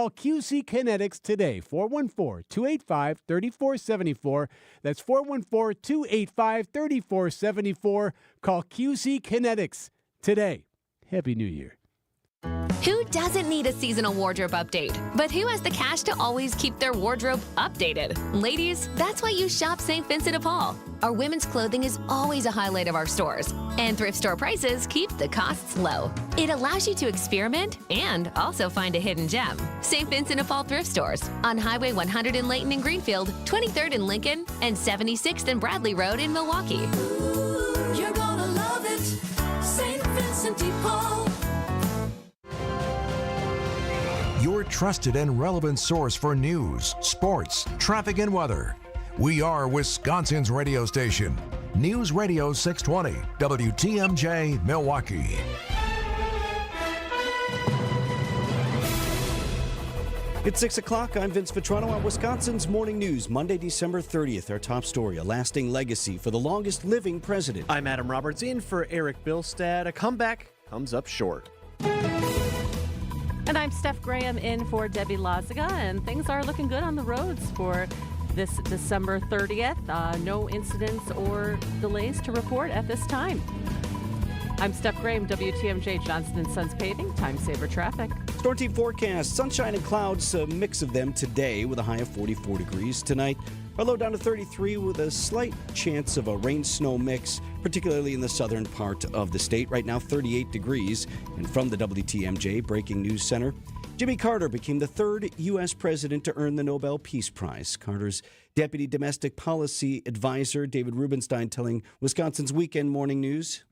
Call QC Kinetics today, 414-285-3474. That's 414-285-3474. Call QC Kinetics today. Happy New Year. Who doesn't need a seasonal wardrobe update? But who has the cash to always keep their wardrobe updated? Ladies, that's why you shop St. Vincent de Paul. Our women's clothing is always a highlight of our stores, and thrift store prices keep the costs low. It allows you to experiment and also find a hidden gem. St. Vincent de Paul thrift stores on Highway 100 in Layton and Greenfield, 23rd in Lincoln, and 76th and Bradley Road in Milwaukee. Ooh, you're gonna love it, St. Vincent de Paul. Your trusted and relevant source for news, sports, traffic, and weather. We are Wisconsin's radio station. News Radio 620, WTMJ, Milwaukee. It's 6 o'clock. I'm Vince Vitrano on Wisconsin's Morning News. Monday, December 30th. Our top story, a lasting legacy for the longest living president. I'm Adam Roberts in for Eric Bilstad. A comeback comes up short. And I'm Steph Graham in for Debbie Lazaga, and things are looking good on the roads for this December 30th. No incidents or delays to report at this time. I'm Steph Graham, WTMJ Johnson & Sons Paving, Time Saver Traffic. Storm team forecast, sunshine and clouds, a mix of them today with a high of 44 degrees. Tonight, our low down to 33 with a slight chance of a rain-snow mix, particularly in the southern part of the state. Right now, 38 degrees. And from the WTMJ Breaking News Center, Jimmy Carter became the third U.S. president to earn the Nobel Peace Prize. Carter's deputy domestic policy advisor, David Rubenstein, telling Wisconsin's Weekend Morning News.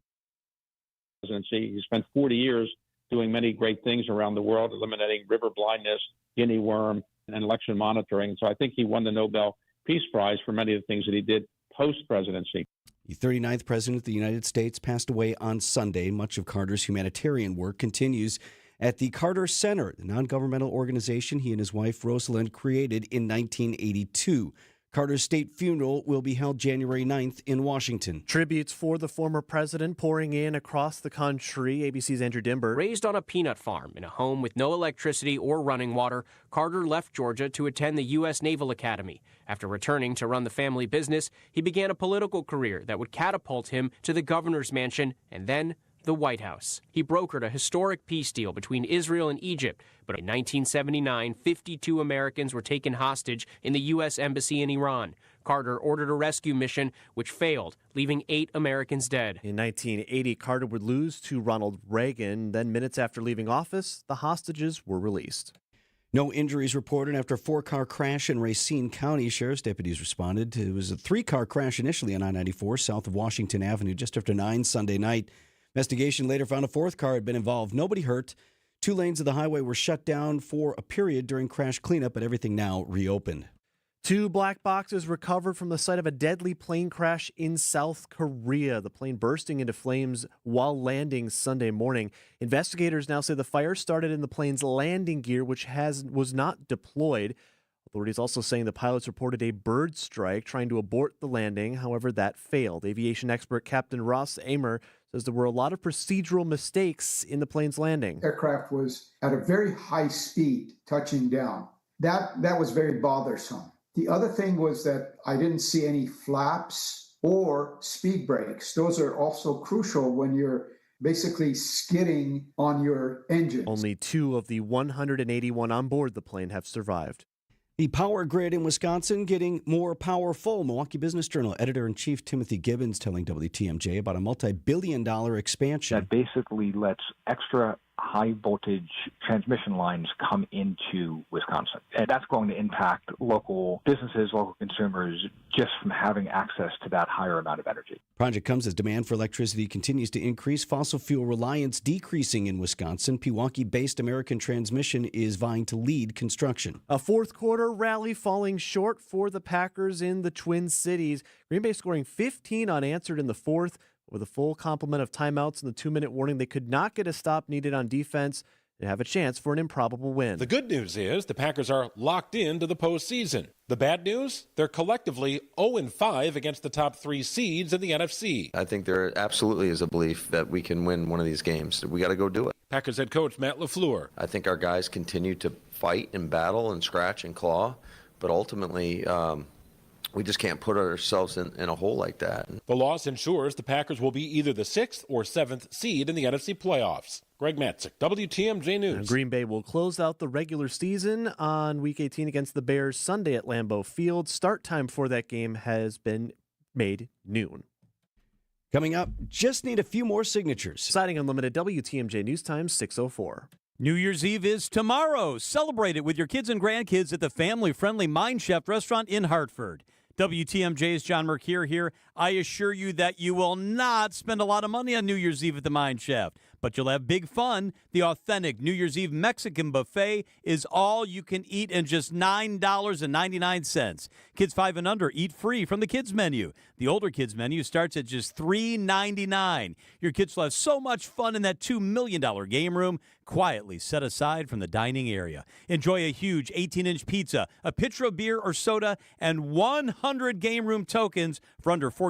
He spent 40 years doing many great things around the world, eliminating river blindness, guinea worm, and election monitoring. So I think he won the Nobel Peace Prize for many of the things that he did post-presidency. The 39th president of the United States passed away on Sunday. Much of Carter's humanitarian work continues at the Carter Center, the non-governmental organization he and his wife Rosalind created in 1982. Carter's state funeral will be held January 9th in Washington. Tributes for the former president pouring in across the country. ABC's Andrew Dimber. Raised on a peanut farm in a home with no electricity or running water, Carter left Georgia to attend the U.S. Naval Academy. After returning to run the family business, he began a political career that would catapult him to the governor's mansion and then the White House. He brokered a historic peace deal between Israel and Egypt, but in 1979, 52 Americans were taken hostage in the U.S. Embassy in Iran. Carter ordered a rescue mission, which failed, leaving 8 Americans dead. In 1980, Carter would lose to Ronald Reagan. Then, minutes after leaving office, the hostages were released. No injuries reported after a 4-car crash in Racine County. Sheriff's deputies responded. It was a 3-car crash initially on I-94 south of Washington Avenue just after 9 Sunday night. Investigation later found a 4th car had been involved. Nobody hurt. 2 lanes of the highway were shut down for a period during crash cleanup, but everything now reopened. 2 black boxes recovered from the site of a deadly plane crash in South Korea. The plane bursting into flames while landing Sunday morning. Investigators now say the fire started in the plane's landing gear, which was not deployed. Authorities also saying the pilots reported a bird strike trying to abort the landing. However, that failed. Aviation expert Captain Ross Amer says there were a lot of procedural mistakes in the plane's landing. Aircraft was at a very high speed touching down. That was very bothersome. The other thing was that I didn't see any flaps or speed brakes. Those are also crucial when you're basically skidding on your engine. Only 2 of the 181 on board the plane have survived. The power grid in Wisconsin getting more powerful. Milwaukee Business Journal editor-in-chief Timothy Gibbons telling WTMJ about a multi-billion-dollar expansion. That basically lets extra high-voltage transmission lines come into Wisconsin. And that's going to impact local businesses, local consumers, just from having access to that higher amount of energy. Project comes as demand for electricity continues to increase. Fossil fuel reliance decreasing in Wisconsin. Pewaukee-based American Transmission is vying to lead construction. A fourth-quarter rally falling short for the Packers in the Twin Cities. Green Bay scoring 15 unanswered in the fourth. With a full complement of timeouts and the 2-minute warning, they could not get a stop needed on defense and have a chance for an improbable win. The good news is the Packers are locked into the postseason. The bad news? They're collectively 0-5 against the top 3 seeds in the NFC. I think there absolutely is a belief that we can win one of these games. We got to go do it. Packers head coach Matt LaFleur. I think our guys continue to fight and battle and scratch and claw, but ultimately we just can't put ourselves in a hole like that. The loss ensures the Packers will be either the 6th or 7th seed in the NFC playoffs. Greg Matzik, WTMJ News. And Green Bay will close out the regular season on Week 18 against the Bears Sunday at Lambeau Field. Start time for that game has been made noon. Coming up, just need a few more signatures. Siding Unlimited, WTMJ News Time, 6:04. New Year's Eve is tomorrow. Celebrate it with your kids and grandkids at the family-friendly Mind Chef restaurant in Hartford. WTMJ's John Mercure here. I assure you that you will not spend a lot of money on New Year's Eve at the Mind Chef, but you'll have big fun. The authentic New Year's Eve Mexican buffet is all you can eat in just $9.99. Kids 5 and under eat free from the kids menu. The older kids menu starts at just $3.99. Your kids will have so much fun in that $2 million game room, quietly set aside from the dining area. Enjoy a huge 18-inch pizza, a pitcher of beer or soda, and 100 game room tokens for under $45.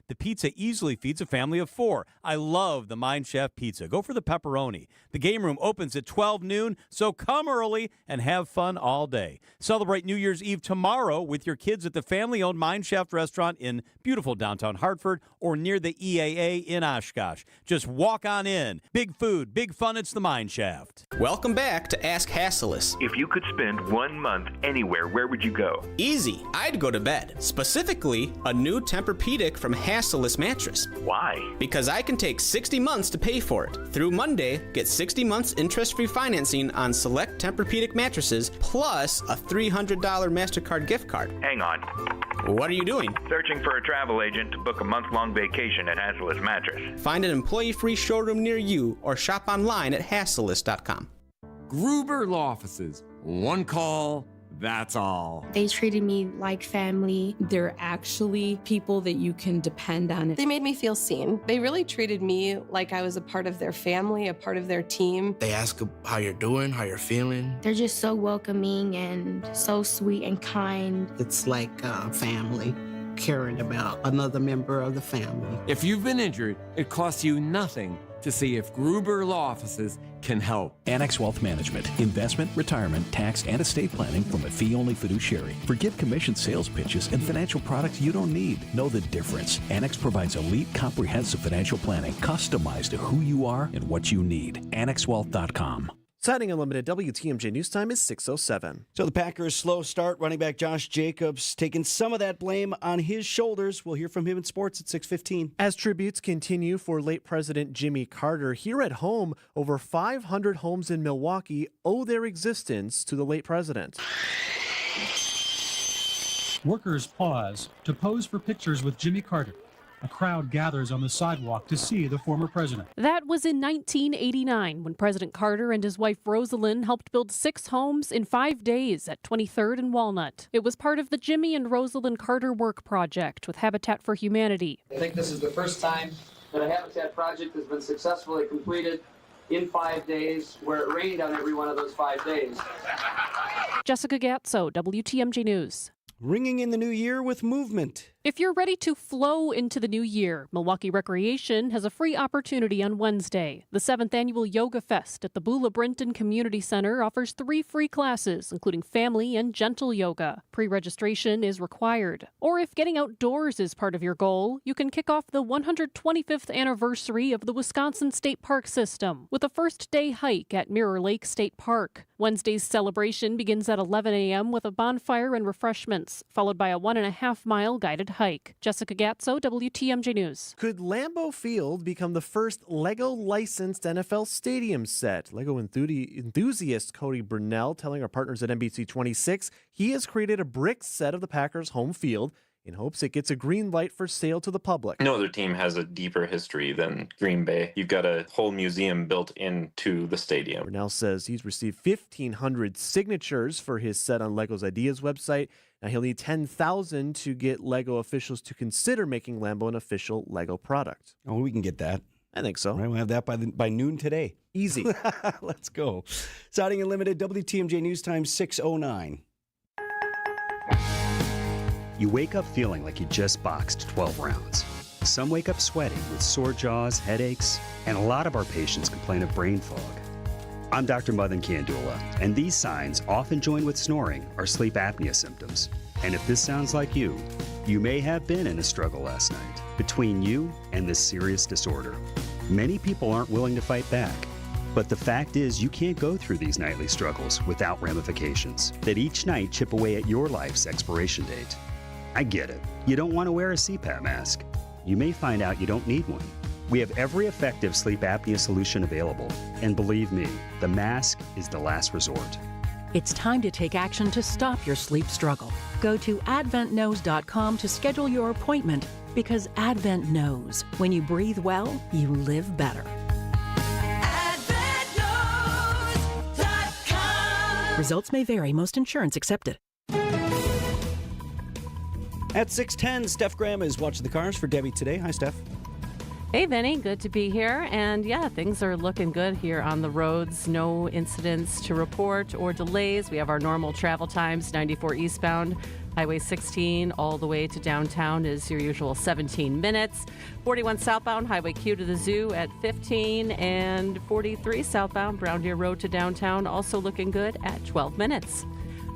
The pizza easily feeds a family of 4. I love the Mind Chef pizza. Go for the pepperoni. The game room opens at 12 noon, so come early and have fun all day. Celebrate New Year's Eve tomorrow with your kids at the family-owned Mind Chef restaurant in beautiful downtown Hartford or near the EAA in Oshkosh. Just walk on in. Big food, big fun. It's the Mine Shaft. Welcome back to Ask Hasselus. If you could spend 1 month anywhere, where would you go? Easy. I'd go to bed. Specifically, a new Tempur-Pedic from Hasselus Mattress. Why? Because I can take 60 months to pay for it. Through Monday, get 60 months interest-free financing on select Tempur-Pedic mattresses, plus a $300 MasterCard gift card. Hang on. What are you doing? Searching for a travel agent to book a month-long vacation at Hasselus Mattress. Find an employee-free showroom near you or shop online at Hasselus.com. Gruber Law Offices. One call, that's all. They treated me like family. They're actually people that you can depend on. They made me feel seen. They really treated me like I was a part of their family, a part of their team. They ask how you're doing, how you're feeling. They're just so welcoming and so sweet and kind. It's like family, caring about another member of the family. If you've been injured, it costs you nothing to see if Gruber Law Offices can help. Annex Wealth Management, investment, retirement, tax, and estate planning from a fee-only fiduciary. Forget commission sales pitches and financial products you don't need. Know the difference. Annex provides elite, comprehensive financial planning customized to who you are and what you need. AnnexWealth.com. Siding Unlimited, WTMJ News Time is 6:07. So the Packers' slow start, running back Josh Jacobs taking some of that blame on his shoulders. We'll hear from him in sports at 6:15. As tributes continue for late President Jimmy Carter, here at home, over 500 homes in Milwaukee owe their existence to the late president. Workers pause to pose for pictures with Jimmy Carter. A crowd gathers on the sidewalk to see the former president. That was in 1989 when President Carter and his wife Rosalind helped build 6 homes in 5 days at 23rd and Walnut. It was part of the Jimmy and Rosalind Carter Work Project with Habitat for Humanity. I think this is the first time that a Habitat project has been successfully completed in 5 days, where it rained on every one of those 5 days. Jessica Gatso, WTMJ News. Ringing in the new year with movement. If you're ready to flow into the new year, Milwaukee Recreation has a free opportunity on Wednesday. The 7th annual Yoga Fest at the Beulah Brinton Community Center offers 3 free classes, including family and gentle yoga. Pre-registration is required. Or if getting outdoors is part of your goal, you can kick off the 125th anniversary of the Wisconsin State Park System with a first-day hike at Mirror Lake State Park. Wednesday's celebration begins at 11 a.m. with a bonfire and refreshments, followed by a 1.5-mile guided hike. Jessica Gatso, WTMJ News. Could Lambeau Field become the first Lego-licensed NFL stadium set? Lego enthusiast Cody Brunell telling our partners at NBC 26 he has created a brick set of the Packers' home field in hopes it gets a green light for sale to the public. No other team has a deeper history than Green Bay. You've got a whole museum built into the stadium. Brunell says he's received 1,500 signatures for his set on Lego's Ideas website. Now he'll need 10,000 to get Lego officials to consider making Lambeau an official Lego product. Oh, we can get that. I think so. Right, we'll have that by noon today. Easy. Let's go. Siding Unlimited, WTMJ News Time 6:09. You wake up feeling like you just boxed 12 rounds. Some wake up sweating with sore jaws, headaches, and a lot of our patients complain of brain fog. I'm Dr. Madan Kandula, and these signs, often joined with snoring, are sleep apnea symptoms. And if this sounds like you may have been in a struggle last night between you and this serious disorder. Many people aren't willing to fight back. But the fact is, you can't go through these nightly struggles without ramifications that each night chip away at your life's expiration date. I get it. You don't want to wear a CPAP mask. You may find out you don't need one. We have every effective sleep apnea solution available. And believe me, the mask is the last resort. It's time to take action to stop your sleep struggle. Go to adventknows.com to schedule your appointment, because Advent knows when you breathe well, you live better. Results may vary. Most insurance accepted. At 6:10, Steph Graham is watching the cars for Debbie today. Hi, Steph. Hey, Vinny. Good to be here. And yeah, things are looking good here on the roads. No incidents to report or delays. We have our normal travel times. 94 eastbound, Highway 16 all the way to downtown is your usual 17 minutes. 41 southbound, Highway Q to the zoo at 15. And 43 southbound, Brown Deer Road to downtown also looking good at 12 minutes.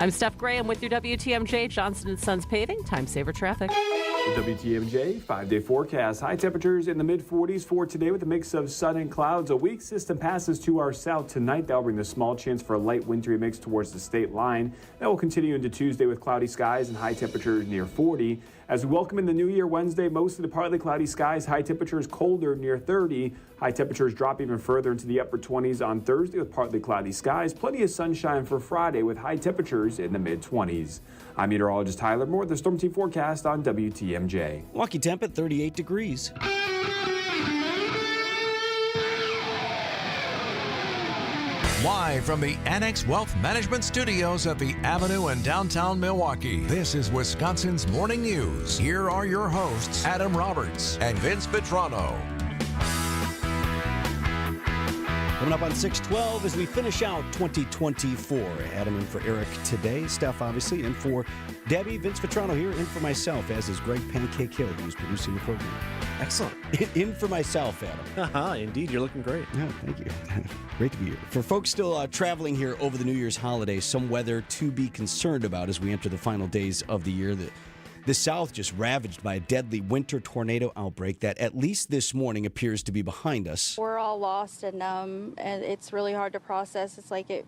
I'm Steph Graham with your WTMJ Johnson & Sons Paving Time Saver Traffic. WTMJ 5-day forecast. High temperatures in the mid-40s for today with a mix of sun and clouds. A weak system passes to our south tonight. That'll bring the small chance for a light wintry mix towards the state line. That will continue into Tuesday with cloudy skies and high temperatures near 40. As we welcome in the new year Wednesday, mostly partly cloudy skies. High temperatures colder near 30. High temperatures drop even further into the upper 20s on Thursday with partly cloudy skies. Plenty of sunshine for Friday with high temperatures in the mid-20s. I'm meteorologist Tyler Moore, the Storm Team forecast on WTMJ. Walkie temp at 38 degrees. Live from the Annex Wealth Management Studios at the Avenue in downtown Milwaukee, this is Wisconsin's Morning News. Here are your hosts, Adam Roberts and Vince Vitrano. Coming up on 6:12 as we finish out 2024. Adam in for Eric today. Steph, obviously, in for Debbie. Vince Vitrano here, in for myself, as is Greg Pancake Hill, who's producing the program. Excellent. In for myself, Adam. Indeed, you're looking great. Yeah, thank you. Great to be here. For folks still traveling here over the New Year's holiday, some weather to be concerned about as we enter the final days of the year. The South just ravaged by a deadly winter tornado outbreak that, at least this morning, appears to be behind us. We're all lost and numb, and it's really hard to process. It's like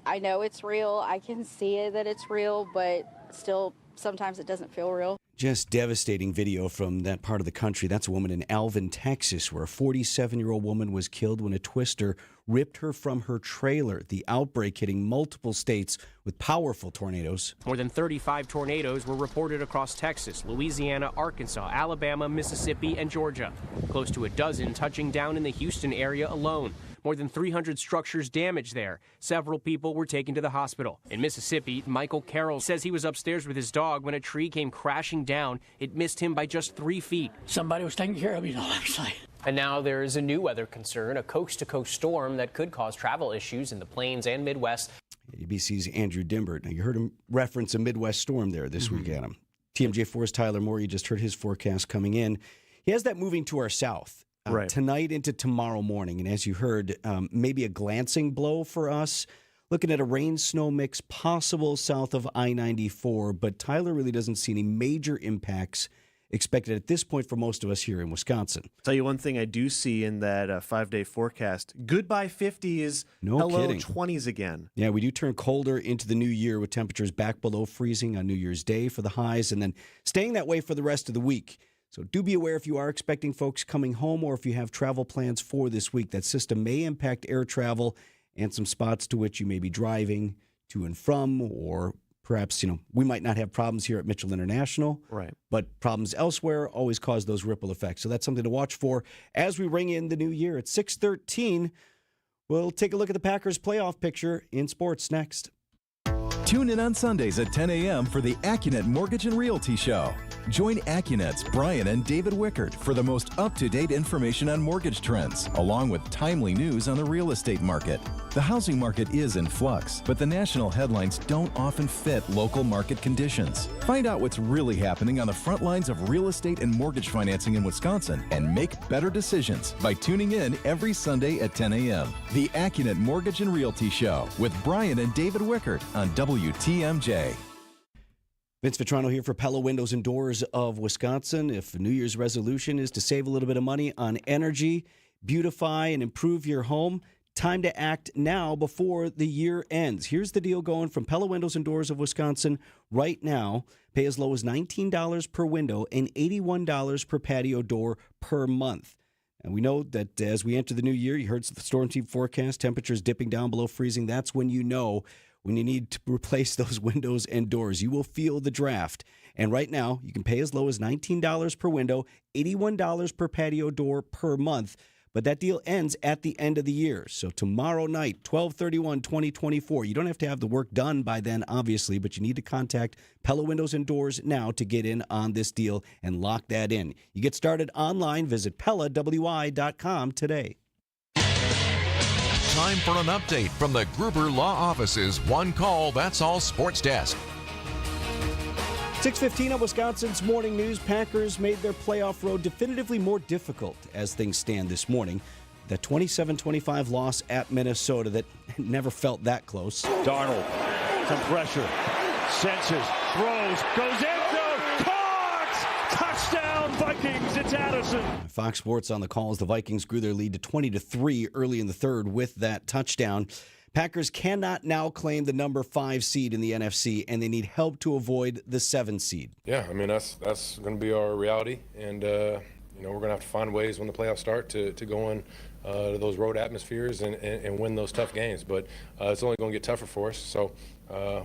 I know it's real. I can see it that it's real, but still, sometimes it doesn't feel real. Just devastating video from that part of the country. That's a woman in Alvin, Texas, where a 47-year-old woman was killed when a twister ripped her from her trailer. The outbreak hitting multiple states with powerful tornadoes. More than 35 tornadoes were reported across Texas, Louisiana, Arkansas, Alabama, Mississippi, and Georgia. Close to a dozen touching down in the Houston area alone. More than 300 structures damaged there. Several people were taken to the hospital. In Mississippi, Michael Carroll says he was upstairs with his dog when a tree came crashing down. It missed him by just 3 feet. Somebody was taking care of me, actually. And now there is a new weather concern, a coast-to-coast storm that could cause travel issues in the plains and Midwest. ABC's Andrew Dimbert. Now, you heard him reference a Midwest storm there this week, Adam. TMJ4's Tyler Moore, you just heard his forecast coming in. He has that moving to our south. Tonight into tomorrow morning. And as you heard, maybe a glancing blow for us. Looking at a rain-snow mix possible south of I-94, but Tyler really doesn't see any major impacts expected at this point for most of us here in Wisconsin. Tell you one thing I do see in that 5-day forecast. Goodbye 50s, no hello kidding. 20s again. Yeah, we do turn colder into the new year with temperatures back below freezing on New Year's Day for the highs and then staying that way for the rest of the week. So do be aware if you are expecting folks coming home or if you have travel plans for this week. That system may impact air travel and some spots to which you may be driving to and from, or perhaps, we might not have problems here at Mitchell International. Right. But problems elsewhere always cause those ripple effects. So that's something to watch for as we ring in the new year. At 6:13, we'll take a look at the Packers playoff picture in sports next. Tune in on Sundays at 10 a.m. for the AccuNet Mortgage and Realty Show. Join AccuNet's Brian and David Wickert for the most up-to-date information on mortgage trends, along with timely news on the real estate market. The housing market is in flux, but the national headlines don't often fit local market conditions. Find out what's really happening on the front lines of real estate and mortgage financing in Wisconsin and make better decisions by tuning in every Sunday at 10 a.m. The AccuNet Mortgage and Realty Show with Brian and David Wickert on WTMJ. Vince Vitrano here for Pella Windows and Doors of Wisconsin. If a New Year's resolution is to save a little bit of money on energy, beautify and improve your home, time to act now before the year ends. Here's the deal going from Pella Windows and Doors of Wisconsin right now. Pay as low as $19 per window and $81 per patio door per month. And we know that as we enter the new year, you heard the storm team forecast, temperatures dipping down below freezing. That's when you know when you need to replace those windows and doors. You will feel the draft. And right now, you can pay as low as $19 per window, $81 per patio door per month. But that deal ends at the end of the year. So tomorrow night, 12/31/2024. You don't have to have the work done by then, obviously, but you need to contact Pella Windows and Doors now to get in on this deal and lock that in. You get started online. Visit PellaWI.com today. Time for an update from the Gruber Law Office's One Call, That's All Sports Desk. 6:15 on Wisconsin's Morning News. Packers made their playoff road definitively more difficult as things stand this morning. The 27-25 loss at Minnesota that never felt that close. Darnold, some pressure, senses, throws, goes in. Touchdown Vikings, it's Addison. Fox Sports on the call as the Vikings grew their lead to 20-3 early in the third with that touchdown. Packers cannot now claim the number 5 seed in the NFC, and they need help to avoid the 7 seed. Yeah, I mean, that's going to be our reality, and we're going to have to find ways when the playoffs start to go in to those road atmospheres and win those tough games. But it's only going to get tougher for us, so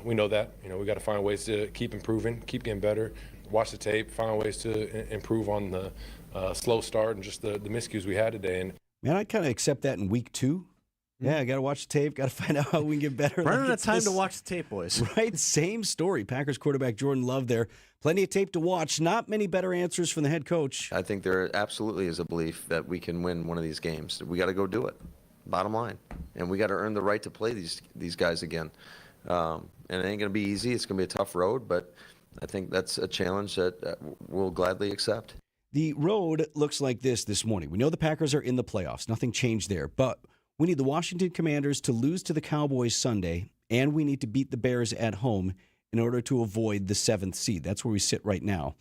we know that. We got to find ways to keep improving, keep getting better. Watch the tape, find ways to improve on the slow start and just the miscues we had today. And man, I'd kind of accept that in week 2. Yeah, I got to watch the tape, got to find out how we can get better. Running out of time to watch the tape, boys. Right, same story. Packers quarterback Jordan Love there. Plenty of tape to watch. Not many better answers from the head coach. I think there absolutely is a belief that we can win one of these games. We got to go do it, bottom line. And we got to earn the right to play these guys again. And it ain't going to be easy. It's going to be a tough road, but I think that's a challenge that we'll gladly accept. The road looks like this morning. We know the Packers are in the playoffs. Nothing changed there. But we need the Washington Commanders to lose to the Cowboys Sunday, and we need to beat the Bears at home in order to avoid the 7th seed. That's where we sit right now.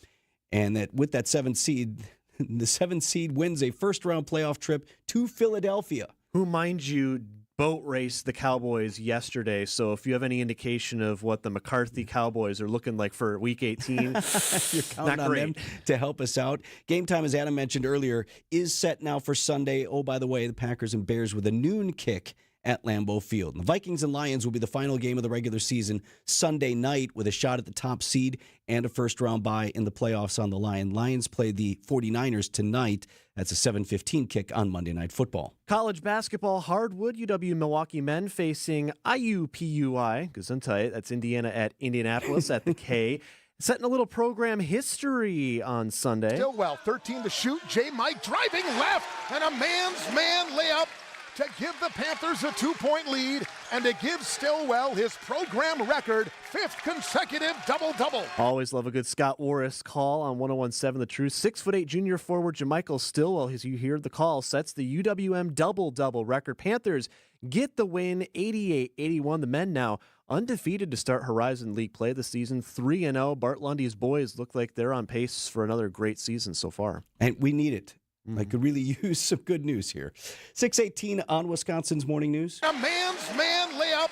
And that with that 7th seed, the 7th seed wins a first-round playoff trip to Philadelphia. Who, mind you, boat raced the Cowboys yesterday. So if you have any indication of what the McCarthy Cowboys are looking like for Week 18, you're counting on them to help us out. Game time, as Adam mentioned earlier, is set now for Sunday. Oh, by the way, the Packers and Bears with a noon kick at Lambeau Field. The Vikings and Lions will be the final game of the regular season Sunday night with a shot at the top seed and a first-round bye in the playoffs on the line. Lions play the 49ers tonight. That's a 7:15 kick on Monday Night Football. College basketball, Hardwood, UW Milwaukee men facing IUPUI, Gesundheit. That's Indiana at Indianapolis at the K. Setting a little program history on Sunday. Stillwell, 13 to shoot. J. Mike driving left, and a man's man layup to give the Panthers a 2-point lead and to give Stillwell his program record 5th consecutive double-double. Always love a good Scott Warris call on 101.7 The Truth. 6'8" junior forward Jamichael Stillwell, as you hear the call, sets the UWM double-double record. Panthers get the win, 88-81. The men now undefeated to start Horizon League play this season, 3-0. Bart Lundy's boys look like they're on pace for another great season so far. And we need it. I could really use some good news here. 6:18 on Wisconsin's Morning News. A man's man layup.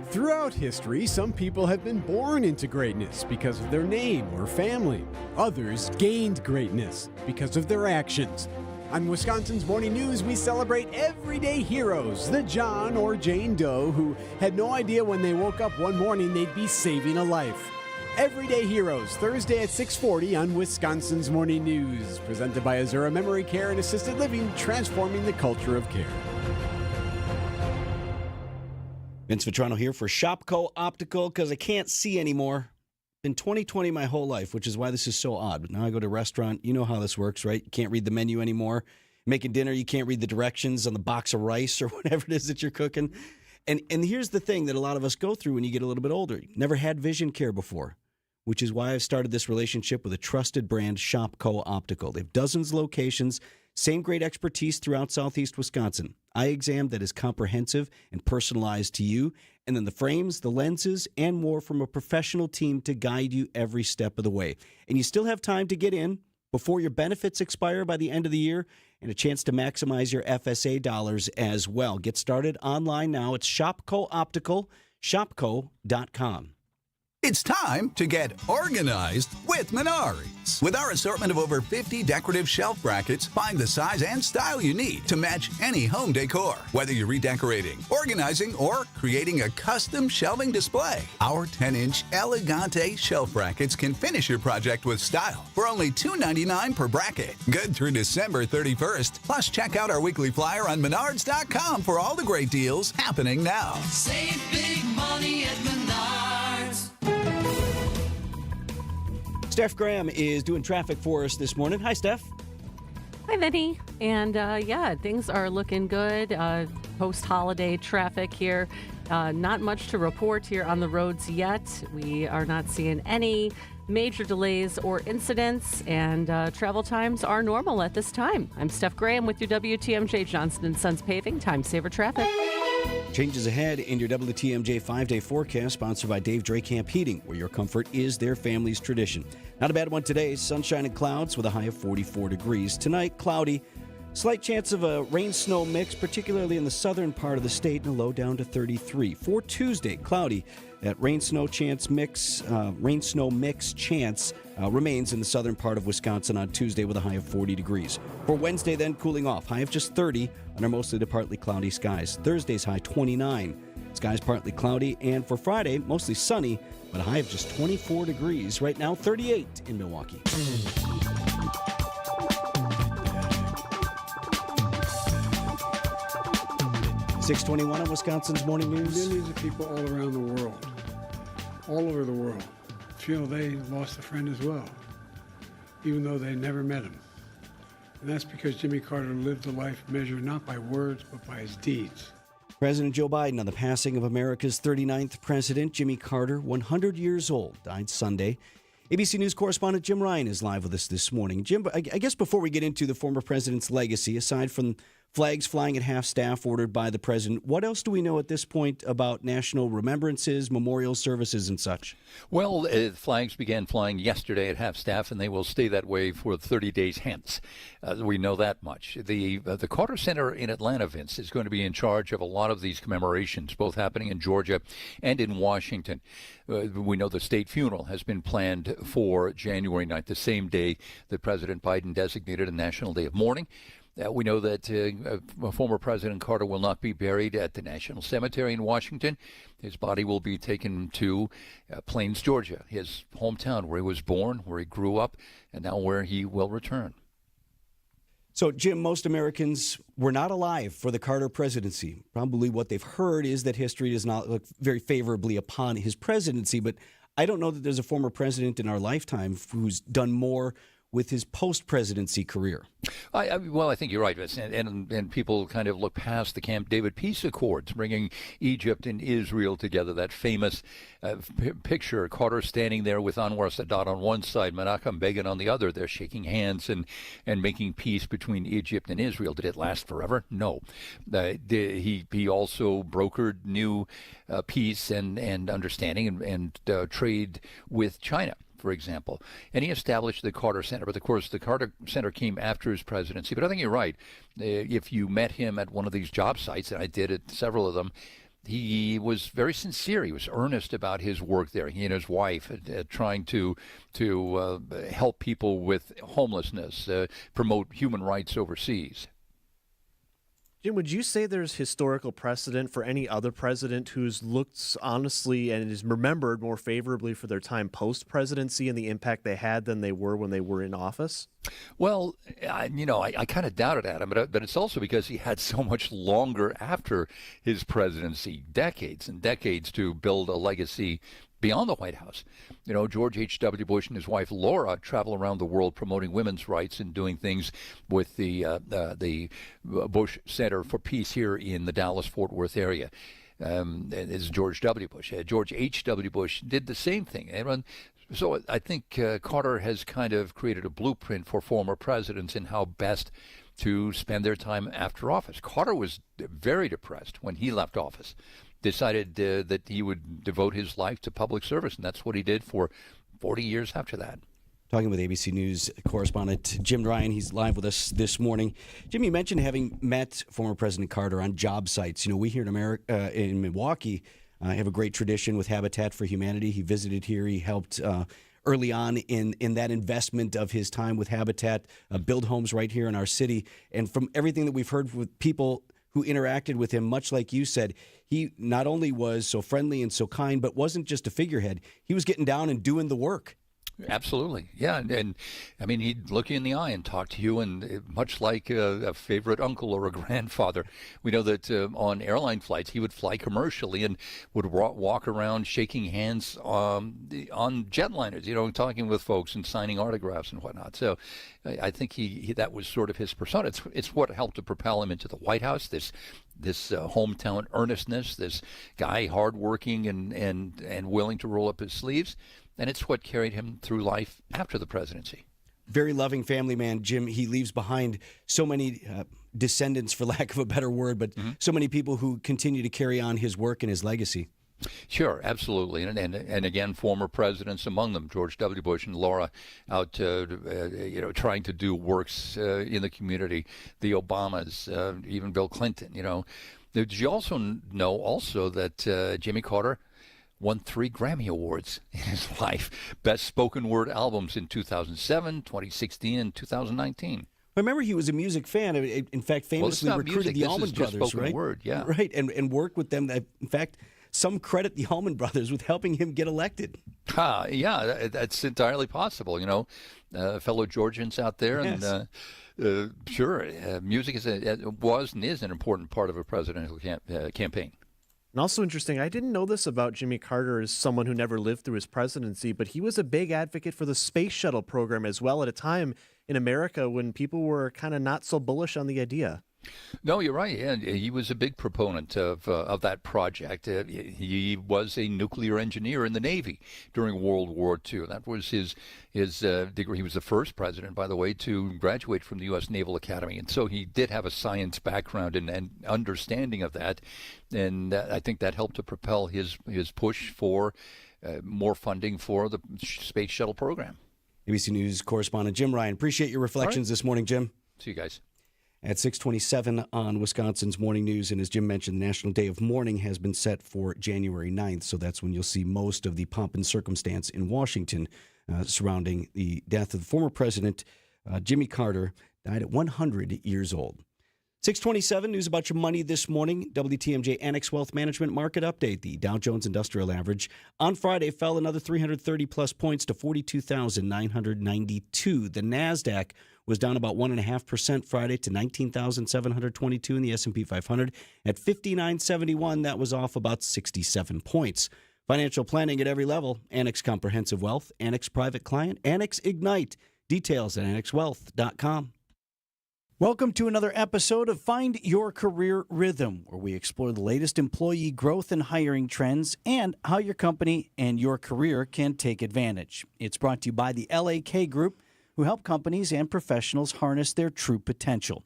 Throughout history, some people have been born into greatness because of their name or family. Others gained greatness because of their actions. On Wisconsin's Morning News, we celebrate everyday heroes, the John or Jane Doe who had no idea when they woke up one morning they'd be saving a life. Everyday Heroes, Thursday at 6:40 on Wisconsin's Morning News. Presented by Azura Memory Care and Assisted Living, transforming the culture of care. Vince Vitrano here for Shopco Optical, because I can't see anymore. Been 2020 my whole life, which is why this is so odd. But now I go to a restaurant. You know how this works, right? You can't read the menu anymore. Making dinner, you can't read the directions on the box of rice or whatever it is that you're cooking. And here's the thing that a lot of us go through when you get a little bit older. Never had vision care before, which is why I've started this relationship with a trusted brand, Shopco Optical. They have dozens of locations, same great expertise throughout Southeast Wisconsin. Eye exam that is comprehensive and personalized to you, and then the frames, the lenses, and more from a professional team to guide you every step of the way. And you still have time to get in before your benefits expire by the end of the year, and a chance to maximize your FSA dollars as well. Get started online now. It's Shopco Optical, shopco.com. It's time to get organized with Menards. With our assortment of over 50 decorative shelf brackets, find the size and style you need to match any home decor. Whether you're redecorating, organizing, or creating a custom shelving display, our 10-inch Elegante shelf brackets can finish your project with style for only $2.99 per bracket. Good through December 31st. Plus, check out our weekly flyer on Menards.com for all the great deals happening now. Save big money at Menards. Steph Graham is doing traffic for us this morning. Hi, Steph. Hi, Vinny. And things are looking good. Post-holiday traffic here. Not much to report here on the roads yet. We are not seeing any major delays or incidents, and travel times are normal at this time. I'm Steph Graham with your WTMJ Johnson & Sons Paving Time Saver Traffic. Changes ahead in your WTMJ 5-day forecast, sponsored by Dave Drakamp Heating, where your comfort is their family's tradition. Not a bad one today. Sunshine and clouds with a high of 44 degrees. Tonight, cloudy. Slight chance of a rain-snow mix, particularly in the southern part of the state, and a low down to 33. For Tuesday, cloudy. That rain-snow mix chance remains in the southern part of Wisconsin on Tuesday with a high of 40 degrees. For Wednesday, then, cooling off. High of just 30 under mostly to partly cloudy skies. Thursday's high 29. Skies partly cloudy. And for Friday, mostly sunny, but a high of just 24 degrees. Right now, 38 in Milwaukee. 621 on Wisconsin's Morning News. Millions of people all around the world, all over the world, feel they lost a friend as well, even though they never met him. And that's because Jimmy Carter lived a life measured not by words, but by his deeds. President Joe Biden on the passing of America's 39th president, Jimmy Carter, 100 years old, died Sunday. ABC News correspondent Jim Ryan is live with us this morning. Jim, I guess before we get into the former president's legacy, aside from flags flying at half-staff ordered by the president, what else do we know at this point about national remembrances, memorial services, and such? Well, flags began flying yesterday at half-staff, and they will stay that way for 30 days hence. We know that much. The Carter Center in Atlanta, Vince, is going to be in charge of a lot of these commemorations, both happening in Georgia and in Washington. We know the state funeral has been planned for January 9th, the same day that President Biden designated a national day of mourning. We know that former President Carter will not be buried at the National Cemetery in Washington. His body will be taken to Plains, Georgia, his hometown where he was born, where he grew up, and now where he will return. So, Jim, most Americans were not alive for the Carter presidency. Probably what they've heard is that history does not look very favorably upon his presidency, but I don't know that there's a former president in our lifetime who's done more with his post-presidency career. Well, I think you're right, Vince. And people kind of look past the Camp David peace accords, bringing Egypt and Israel together. That famous picture, Carter standing there with Anwar Sadat on one side, Menachem Begin on the other. They're shaking hands and making peace between Egypt and Israel. Did it last forever? No. He also brokered new peace and understanding and trade with China, for example. And he established the Carter Center. But, of course, the Carter Center came after his presidency. But I think you're right. If you met him at one of these job sites, and I did at several of them, he was very sincere. He was earnest about his work there. He and his wife trying to help people with homelessness, promote human rights overseas. Jim, would you say there's historical precedent for any other president who's looked honestly and is remembered more favorably for their time post-presidency and the impact they had than they were when they were in office? Well, I kind of doubted Adam, but it's also because he had so much longer after his presidency, decades and decades to build a legacy beyond the White House. You know, George H.W. Bush and his wife Laura travel around the world promoting women's rights and doing things with the Bush Center for Peace here in the Dallas-Fort Worth area. Is George W. Bush. George H.W. Bush did the same thing. So I think Carter has kind of created a blueprint for former presidents in how best to spend their time after office. Carter was very depressed when he left office, decided that he would devote his life to public service, and that's what he did for 40 years after that. Talking with ABC News correspondent Jim Ryan. He's live with us this morning. Jim, you mentioned having met former President Carter on job sites. You know, we here in in Milwaukee, have a great tradition with Habitat for Humanity. He visited here. He helped early on in that investment of his time with Habitat, build homes right here in our city. And from everything that we've heard with people who interacted with him, much like you said, he not only was so friendly and so kind, but wasn't just a figurehead. He was getting down and doing the work. Absolutely. Yeah. And I mean, he'd look you in the eye and talk to you, and much like a favorite uncle or a grandfather. We know that on airline flights, he would fly commercially and would walk around shaking hands on jetliners, you know, talking with folks and signing autographs and whatnot. So I think he that was sort of his persona. It's what helped to propel him into the White House, this hometown earnestness, this guy hardworking and willing to roll up his sleeves. And it's what carried him through life after the presidency. Very loving family man, Jim. He leaves behind so many descendants, for lack of a better word, but so many people who continue to carry on his work and his legacy. Sure, absolutely. And again, former presidents among them, George W. Bush and Laura, out trying to do works in the community, the Obamas, even Bill Clinton. You know, did you also know that Jimmy Carter won 3 Grammy Awards in his life. Best spoken word albums in 2007, 2016, and 2019. I remember he was a music fan. In fact, famously recruited the Allman Brothers, right? Word, yeah. Right, and worked with them. In fact, some credit the Allman Brothers with helping him get elected. Yeah, that's entirely possible. You know, fellow Georgians out there, yes. And sure, music was and is an important part of a presidential campaign. And also interesting, I didn't know this about Jimmy Carter as someone who never lived through his presidency, but he was a big advocate for the space shuttle program as well at a time in America when people were kind of not so bullish on the idea. No, you're right. And he was a big proponent of that project. He was a nuclear engineer in the Navy during World War II. That was his degree. He was the first president, by the way, to graduate from the U.S. Naval Academy. And so he did have a science background and understanding of that. And I think that helped to propel his push for more funding for the Space Shuttle program. ABC News correspondent Jim Ryan. Appreciate your reflections this morning, Jim. See you guys. At 6:27 on Wisconsin's Morning News, and as Jim mentioned, the National Day of Mourning has been set for January 9th, so that's when you'll see most of the pomp and circumstance in Washington surrounding the death of the former president, Jimmy Carter, died at 100 years old. 6:27, news about your money this morning. WTMJ Annex Wealth Management Market Update. The Dow Jones Industrial Average on Friday fell another 330-plus points to 42,992. The NASDAQ was down about 1.5% Friday to 19,722, and the S&P 500 at 5971. That was off about 67 points. Financial planning at every level. Annex Comprehensive Wealth, Annex Private Client, Annex Ignite. Details at annexwealth.com. Welcome to another episode of Find Your Career Rhythm, where we explore the latest employee growth and hiring trends and how your company and your career can take advantage. It's brought to you by the LAK Group, who help companies and professionals harness their true potential.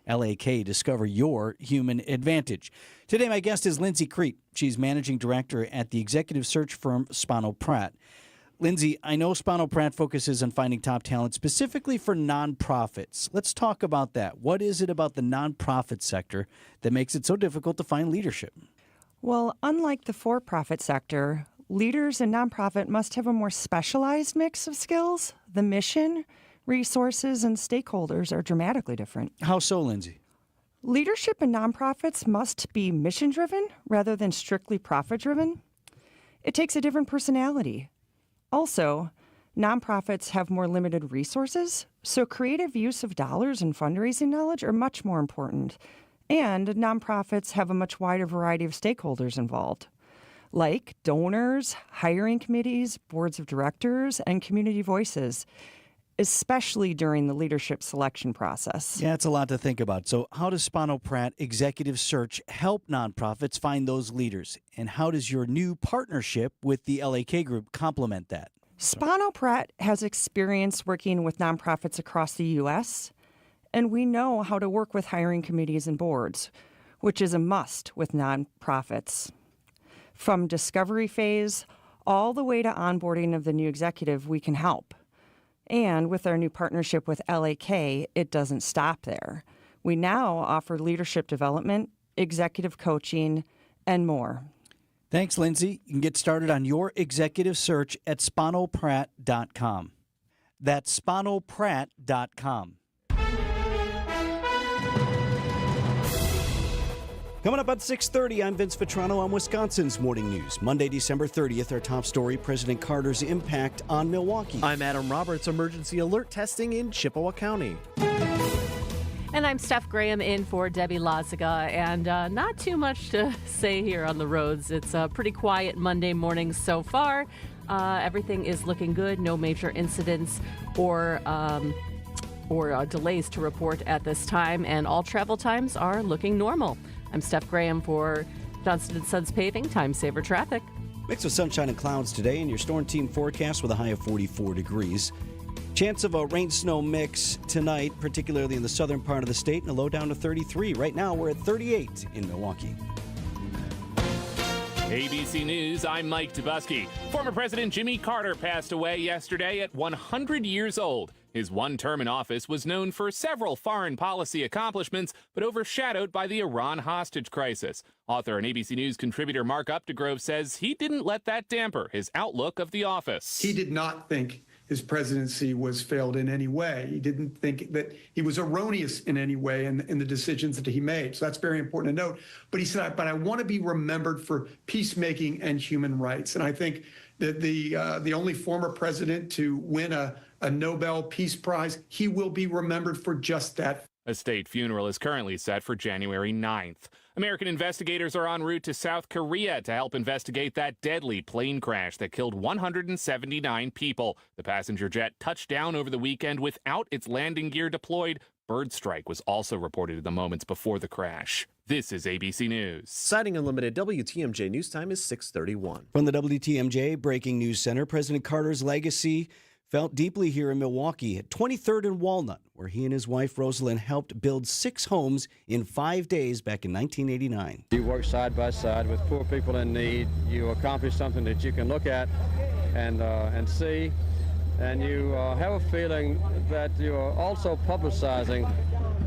LAK, discover your human advantage. Today, my guest is Lindsay Crete. She's managing director at the executive search firm Spano Pratt. Lindsay, I know Spano Pratt focuses on finding top talent specifically for nonprofits. Let's talk about that. What is it about the nonprofit sector that makes it so difficult to find leadership? Well, unlike the for-profit sector, leaders in nonprofit must have a more specialized mix of skills. The mission, resources, and stakeholders are dramatically different. How so, Lindsay? Leadership in nonprofits must be mission-driven rather than strictly profit-driven. It takes a different personality. Also, nonprofits have more limited resources, so creative use of dollars and fundraising knowledge are much more important. And nonprofits have a much wider variety of stakeholders involved. like donors, hiring committees, boards of directors, and community voices, especially during the leadership selection process. Yeah, it's a lot to think about. So how does Spano Pratt Executive Search help nonprofits find those leaders? And how does your new partnership with the LAK Group complement that? Spano Pratt has experience working with nonprofits across the U.S., and we know how to work with hiring committees and boards, which is a must with nonprofits. From discovery phase all the way to onboarding of the new executive, we can help. And with our new partnership with LAK, it doesn't stop there. We now offer leadership development, executive coaching, and more. Thanks, Lindsay. You can get started on your executive search at spanopratt.com. That's spanopratt.com. Coming up at 6:30, I'm Vince Vitrano on Wisconsin's Morning News. Monday, December 30th, our top story, President Carter's impact on Milwaukee. I'm Adam Roberts, emergency alert testing in Chippewa County. And I'm Steph Graham in for Debbie Lazaga, and not too much to say here on the roads. It's a pretty quiet Monday morning so far. Everything is looking good. No major incidents or delays to report at this time, and all travel times are looking normal. I'm Steph Graham for Johnston & Sons Paving, Time Saver Traffic. Mix of sunshine and clouds today in your storm team forecast with a high of 44 degrees. Chance of a rain-snow mix tonight, particularly in the southern part of the state, and a low down to 33. Right now, we're at 38 in Milwaukee. ABC News, I'm Mike Dubusky. Former President Jimmy Carter passed away yesterday at 100 years old. His one term in office was known for several foreign policy accomplishments, but overshadowed by the Iran hostage crisis. Author and ABC News contributor Mark Updegrove says he didn't let that damper his outlook of the office. He did not think his presidency was failed in any way. He didn't think that he was erroneous in any way in the decisions that he made. So that's very important to note. But he said, but I want to be remembered for peacemaking and human rights. And I think that the only former president to win a Nobel Peace Prize, he will be remembered for just that. A state funeral is currently set for January 9th. American investigators are en route to South Korea to help investigate that deadly plane crash that killed 179 people. The passenger jet touched down over the weekend without its landing gear deployed. Bird strike was also reported in the moments before the crash. This is ABC News. Citing Unlimited, WTMJ News Time is 6:31. From the WTMJ Breaking News Center, President Carter's legacy felt deeply here in Milwaukee at 23rd and Walnut, where he and his wife Rosalind helped build 6 homes in 5 days back in 1989. You work side by side with poor people in need. You accomplish something that you can look at and see, and you have a feeling that you are also publicizing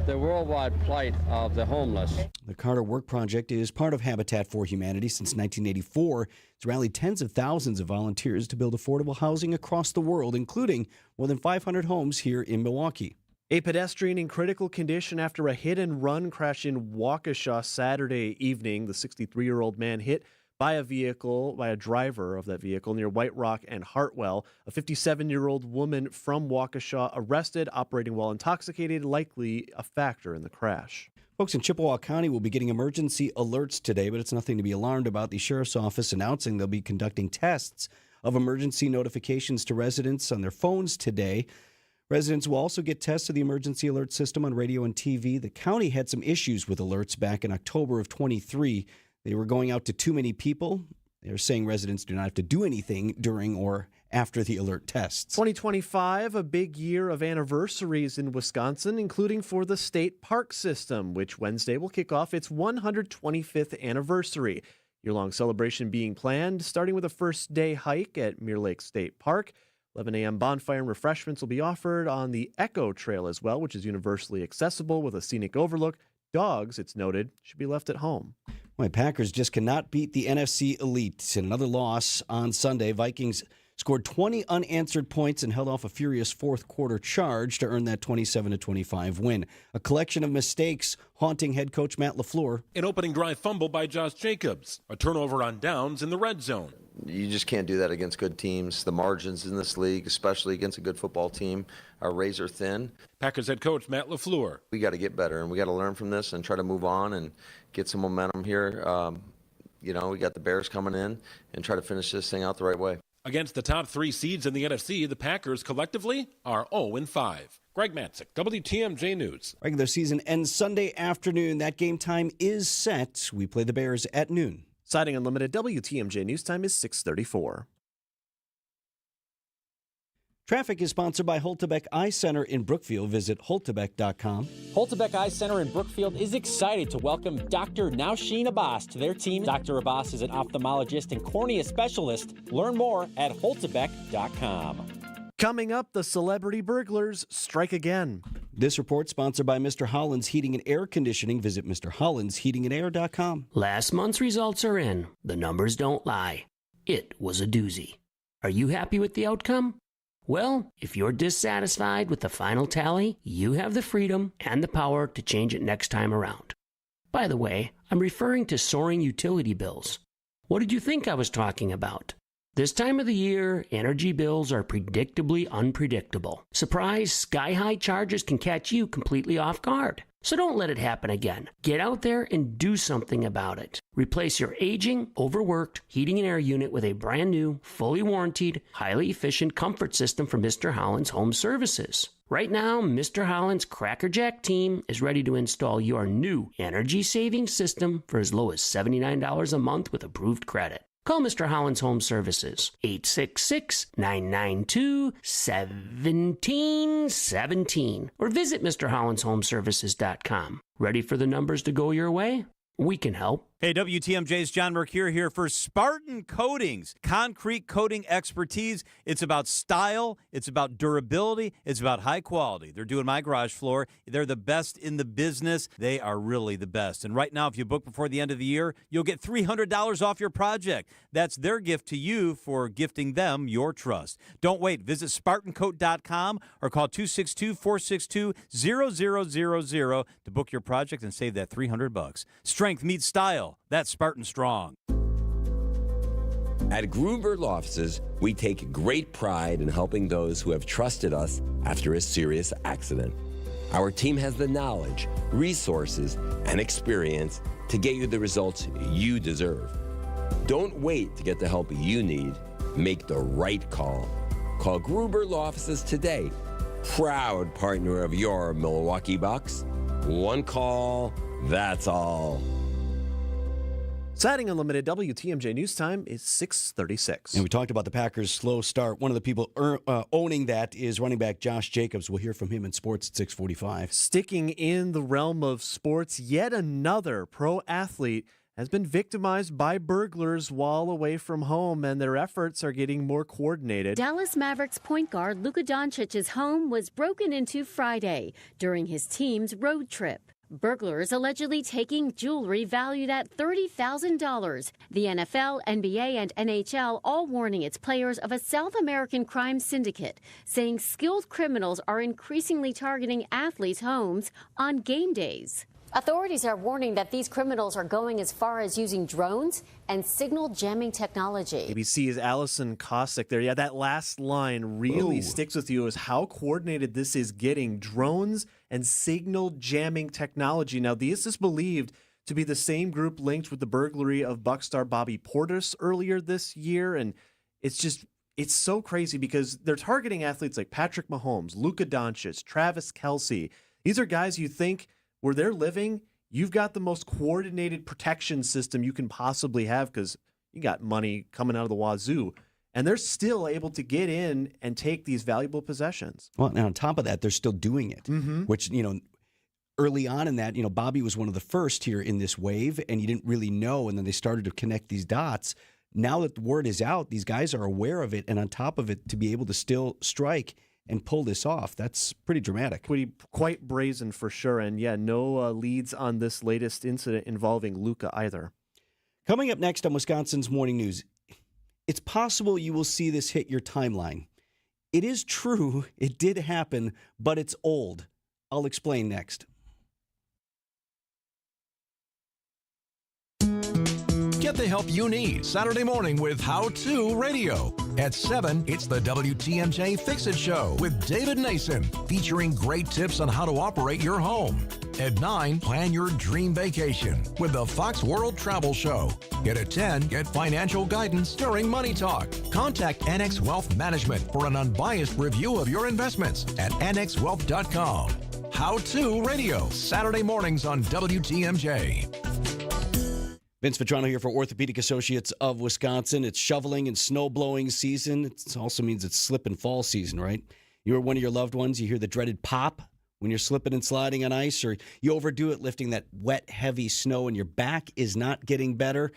the worldwide plight of the homeless. The Carter Work Project is part of Habitat for Humanity since 1984. It's rallied tens of thousands of volunteers to build affordable housing across the world, including more than 500 homes here in Milwaukee. A pedestrian in critical condition after a hit-and-run crash in Waukesha Saturday evening. The 63-year-old man hit by a driver of that vehicle near White Rock and Hartwell. A 57-year-old woman from Waukesha arrested, operating while intoxicated, likely a factor in the crash. Folks in Chippewa County will be getting emergency alerts today, but it's nothing to be alarmed about. The Sheriff's Office announcing they'll be conducting tests of emergency notifications to residents on their phones today. Residents will also get tests of the emergency alert system on radio and TV. The county had some issues with alerts back in October of 23. They were going out to too many people. They're saying residents do not have to do anything during or after the alert tests. 2025, a big year of anniversaries in Wisconsin, including for the state park system, which Wednesday will kick off its 125th anniversary. Year-long celebration being planned, starting with a first-day hike at Mirror Lake State Park. 11 a.m. bonfire and refreshments will be offered on the Echo Trail as well, which is universally accessible with a scenic overlook. Dogs, it's noted, should be left at home. My Packers just cannot beat the NFC elite. In another loss on Sunday, Vikings scored 20 unanswered points and held off a furious fourth-quarter charge to earn that 27-25 win. A collection of mistakes haunting head coach Matt LaFleur. An opening drive fumble by Josh Jacobs. A turnover on downs in the red zone. You just can't do that against good teams. The margins in this league, especially against a good football team, are razor thin. Packers head coach Matt LaFleur. We got to get better, and we got to learn from this and try to move on and get some momentum here. we got the Bears coming in and try to finish this thing out the right way. Against the top 3 seeds in the NFC, the Packers collectively are 0-5. Greg Matzik, WTMJ News. Regular season ends Sunday afternoon. That game time is set. We play the Bears at noon. Siding Unlimited, WTMJ News time is 6:34. Traffic is sponsored by Holtebeck Eye Center in Brookfield. Visit holtebeck.com. Holtebeck Eye Center in Brookfield is excited to welcome Dr. Nausheen Abbas to their team. Dr. Abbas is an ophthalmologist and cornea specialist. Learn more at holtebeck.com. Coming up, the celebrity burglars strike again. This report sponsored by Mr. Holland's Heating and Air Conditioning. Visit mrhollandsheatingandair.com. Last month's results are in. The numbers don't lie. It was a doozy. Are you happy with the outcome? Well, if you're dissatisfied with the final tally, you have the freedom and the power to change it next time around. By the way, I'm referring to soaring utility bills. What did you think I was talking about? This time of the year, energy bills are predictably unpredictable. Surprise, sky-high charges can catch you completely off guard. So don't let it happen again. Get out there and do something about it. Replace your aging, overworked heating and air unit with a brand new, fully warranted, highly efficient comfort system from Mr. Holland's Home Services. Right now, Mr. Holland's Crackerjack team is ready to install your new energy-saving system for as low as $79 a month with approved credit. Call Mr. Holland's Home Services, 866-992-1717, or visit MrHollandsHomeservices.com. Ready for the numbers to go your way? We can help. Hey, WTMJ's John Mercure here for Spartan Coatings, concrete coating expertise. It's about style, it's about durability, it's about high quality. They're doing my garage floor. They're the best in the business. They are really the best. And right now, if you book before the end of the year, you'll get $300 off your project. That's their gift to you for gifting them your trust. Don't wait. Visit SpartanCoat.com or call 262-462-0000 to book your project and save that $300. Strength meets style. That's Spartan Strong. At Gruber Law Offices, we take great pride in helping those who have trusted us after a serious accident. Our team has the knowledge, resources, and experience to get you the results you deserve. Don't wait to get the help you need. Make the right call. Call Gruber Law Offices today. Proud partner of your Milwaukee Bucks. One call, that's all. Siding Unlimited, WTMJ News time is 6:36. And we talked about the Packers' slow start. One of the people owning that is running back Josh Jacobs. We'll hear from him in sports at 6:45. Sticking in the realm of sports, yet another pro athlete has been victimized by burglars while away from home, and their efforts are getting more coordinated. Dallas Mavericks point guard Luka Doncic's home was broken into Friday during his team's road trip. Burglars allegedly taking jewelry valued at $30,000. The NFL, NBA, and NHL all warning its players of a South American crime syndicate, saying skilled criminals are increasingly targeting athletes' homes on game days. Authorities are warning that these criminals are going as far as using drones and signal jamming technology. ABC's Allison Kosick there. Yeah, that last line really sticks with you, is how coordinated this is getting. Drones and signal jamming technology. Now, this is believed to be the same group linked with the burglary of Bucs star Bobby Portis earlier this year. And it's so crazy because they're targeting athletes like Patrick Mahomes, Luka Doncic, Travis Kelce. These are guys you think, where they're living, you've got the most coordinated protection system you can possibly have because you got money coming out of the wazoo. And they're still able to get in and take these valuable possessions. Well, now on top of that, they're still doing it, which, early on in that, Bobby was one of the first here in this wave, and you didn't really know, and then they started to connect these dots. Now that the word is out, these guys are aware of it, and on top of it, to be able to still strike and pull this off, that's pretty dramatic. Quite brazen for sure. And yeah, no leads on this latest incident involving Luka either. Coming up next on Wisconsin's Morning News, it's possible you will see this hit your timeline. It is true, it did happen, but it's old. I'll explain next. Get the help you need Saturday morning with How To Radio. At 7, it's the WTMJ Fix-It Show with David Nason, featuring great tips on how to operate your home. At 9, plan your dream vacation with the Fox World Travel Show. And at 10, get financial guidance during Money Talk. Contact Annex Wealth Management for an unbiased review of your investments at annexwealth.com. How To Radio, Saturday mornings on WTMJ. Vince Vitrano here for Orthopedic Associates of Wisconsin. It's shoveling and snow blowing season. It also means it's slip and fall season, right? You're one of your loved ones, you hear the dreaded pop when you're slipping and sliding on ice, or you overdo it lifting that wet, heavy snow and your back is not getting better.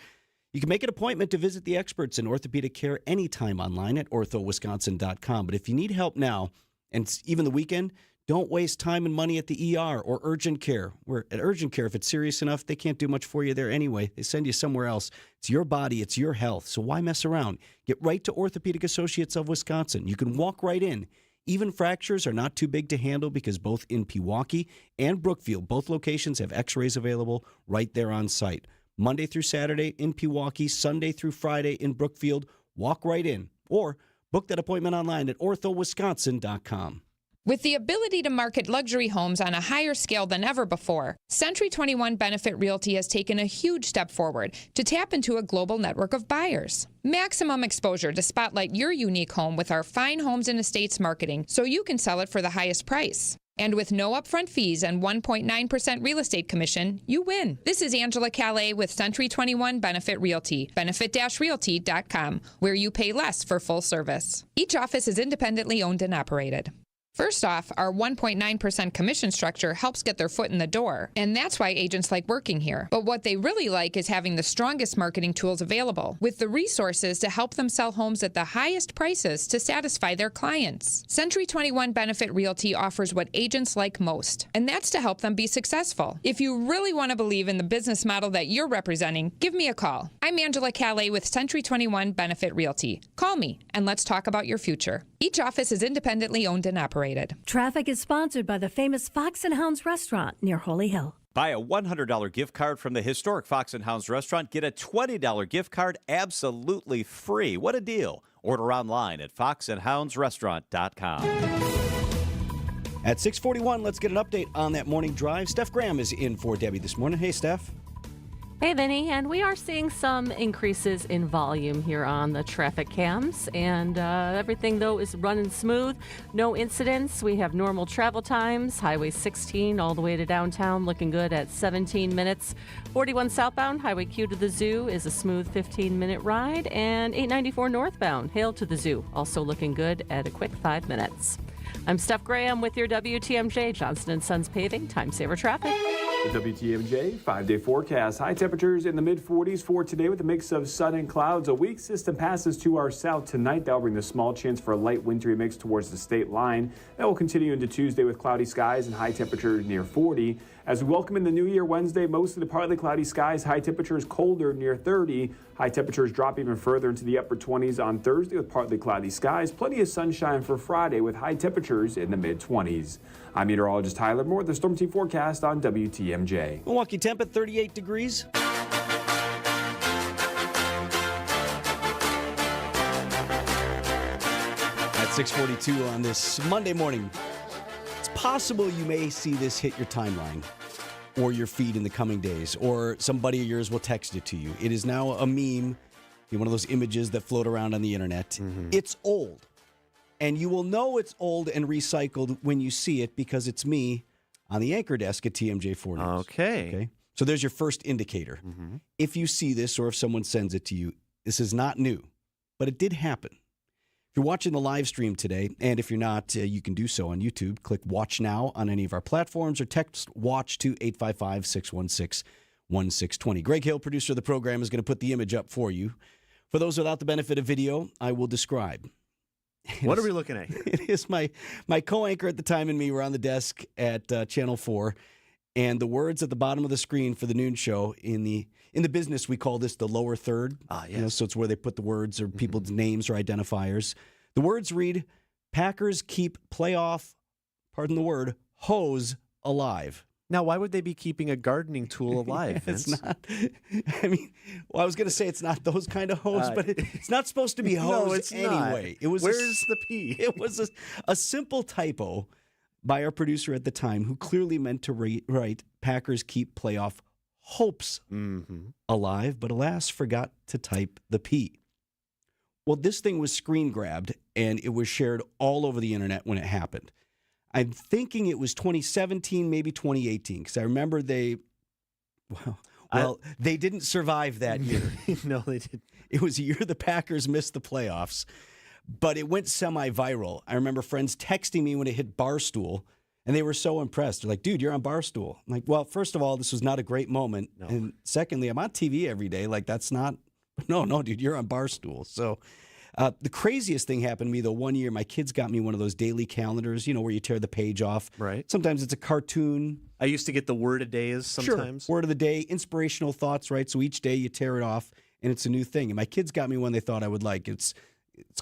You can make an appointment to visit the experts in orthopedic care anytime online at orthowisconsin.com. But if you need help now, and it's even the weekend, don't waste time and money at the ER or urgent care. Where at urgent care, if it's serious enough, they can't do much for you there anyway. They send you somewhere else. It's your body, it's your health. So why mess around? Get right to Orthopedic Associates of Wisconsin. You can walk right in. Even fractures are not too big to handle because both in Pewaukee and Brookfield, both locations have x-rays available right there on site. Monday through Saturday in Pewaukee, Sunday through Friday in Brookfield. Walk right in or book that appointment online at orthowisconsin.com. With the ability to market luxury homes on a higher scale than ever before, Century 21 Benefit Realty has taken a huge step forward to tap into a global network of buyers. Maximum exposure to spotlight your unique home with our fine homes and estates marketing so you can sell it for the highest price. And with no upfront fees and 1.9% real estate commission, you win. This is Angela Calais with Century 21 Benefit Realty, benefit-realty.com, where you pay less for full service. Each office is independently owned and operated. First off, our 1.9% commission structure helps get their foot in the door, and that's why agents like working here. But what they really like is having the strongest marketing tools available, with the resources to help them sell homes at the highest prices to satisfy their clients. Century 21 Benefit Realty offers what agents like most, and that's to help them be successful. If you really want to believe in the business model that you're representing, give me a call. I'm Angela Calais with Century 21 Benefit Realty. Call me, and let's talk about your future. Each office is independently owned and operated. Traffic is sponsored by the famous Fox and Hounds restaurant near Holy Hill. Buy a $100 gift card from the historic Fox and Hounds restaurant. Get a $20 gift card absolutely free. What a deal. Order online at foxandhoundsrestaurant.com. At 6:41, let's get an update on that morning drive. Steph Graham is in for Debbie this morning. Hey, Steph. Hey, Vinny, and we are seeing some increases in volume here on the traffic cams, and everything, though, is running smooth. No incidents. We have normal travel times. Highway 16 all the way to downtown looking good at 17 minutes. 41 southbound, Highway Q to the Zoo is a smooth 15-minute ride, and 894 northbound, Hale to the Zoo, also looking good at a quick 5 minutes. I'm Steph Graham with your WTMJ Johnson & Sons Paving Time Saver Traffic. The WTMJ 5-day forecast. High temperatures in the mid-40s for today with a mix of sun and clouds. A weak system passes to our south tonight. That'll bring the small chance for a light wintry mix towards the state line. That will continue into Tuesday with cloudy skies and high temperatures near 40. As we welcome in the new year Wednesday, mostly partly cloudy skies. High temperatures colder near 30. High temperatures drop even further into the upper 20s on Thursday with partly cloudy skies. Plenty of sunshine for Friday with high temperatures in the mid-20s. I'm meteorologist Tyler Moore, the Storm Team forecast on WTMJ. Milwaukee temp at 38 degrees. At 6:42 on this Monday morning, it's possible you may see this hit your timeline or your feed in the coming days, or somebody of yours will text it to you. It is now a meme, one of those images that float around on the internet. Mm-hmm. It's old. And you will know it's old and recycled when you see it because it's me on the anchor desk at TMJ4 News. Okay. So there's your first indicator. Mm-hmm. If you see this or if someone sends it to you, this is not new, but it did happen. If you're watching the live stream today, and if you're not, you can do so on YouTube. Click Watch Now on any of our platforms or text WATCH to 855-616-1620. Greg Hill, producer of the program, is going to put the image up for you. For those without the benefit of video, I will describe. What are we looking at here? It is my co-anchor at the time and me were on the desk at Channel 4, and the words at the bottom of the screen for the noon show, in the business we call this the lower third. Yes. So it's where they put the words or people's names or identifiers. The words read, Packers keep playoff, pardon the word, hose alive. Now, why would they be keeping a gardening tool alive, Vince? It's not. I mean, well, I was going to say it's not those kind of hose, but it's not supposed to be hose No, it's anyway. not. It was Where's the P? It was a simple typo by our producer at the time, who clearly meant to write Packers keep playoff hopes alive, but alas, forgot to type the P. Well, this thing was screen grabbed, and it was shared all over the internet when it happened. I'm thinking it was 2017, maybe 2018, because I remember they didn't survive that year. No, they didn't. It was a year the Packers missed the playoffs, but it went semi-viral. I remember friends texting me when it hit Barstool, and they were so impressed. They're like, dude, you're on Barstool. I'm like, well, first of all, this was not a great moment. No. And secondly, I'm on TV every day. Like, that's not, no, dude, you're on Barstool. So the craziest thing happened to me, though, one year, my kids got me one of those daily calendars, where you tear the page off. Right. Sometimes it's a cartoon. I used to get the word of days sometimes. Sure. Word of the day, inspirational thoughts, right? So each day you tear it off, and it's a new thing. And my kids got me one they thought I would like. It's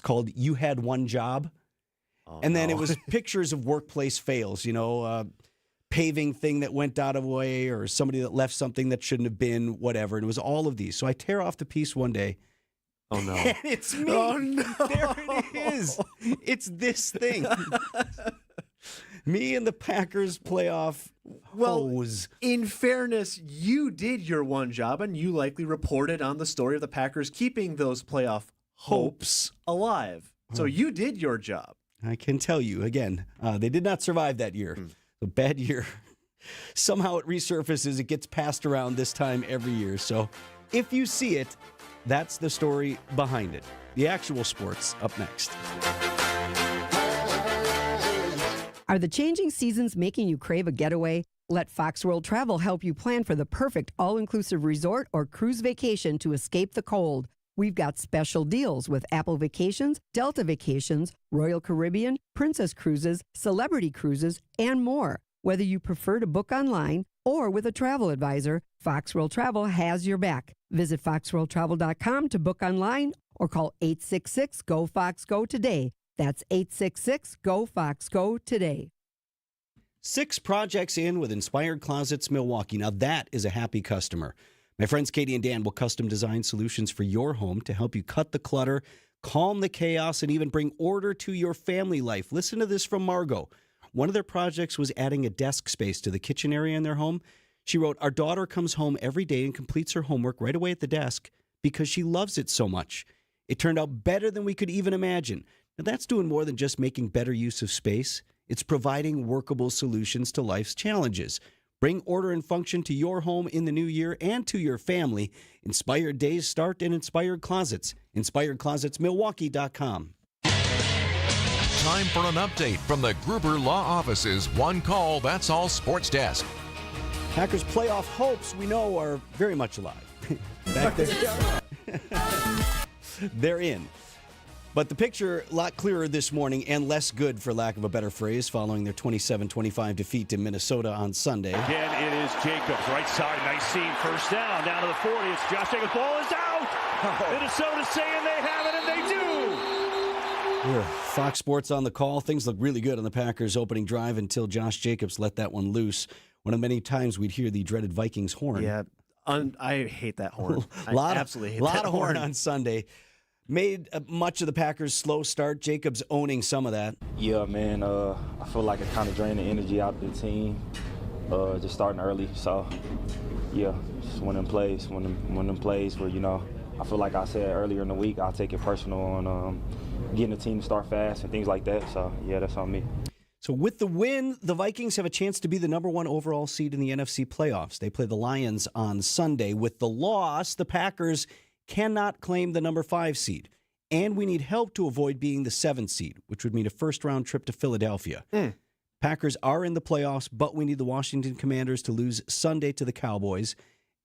called You Had One Job. Oh, and then it was pictures of workplace fails, paving thing that went out of the way, or somebody that left something that shouldn't have been, whatever. And it was all of these. So I tear off the piece one day. Oh, no. And it's me. Oh, no. There it is. It's this thing. Me and the Packers playoff hose. In fairness, you did your one job, and you likely reported on the story of the Packers keeping those playoff hopes alive. So you did your job. I can tell you, again, they did not survive that year. A bad year. Somehow it resurfaces. It gets passed around this time every year. So if you see it, that's the story behind it. The actual sports up next. Are the changing seasons making you crave a getaway? Let Fox World Travel help you plan for the perfect all-inclusive resort or cruise vacation to escape the cold. We've got special deals with Apple Vacations, Delta Vacations, Royal Caribbean, Princess Cruises, Celebrity Cruises, and more. Whether you prefer to book online or with a travel advisor, Fox World Travel has your back. Visit foxworldtravel.com to book online or call 866-GO-FOX-GO today. That's 866-GO-FOX-GO today. 6 projects in with Inspired Closets Milwaukee. Now that is a happy customer. My friends Katie and Dan will custom design solutions for your home to help you cut the clutter, calm the chaos, and even bring order to your family life. Listen to this from Margot. One of their projects was adding a desk space to the kitchen area in their home. She wrote, our daughter comes home every day and completes her homework right away at the desk because she loves it so much. It turned out better than we could even imagine. Now, that's doing more than just making better use of space. It's providing workable solutions to life's challenges. Bring order and function to your home in the new year and to your family. Inspired days start in Inspired Closets. InspiredClosetsMilwaukee.com. Time for an update from the Gruber Law Office's One Call, That's All Sports Desk. Packers playoff hopes, we know, are very much alive. Back there. They're in. But the picture a lot clearer this morning and less good, for lack of a better phrase, following their 27-25 defeat to Minnesota on Sunday. Again, it is Jacobs, right side, nice seam, first down to the 40. It's Josh Jacobs, ball is out! Minnesota's saying they have it, and they do! Fox Sports on the call. Things look really good on the Packers' opening drive until Josh Jacobs let that one loose. One of many times we'd hear the dreaded Vikings horn. Yeah, I hate that horn. Absolutely hate that horn. A lot of horn on Sunday. Made much of the Packers' slow start. Jacobs owning some of that. Yeah, man. I feel like it kind of drained the energy out of the team. Just starting early. So, yeah, just one of them plays where, I feel like I said earlier in the week, I'll take it personal on getting the team to start fast and things like that. So, yeah, that's on me. So with the win, the Vikings have a chance to be the number 1 overall seed in the NFC playoffs. They play the Lions on Sunday. With the loss, the Packers cannot claim the number 5 seed. And we need help to avoid being the 7th seed, which would mean a first-round trip to Philadelphia. Packers are in the playoffs, but we need the Washington Commanders to lose Sunday to the Cowboys.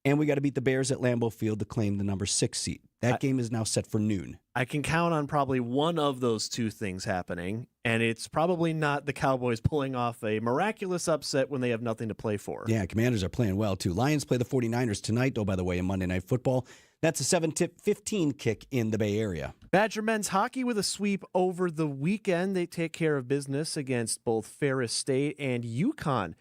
And we got to beat the Bears at Lambeau Field to claim the number 6 seed. That game is now set for noon. I can count on probably one of those two things happening, and it's probably not the Cowboys pulling off a miraculous upset when they have nothing to play for. Yeah, Commanders are playing well, too. Lions play the 49ers tonight, by the way, in Monday Night Football. That's a 7-15 kick in the Bay Area. Badger men's hockey with a sweep over the weekend. They take care of business against both Ferris State and UConn.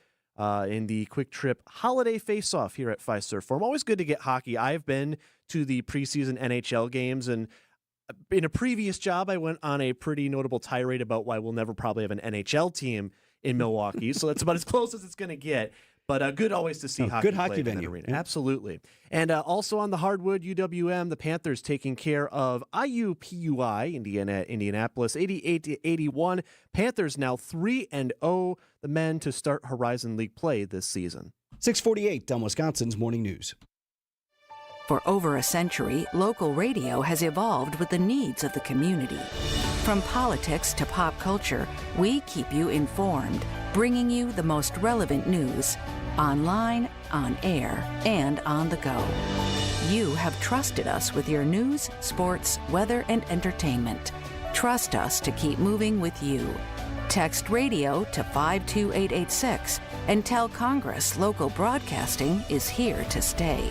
in the Quick Trip Holiday Face-Off here at Fiserv Forum. Always good to get hockey. I've been to the preseason NHL games, and in a previous job, I went on a pretty notable tirade about why we'll never probably have an NHL team in Milwaukee. So that's about as close as it's going to get. But good always to see hockey. Good hockey played in venue. that arena. Yeah. Absolutely. And also on the hardwood, UWM, the Panthers taking care of IUPUI, Indianapolis, 88-81. Panthers now 3-0. The men to start Horizon League play this season. 6:48 on Wisconsin's Morning News. For over a century, local radio has evolved with the needs of the community. From politics to pop culture, we keep you informed, bringing you the most relevant news, online, on air, and on the go. You have trusted us with your news, sports, weather, and entertainment. Trust us to keep moving with you. Text radio to 52886 and tell Congress local broadcasting is here to stay.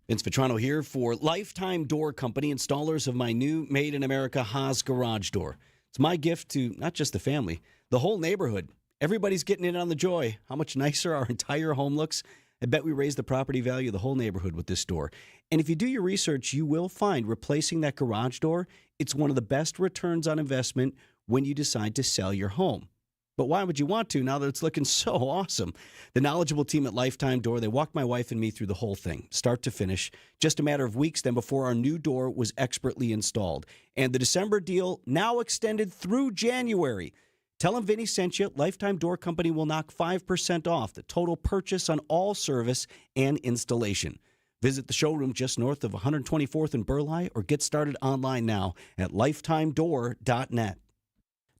Vince Vitrano here for Lifetime Door Company, installers of my new Made in America Haas garage door. It's my gift to not just the family, the whole neighborhood. Everybody's getting in on the joy. How much nicer our entire home looks. I bet we raise the property value of the whole neighborhood with this door. And if you do your research, you will find replacing that garage door, it's one of the best returns on investment when you decide to sell your home. But why would you want to now that it's looking so awesome? The knowledgeable team at Lifetime Door, they walked my wife and me through the whole thing, start to finish. Just a matter of weeks then before our new door was expertly installed. And the December deal now extended through January. Tell them Vinny sent you. Lifetime Door Company will knock 5% off the total purchase on all service and installation. Visit the showroom just north of 124th and Burleigh or get started online now at lifetimedoor.net.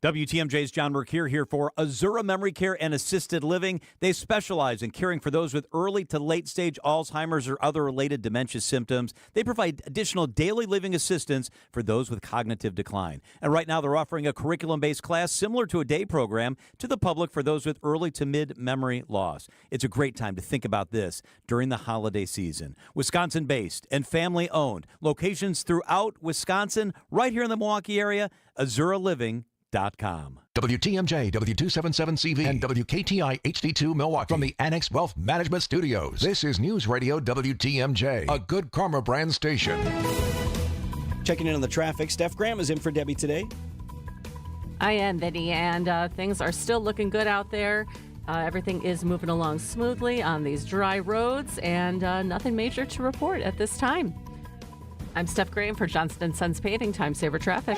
WTMJ's John Mercure here for Azura Memory Care and Assisted Living. They specialize in caring for those with early to late stage Alzheimer's or other related dementia symptoms. They provide additional daily living assistance for those with cognitive decline. And right now they're offering a curriculum-based class similar to a day program to the public for those with early to mid-memory loss. It's a great time to think about this during the holiday season. Wisconsin-based and family-owned. Locations throughout Wisconsin, right here in the Milwaukee area, AzuraLiving.com. WTMJ, W277CV, and WKTI HD2 Milwaukee. From the Annex Wealth Management Studios, this is News Radio WTMJ, a Good Karma brand station. Checking in on the traffic, Steph Graham is in for Debbie today. I am, Vinny, and things are still looking good out there. Everything is moving along smoothly on these dry roads, and nothing major to report at this time. I'm Steph Graham for Johnston & Sons Paving, Time Saver Traffic.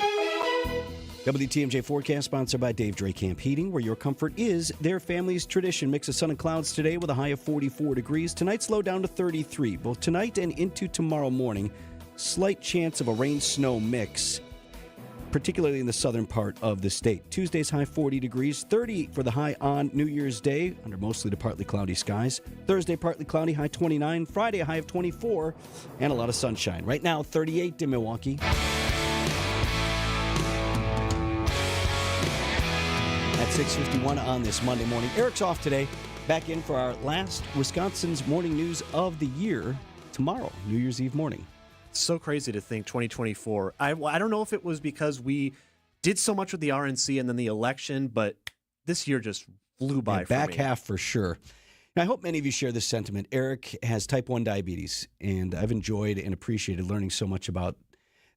WTMJ forecast sponsored by Dave Dre Camp Heating, where your comfort is their family's tradition. Mix of sun and clouds today with a high of 44 degrees. Tonight's low down to 33. Both tonight and into tomorrow morning, slight chance of a rain-snow mix, particularly in the southern part of the state. Tuesday's high 40 degrees, 30 for the high on New Year's Day, under mostly to partly cloudy skies. Thursday, partly cloudy, high 29. Friday, a high of 24, and a lot of sunshine. Right now, 38 in Milwaukee. At 6:51 on this Monday morning. Eric's off today. Back in for our last Wisconsin's Morning News of the year tomorrow, New Year's Eve morning. So crazy to think 2024. I don't know if it was because we did so much with the RNC and then the election, but this year just flew by. Back half for sure. Now, I hope many of you share this sentiment. Eric has type 1 diabetes, and I've enjoyed and appreciated learning so much about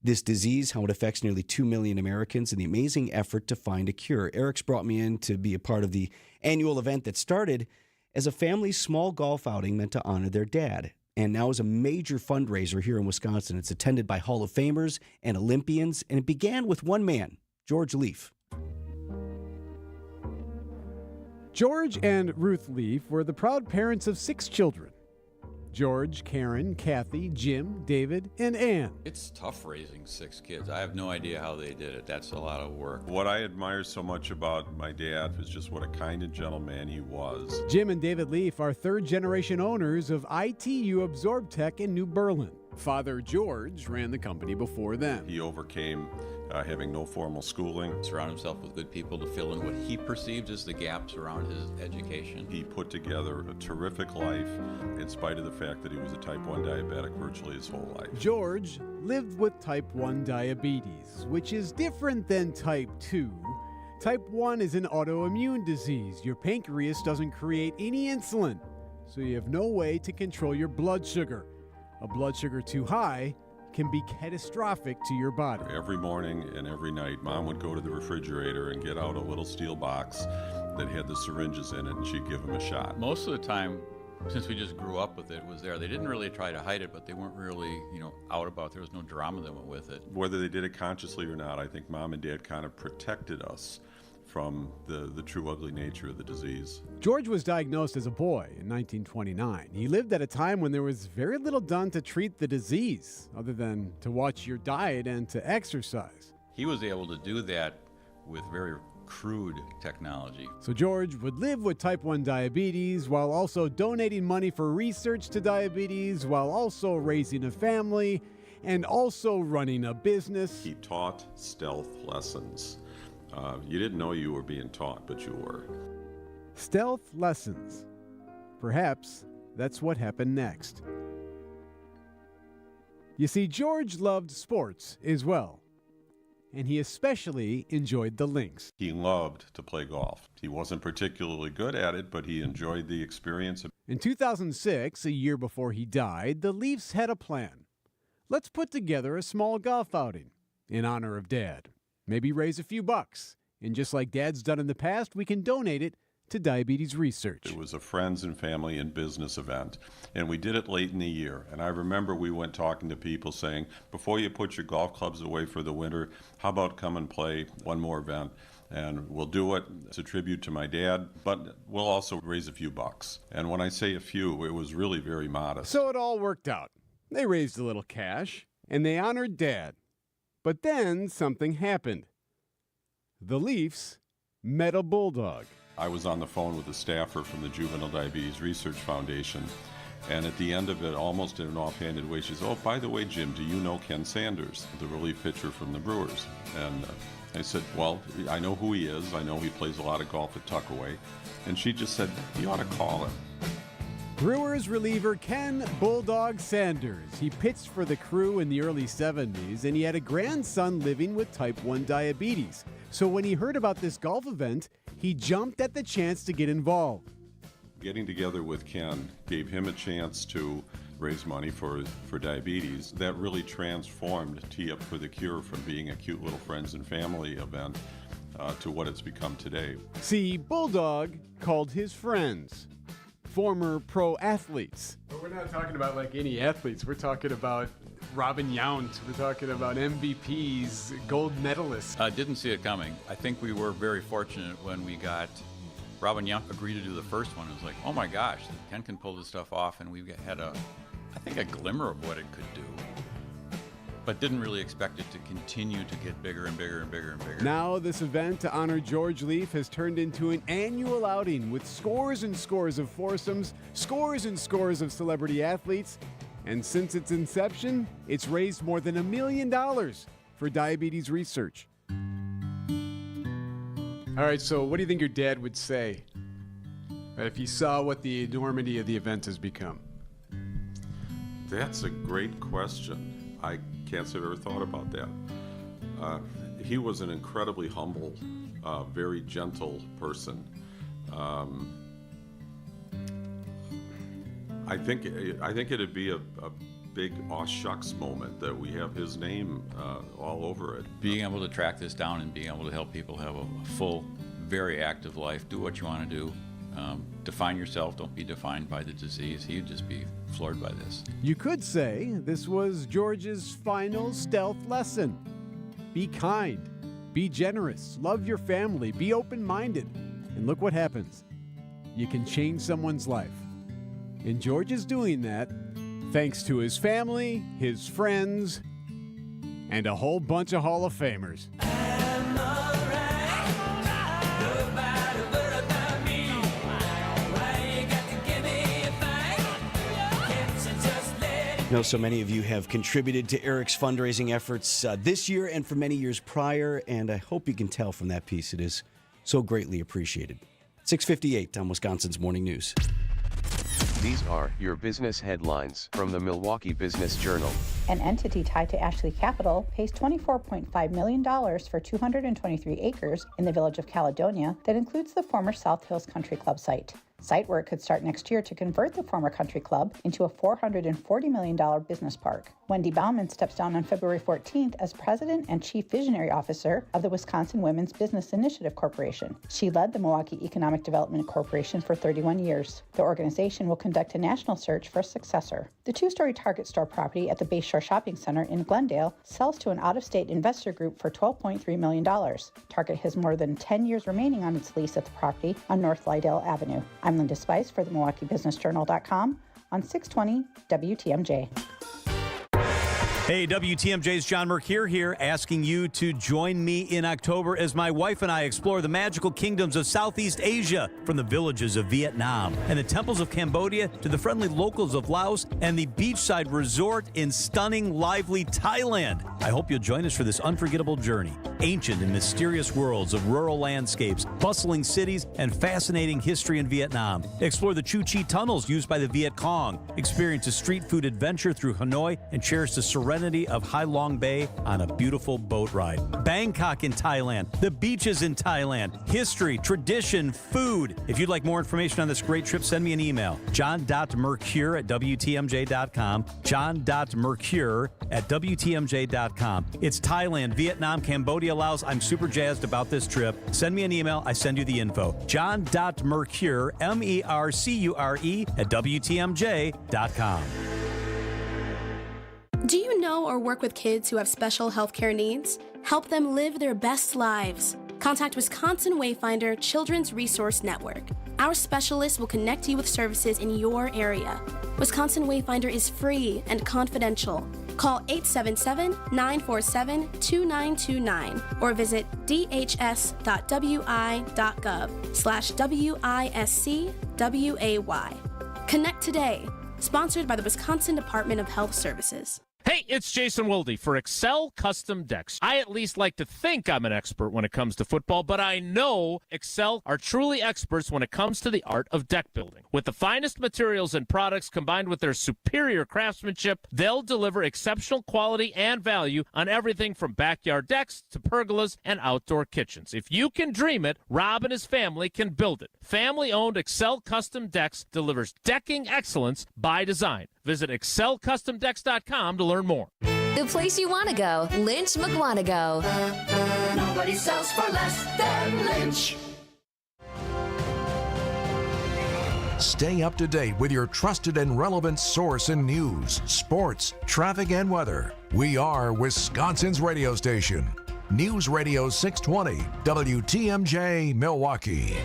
this disease, how it affects nearly 2 million Americans, and the amazing effort to find a cure. Eric's brought me in to be a part of the annual event that started as a family's small golf outing meant to honor their dad, and now is a major fundraiser here in Wisconsin. It's attended by Hall of Famers and Olympians, and it began with one man, George Leaf. George and Ruth Leaf were the proud parents of 6 children. George, Karen, Kathy, Jim, David, and Ann. It's tough raising 6 kids. I have no idea how they did it. That's a lot of work. What I admire so much about my dad is just what a kind and gentle man he was. Jim and David Leaf are third-generation owners of ITU Absorbtech in New Berlin. Father George ran the company before them. He overcame having no formal schooling. Surround himself with good people to fill in what he perceived as the gaps around his education. He put together a terrific life in spite of the fact that he was a type 1 diabetic virtually his whole life. George lived with type 1 diabetes, which is different than type 2. Type 1 is an autoimmune disease. Your pancreas doesn't create any insulin, so you have no way to control your blood sugar. A blood sugar too high can be catastrophic to your body. Every morning and every night, Mom would go to the refrigerator and get out a little steel box that had the syringes in it, and she'd give him a shot. Most of the time, since we just grew up with it, was there. They didn't really try to hide it, but they weren't really, out about. There was no drama that went with it. Whether they did it consciously or not, I think Mom and Dad kind of protected us from the true ugly nature of the disease. George was diagnosed as a boy in 1929. He lived at a time when there was very little done to treat the disease, other than to watch your diet and to exercise. He was able to do that with very crude technology. So George would live with type 1 diabetes while also donating money for research to diabetes, while also raising a family and also running a business. He taught stealth lessons. You didn't know you were being taught, but you were. Stealth lessons. Perhaps that's what happened next. You see, George loved sports as well, and he especially enjoyed the links. He loved to play golf. He wasn't particularly good at it, but he enjoyed the experience. In 2006, a year before he died, the Leafs had a plan. Let's put together a small golf outing in honor of Dad. Maybe raise a few bucks. And just like Dad's done in the past, we can donate it to diabetes research. It was a friends and family and business event, and we did it late in the year. And I remember we went talking to people saying, before you put your golf clubs away for the winter, how about come and play one more event? And we'll do it. It's a tribute to my dad, but we'll also raise a few bucks. And when I say a few, it was really very modest. So it all worked out. They raised a little cash, and they honored Dad. But then something happened. The Leafs met a bulldog. I was on the phone with a staffer from the Juvenile Diabetes Research Foundation, and at the end of it, almost in an offhanded way, she says, "Oh, by the way, Jim, do you know Ken Sanders, the relief pitcher from the Brewers?" And I said, "Well, I know who he is. I know he plays a lot of golf at Tuckaway." And she just said, "You ought to call him." Brewers reliever Ken Bulldog Sanders. He pitched for the Crew in the early 70s, and he had a grandson living with type 1 diabetes. So when he heard about this golf event, he jumped at the chance to get involved. Getting together with Ken gave him a chance to raise money for diabetes. That really transformed Tee Up for the Cure from being a cute little friends and family event to what it's become today. See, Bulldog called his friends former pro athletes. But we're not talking about like any athletes. We're talking about Robin Yount. We're talking about MVPs, gold medalists. I didn't see it coming. I think we were very fortunate when we got Robin Yount agree to do the first one. It was like, oh my gosh, Ken can pull this stuff off, and we had a glimmer of what it could do, but didn't really expect it to continue to get bigger and bigger and bigger and bigger. Now this event to honor George Leaf has turned into an annual outing with scores and scores of foursomes, scores and scores of celebrity athletes, and since its inception, it's raised more than $1 million for diabetes research. All right, so what do you think your dad would say if he saw what the enormity of the event has become? That's a great question. I can't say I've ever thought about that. He was an incredibly humble, very gentle person. I think it'd be a big aw shucks moment that we have his name all over it. Being able to track this down and being able to help people have a full, very active life, do what you want to do, define yourself, don't be defined by the disease. He'd just be floored by this. You could say this was George's final stealth lesson. Be kind, be generous, love your family, be open-minded, and look what happens. You can change someone's life. And George is doing that thanks to his family, his friends, and a whole bunch of Hall of Famers. I know so many of you have contributed to Eric's fundraising efforts this year and for many years prior, and I hope you can tell from that piece it is so greatly appreciated. 6:58 on Wisconsin's Morning News. These are your business headlines from the Milwaukee Business Journal. An entity tied to Ashley Capital pays $24.5 million for 223 acres in the village of Caledonia that includes the former South Hills Country Club site. Site work could start next year to convert the former country club into a $440 million business park. Wendy Baumann steps down on February 14th as president and chief visionary officer of the Wisconsin Women's Business Initiative Corporation. She led the Milwaukee Economic Development Corporation for 31 years. The organization will conduct a national search for a successor. The two-story Target store property at the Bayshore Shopping Center in Glendale sells to an out-of-state investor group for $12.3 million. Target has more than 10 years remaining on its lease at the property on North Lydale Avenue. I'm Linda Spice for the MilwaukeeBusinessJournal.com on 620 WTMJ. Hey, WTMJ's John Mercure here, asking you to join me in October as my wife and I explore the magical kingdoms of Southeast Asia, from the villages of Vietnam and the temples of Cambodia to the friendly locals of Laos and the beachside resort in stunning, lively Thailand. I hope you'll join us for this unforgettable journey. Ancient and mysterious worlds of rural landscapes, bustling cities, and fascinating history in Vietnam. Explore the Chu Chi tunnels used by the Viet Cong. Experience a street food adventure through Hanoi and cherish the serenity of Hai Long Bay on a beautiful boat ride. Bangkok in Thailand, the beaches in Thailand, history, tradition, food. If you'd like more information on this great trip, send me an email. john.mercure@WTMJ.com. john.mercure@WTMJ.com. It's Thailand, Vietnam, Cambodia, Laos. I'm super jazzed about this trip. Send me an email. I send you the info. john.mercure, MERCURE, @WTMJ.com. Do you know or work with kids who have special healthcare needs? Help them live their best lives. Contact Wisconsin Wayfinder Children's Resource Network. Our specialists will connect you with services in your area. Wisconsin Wayfinder is free and confidential. Call 877-947-2929 or visit dhs.wi.gov/WISCWAY. Connect today. Sponsored by the Wisconsin Department of Health Services. Hey, it's Jason Wilde for Excel Custom Decks. I at least like to think I'm an expert when it comes to football, but I know Excel are truly experts when it comes to the art of deck building. With the finest materials and products combined with their superior craftsmanship, they'll deliver exceptional quality and value on everything from backyard decks to pergolas and outdoor kitchens. If you can dream it, Rob and his family can build it. Family-owned Excel Custom Decks delivers decking excellence by design. Visit excelcustomdecks.com to learn more. The place you want to go, Lynch McWanago. Nobody sells for less than Lynch. Stay up to date with your trusted and relevant source in news, sports, traffic, and weather. We are Wisconsin's radio station. News Radio 620, WTMJ, Milwaukee.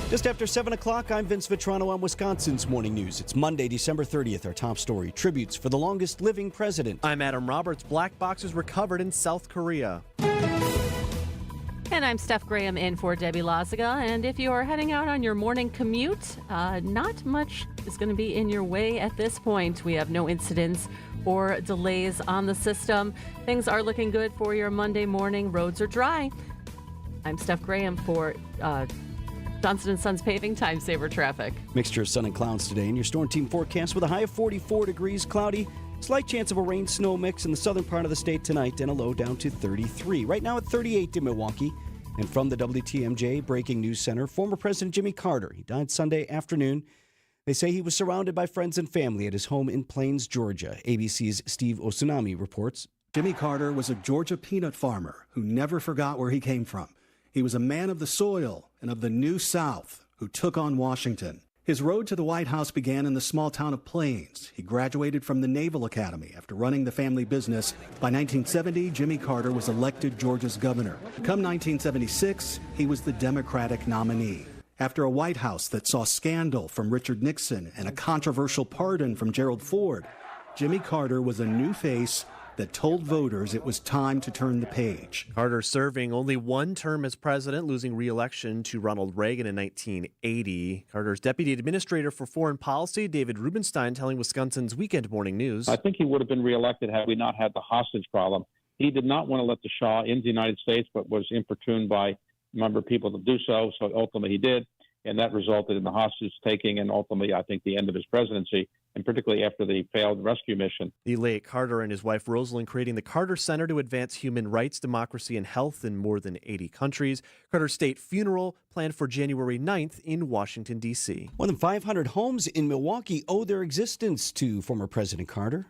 Just after 7 o'clock, I'm Vince Vitrano on Wisconsin's Morning News. It's Monday, December 30th. Our top story, tributes for the longest living president. I'm Adam Roberts. Black boxes recovered in South Korea. And I'm Steph Graham in for Debbie Lazaga. And if you're heading out on your morning commute, not much is going to be in your way at this point. We have no incidents or delays on the system. Things are looking good for your Monday morning. Roads are dry. I'm Steph Graham for Johnson & Sons Paving Time Saver Traffic. Mixture of sun and clouds today in your storm team forecast with a high of 44 degrees, cloudy, slight chance of a rain-snow mix in the southern part of the state tonight, and a low down to 33. Right now at 38 in Milwaukee. And from the WTMJ Breaking News Center, former President Jimmy Carter. He died Sunday afternoon. They say he was surrounded by friends and family at his home in Plains, Georgia. ABC's Steve Osunami reports. Jimmy Carter was a Georgia peanut farmer who never forgot where he came from. He was a man of the soil and of the New South who took on Washington. His road to the White House began in the small town of Plains. He graduated from the Naval Academy after running the family business. By 1970, Jimmy Carter was elected Georgia's governor. Come 1976, he was the Democratic nominee. After a White House that saw scandal from Richard Nixon and a controversial pardon from Gerald Ford, Jimmy Carter was a new face that told voters it was time to turn the page. Carter serving only one term as president, losing re-election to Ronald Reagan in 1980. Carter's deputy administrator for foreign policy, David Rubenstein, telling Wisconsin's Weekend Morning News. I think he would have been reelected had we not had the hostage problem. He did not want to let the Shah into the United States, but was importuned by a number of people to do so, so ultimately he did. and that resulted in the hostage taking and ultimately, I think, the end of his presidency, and particularly after the failed rescue mission. The late Carter and his wife Rosalind creating the Carter Center to advance human rights, democracy, and health in more than 80 countries. Carter's state funeral planned for January 9th in Washington, D.C. More than 500 homes in Milwaukee owe their existence to former President Carter.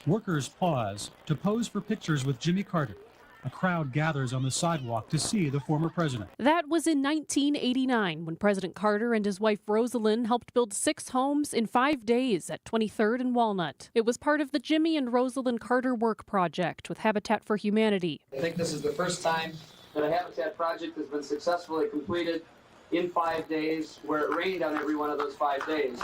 Workers pause to pose for pictures with Jimmy Carter. A crowd gathers on the sidewalk to see the former president. That was in 1989 when President Carter and his wife Rosalind helped build 6 homes in 5 days at 23rd and Walnut. It was part of the Jimmy and Rosalind Carter Work Project with Habitat for Humanity. I think this is the first time that a Habitat project has been successfully completed in 5 days, where it rained on every one of those 5 days.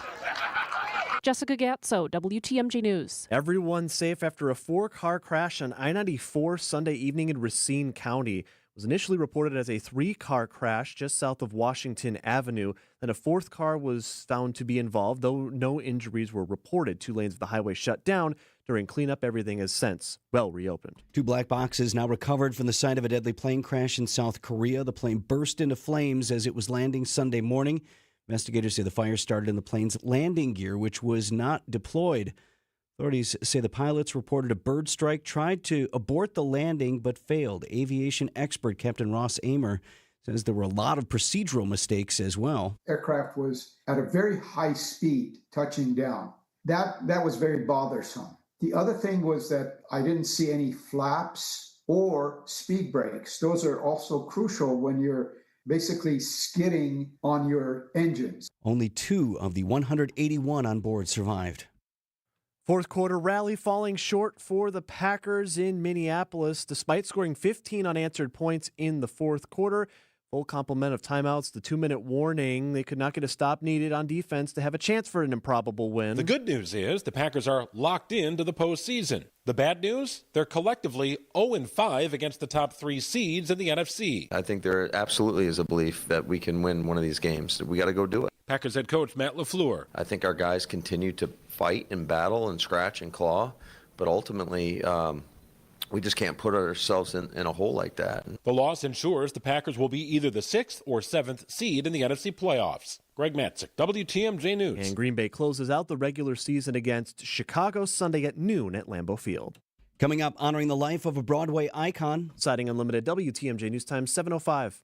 Jessica Gatso, WTMJ News. Everyone safe after a 4-car crash on I-94 Sunday evening in Racine County. It was initially reported as a 3-car crash just south of Washington Avenue. Then a 4th car was found to be involved, though no injuries were reported. 2 lanes of the highway shut down during cleanup. Everything has since reopened. 2 black boxes now recovered from the site of a deadly plane crash in South Korea. The plane burst into flames as it was landing Sunday morning. Investigators say the fire started in the plane's landing gear, which was not deployed. Authorities say the pilots reported a bird strike, tried to abort the landing, but failed. Aviation expert Captain Ross Amer says there were a lot of procedural mistakes as well. Aircraft was at a very high speed touching down. That was very bothersome. The other thing was that I didn't see any flaps or speed brakes. Those are also crucial when you're basically skidding on your engines. Only 2 of the 181 on board survived. Fourth quarter rally falling short for the Packers in Minneapolis. Despite scoring 15 unanswered points in the fourth quarter, full complement of timeouts, the 2-minute warning, they could not get a stop needed on defense to have a chance for an improbable win. The good news is the Packers are locked into the postseason. The bad news? They're collectively 0-5 against the top 3 seeds in the NFC. I think there absolutely is a belief that we can win one of these games. We got to go do it. Packers head coach Matt LaFleur. I think our guys continue to fight and battle and scratch and claw, but ultimately we just can't put ourselves in a hole like that. The loss ensures the Packers will be either the 6th or 7th seed in the NFC playoffs. Greg Matzik, WTMJ News. And Green Bay closes out the regular season against Chicago Sunday at noon at Lambeau Field. Coming up, honoring the life of a Broadway icon. Siding Unlimited, WTMJ News Time 7:05.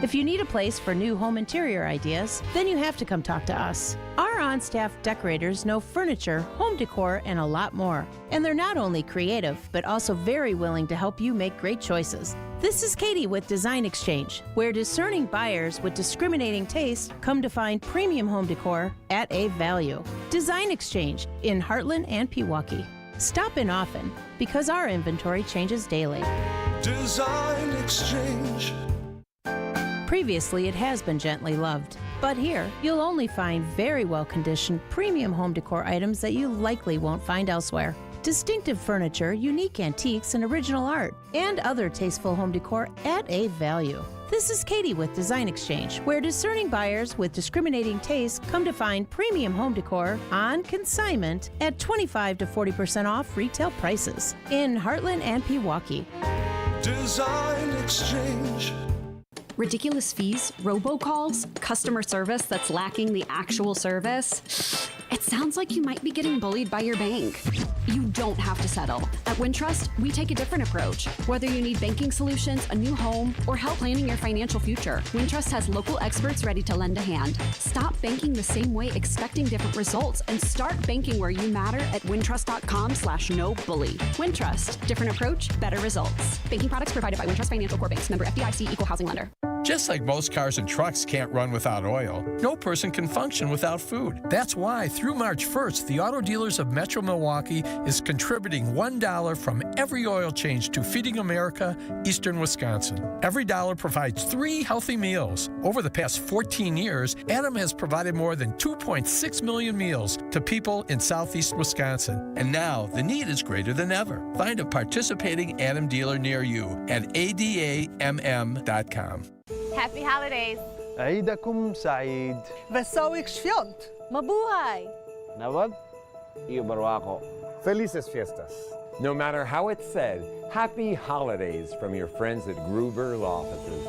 If you need a place for new home interior ideas, then you have to come talk to us. Our on-staff decorators know furniture, home decor, and a lot more. And they're not only creative, but also very willing to help you make great choices. This is Katie with Design Exchange, where discerning buyers with discriminating taste come to find premium home decor at a value. Design Exchange in Heartland and Pewaukee. Stop in often, because our inventory changes daily. Design Exchange. Previously, it has been gently loved. But here, you'll only find very well-conditioned premium home decor items that you likely won't find elsewhere. Distinctive furniture, unique antiques, and original art, and other tasteful home decor at a value. This is Katie with Design Exchange, where discerning buyers with discriminating taste come to find premium home decor on consignment at 25 to 40% off retail prices in Heartland and Pewaukee. Design Exchange. Ridiculous fees, robocalls, customer service that's lacking the actual service. It sounds like you might be getting bullied by your bank. You don't have to settle. At Wintrust, we take a different approach. Whether you need banking solutions, a new home, or help planning your financial future, Wintrust has local experts ready to lend a hand. Stop banking the same way expecting different results and start banking where you matter at wintrust.com/no-bully. Wintrust, different approach, better results. Banking products provided by Wintrust Financial Corp. Bank, member FDIC, equal housing lender. Just like most cars and trucks can't run without oil, no person can function without food. That's why through March 1st, the Auto Dealers of Metro Milwaukee is contributing $1 from every oil change to Feeding America, Eastern Wisconsin. Every dollar provides 3 healthy meals. Over the past 14 years, Adam has provided more than 2.6 million meals to people in southeast Wisconsin. And now the need is greater than ever. Find a participating Adam dealer near you at adamm.com. Happy holidays! عيدكم سعيد. Wesołych świąt! Mabuhay! Nawad iyo barwako. Felices fiestas. No matter how it's said, happy holidays from your friends at Gruber Law Offices.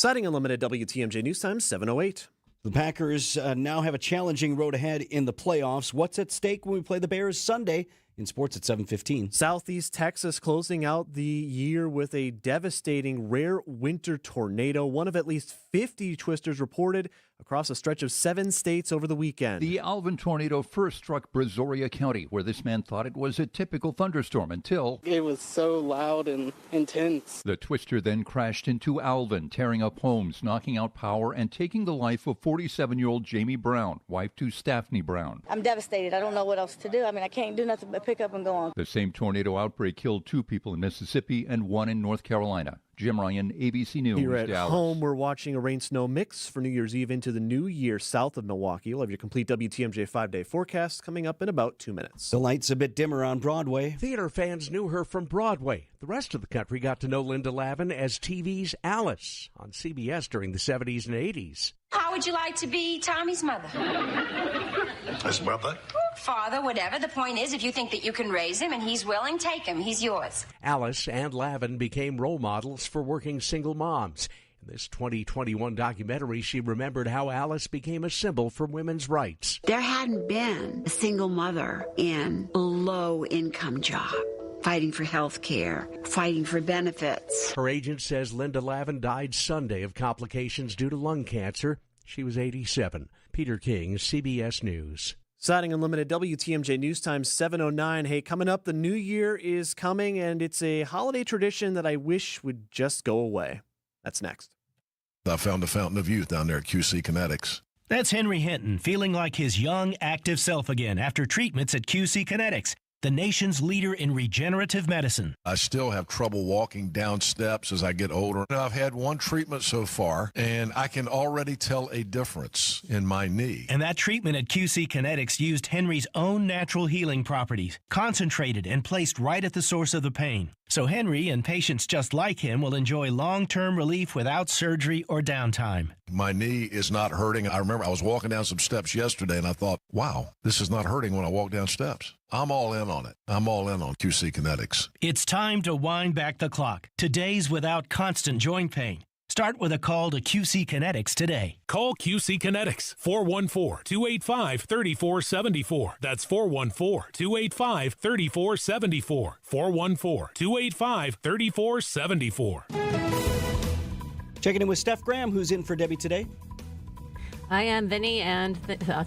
Citing Unlimited WTMJ News Time, 7:08. The Packers now have a challenging road ahead in the playoffs. What's at stake when we play the Bears Sunday? In sports at 7:15. Southeast Texas closing out the year with a devastating rare winter tornado, one of at least 50 twisters reported across a stretch of 7 states over the weekend. The Alvin tornado first struck Brazoria County, where this man thought it was a typical thunderstorm until it was so loud and intense. The twister then crashed into Alvin, tearing up homes, knocking out power, and taking the life of 47-year-old Jamie Brown, wife to Staffney Brown. I'm devastated. I don't know what else to do. I mean, I can't do nothing but pick up and go on. The same tornado outbreak killed 2 people in Mississippi and 1 in North Carolina. Jim Ryan, ABC News, Here at Dallas. home, we're watching a rain-snow mix for New Year's Eve into the new year south of Milwaukee. We'll have your complete WTMJ 5-day forecast coming up in about 2 minutes. The light's a bit dimmer on Broadway. Theater fans knew her from Broadway. The rest of the country got to know Linda Lavin as TV's Alice on CBS during the 70s and 80s. How would you like to be Tommy's mother? His mother? Father, whatever. The point is, if you think that you can raise him and he's willing, take him. He's yours. Alice and Lavin became role models for working single moms. In this 2021 documentary, she remembered how Alice became a symbol for women's rights. There hadn't been a single mother in a low-income job, fighting for health care, fighting for benefits. Her agent says Linda Lavin died Sunday of complications due to lung cancer. She was 87. Peter King, CBS News. Citing Unlimited WTMJ News Time 7:09. Hey, coming up, the new year is coming, and it's a holiday tradition that I wish would just go away. That's next. I found a fountain of youth down there at QC Kinetics. That's Henry Hinton, feeling like his young, active self again after treatments at QC Kinetics, the nation's leader in regenerative medicine. I still have trouble walking down steps as I get older. I've had one treatment so far, and I can already tell a difference in my knee. And that treatment at QC Kinetics used Henry's own natural healing properties, concentrated and placed right at the source of the pain. So Henry and patients just like him will enjoy long-term relief without surgery or downtime. My knee is not hurting. I remember I was walking down some steps yesterday, and I thought, wow, this is not hurting when I walk down steps. I'm all in on it. I'm all in on QC Kinetics. It's time to wind back the clock to days without constant joint pain. Start with a call to QC Kinetics today. Call QC Kinetics, 414-285-3474. That's 414-285-3474. 414-285-3474. Checking in with Steph Graham, who's in for Debbie today. I am Vinny, and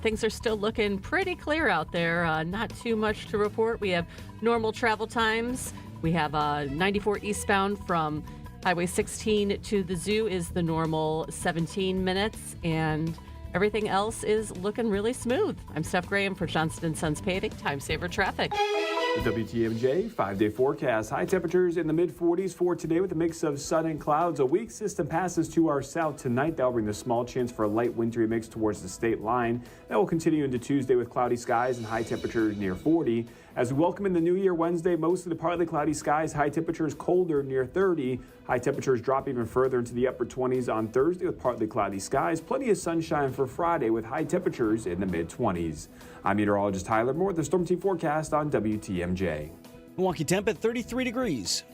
things are still looking pretty clear out there. Not too much to report. We have normal travel times. We have 94 eastbound from Highway 16 to the zoo is the normal 17 minutes, and everything else is looking really smooth. I'm Steph Graham for Johnston & Sons Paving, Time Saver Traffic. The WTMJ 5-day forecast. High temperatures in the mid-40s for today with a mix of sun and clouds. A weak system passes to our south tonight. That will bring the small chance for a light wintry mix towards the state line. That will continue into Tuesday with cloudy skies and high temperatures near 40. As we welcome in the new year Wednesday, mostly partly cloudy skies, high temperatures colder near 30. High temperatures drop even further into the upper 20s on Thursday with partly cloudy skies. Plenty of sunshine for Friday with high temperatures in the mid-20s. I'm meteorologist Tyler Moore with the Storm Team forecast on WTMJ. Milwaukee temp at 33 degrees.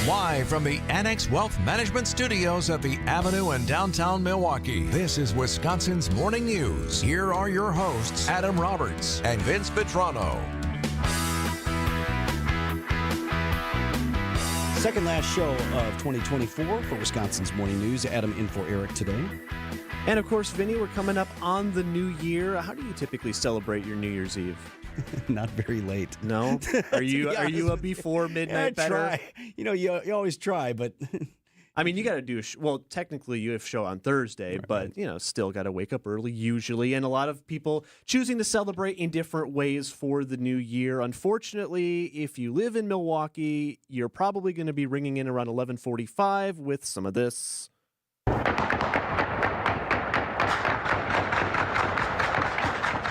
Live from the Annex Wealth Management Studios at the Avenue in downtown Milwaukee, this is Wisconsin's Morning News. Here are your hosts, Adam Roberts and Vince Vitrano. Second last show of 2024 for Wisconsin's Morning News. Adam in for Eric today. And of course, Vinny, we're coming up on the new year. How do you typically celebrate your New Year's Eve? Not very late. No? Are you a before midnight better? Try. You always try, but I mean, you got to do well, technically you have a show on Thursday, right. But still got to wake up early usually, and a lot of people choosing to celebrate in different ways for the new year. Unfortunately, if you live in Milwaukee, you're probably going to be ringing in around 11:45 with some of this.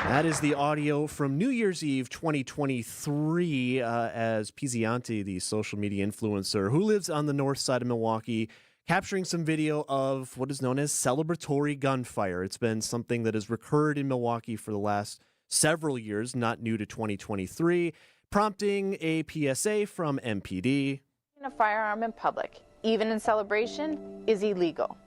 That is the audio from New Year's Eve 2023 as Pizianti, the social media influencer who lives on the north side of Milwaukee, capturing some video of what is known as celebratory gunfire. It's been something that has recurred in Milwaukee for the last several years, not new to 2023. prompting a PSA from MPD. A firearm in public, even in celebration, is illegal.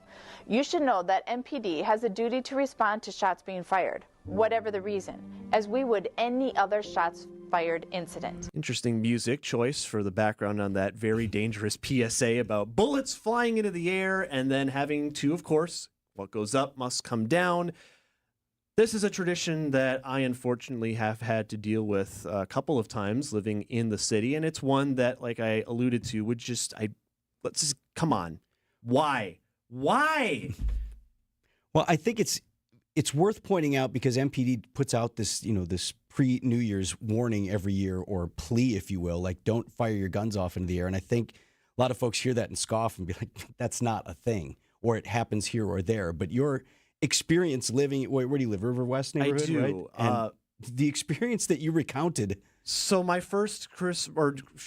You should know that MPD has a duty to respond to shots being fired, whatever the reason, as we would any other shots fired incident. Interesting music choice for the background on that very dangerous PSA about bullets flying into the air and then having to, of course, what goes up must come down. This is a tradition that I unfortunately have had to deal with a couple of times living in the city, and it's one that, like I alluded to, let's just, come on. Why? Well, I think it's worth pointing out because MPD puts out this, this pre-New Year's warning every year, or plea, if you will, like don't fire your guns off into the air. And I think a lot of folks hear that and scoff and be like, that's not a thing, or it happens here or there. But your experience living, where do you live? River West neighborhood, I do. Right? And the experience that you recounted. So my first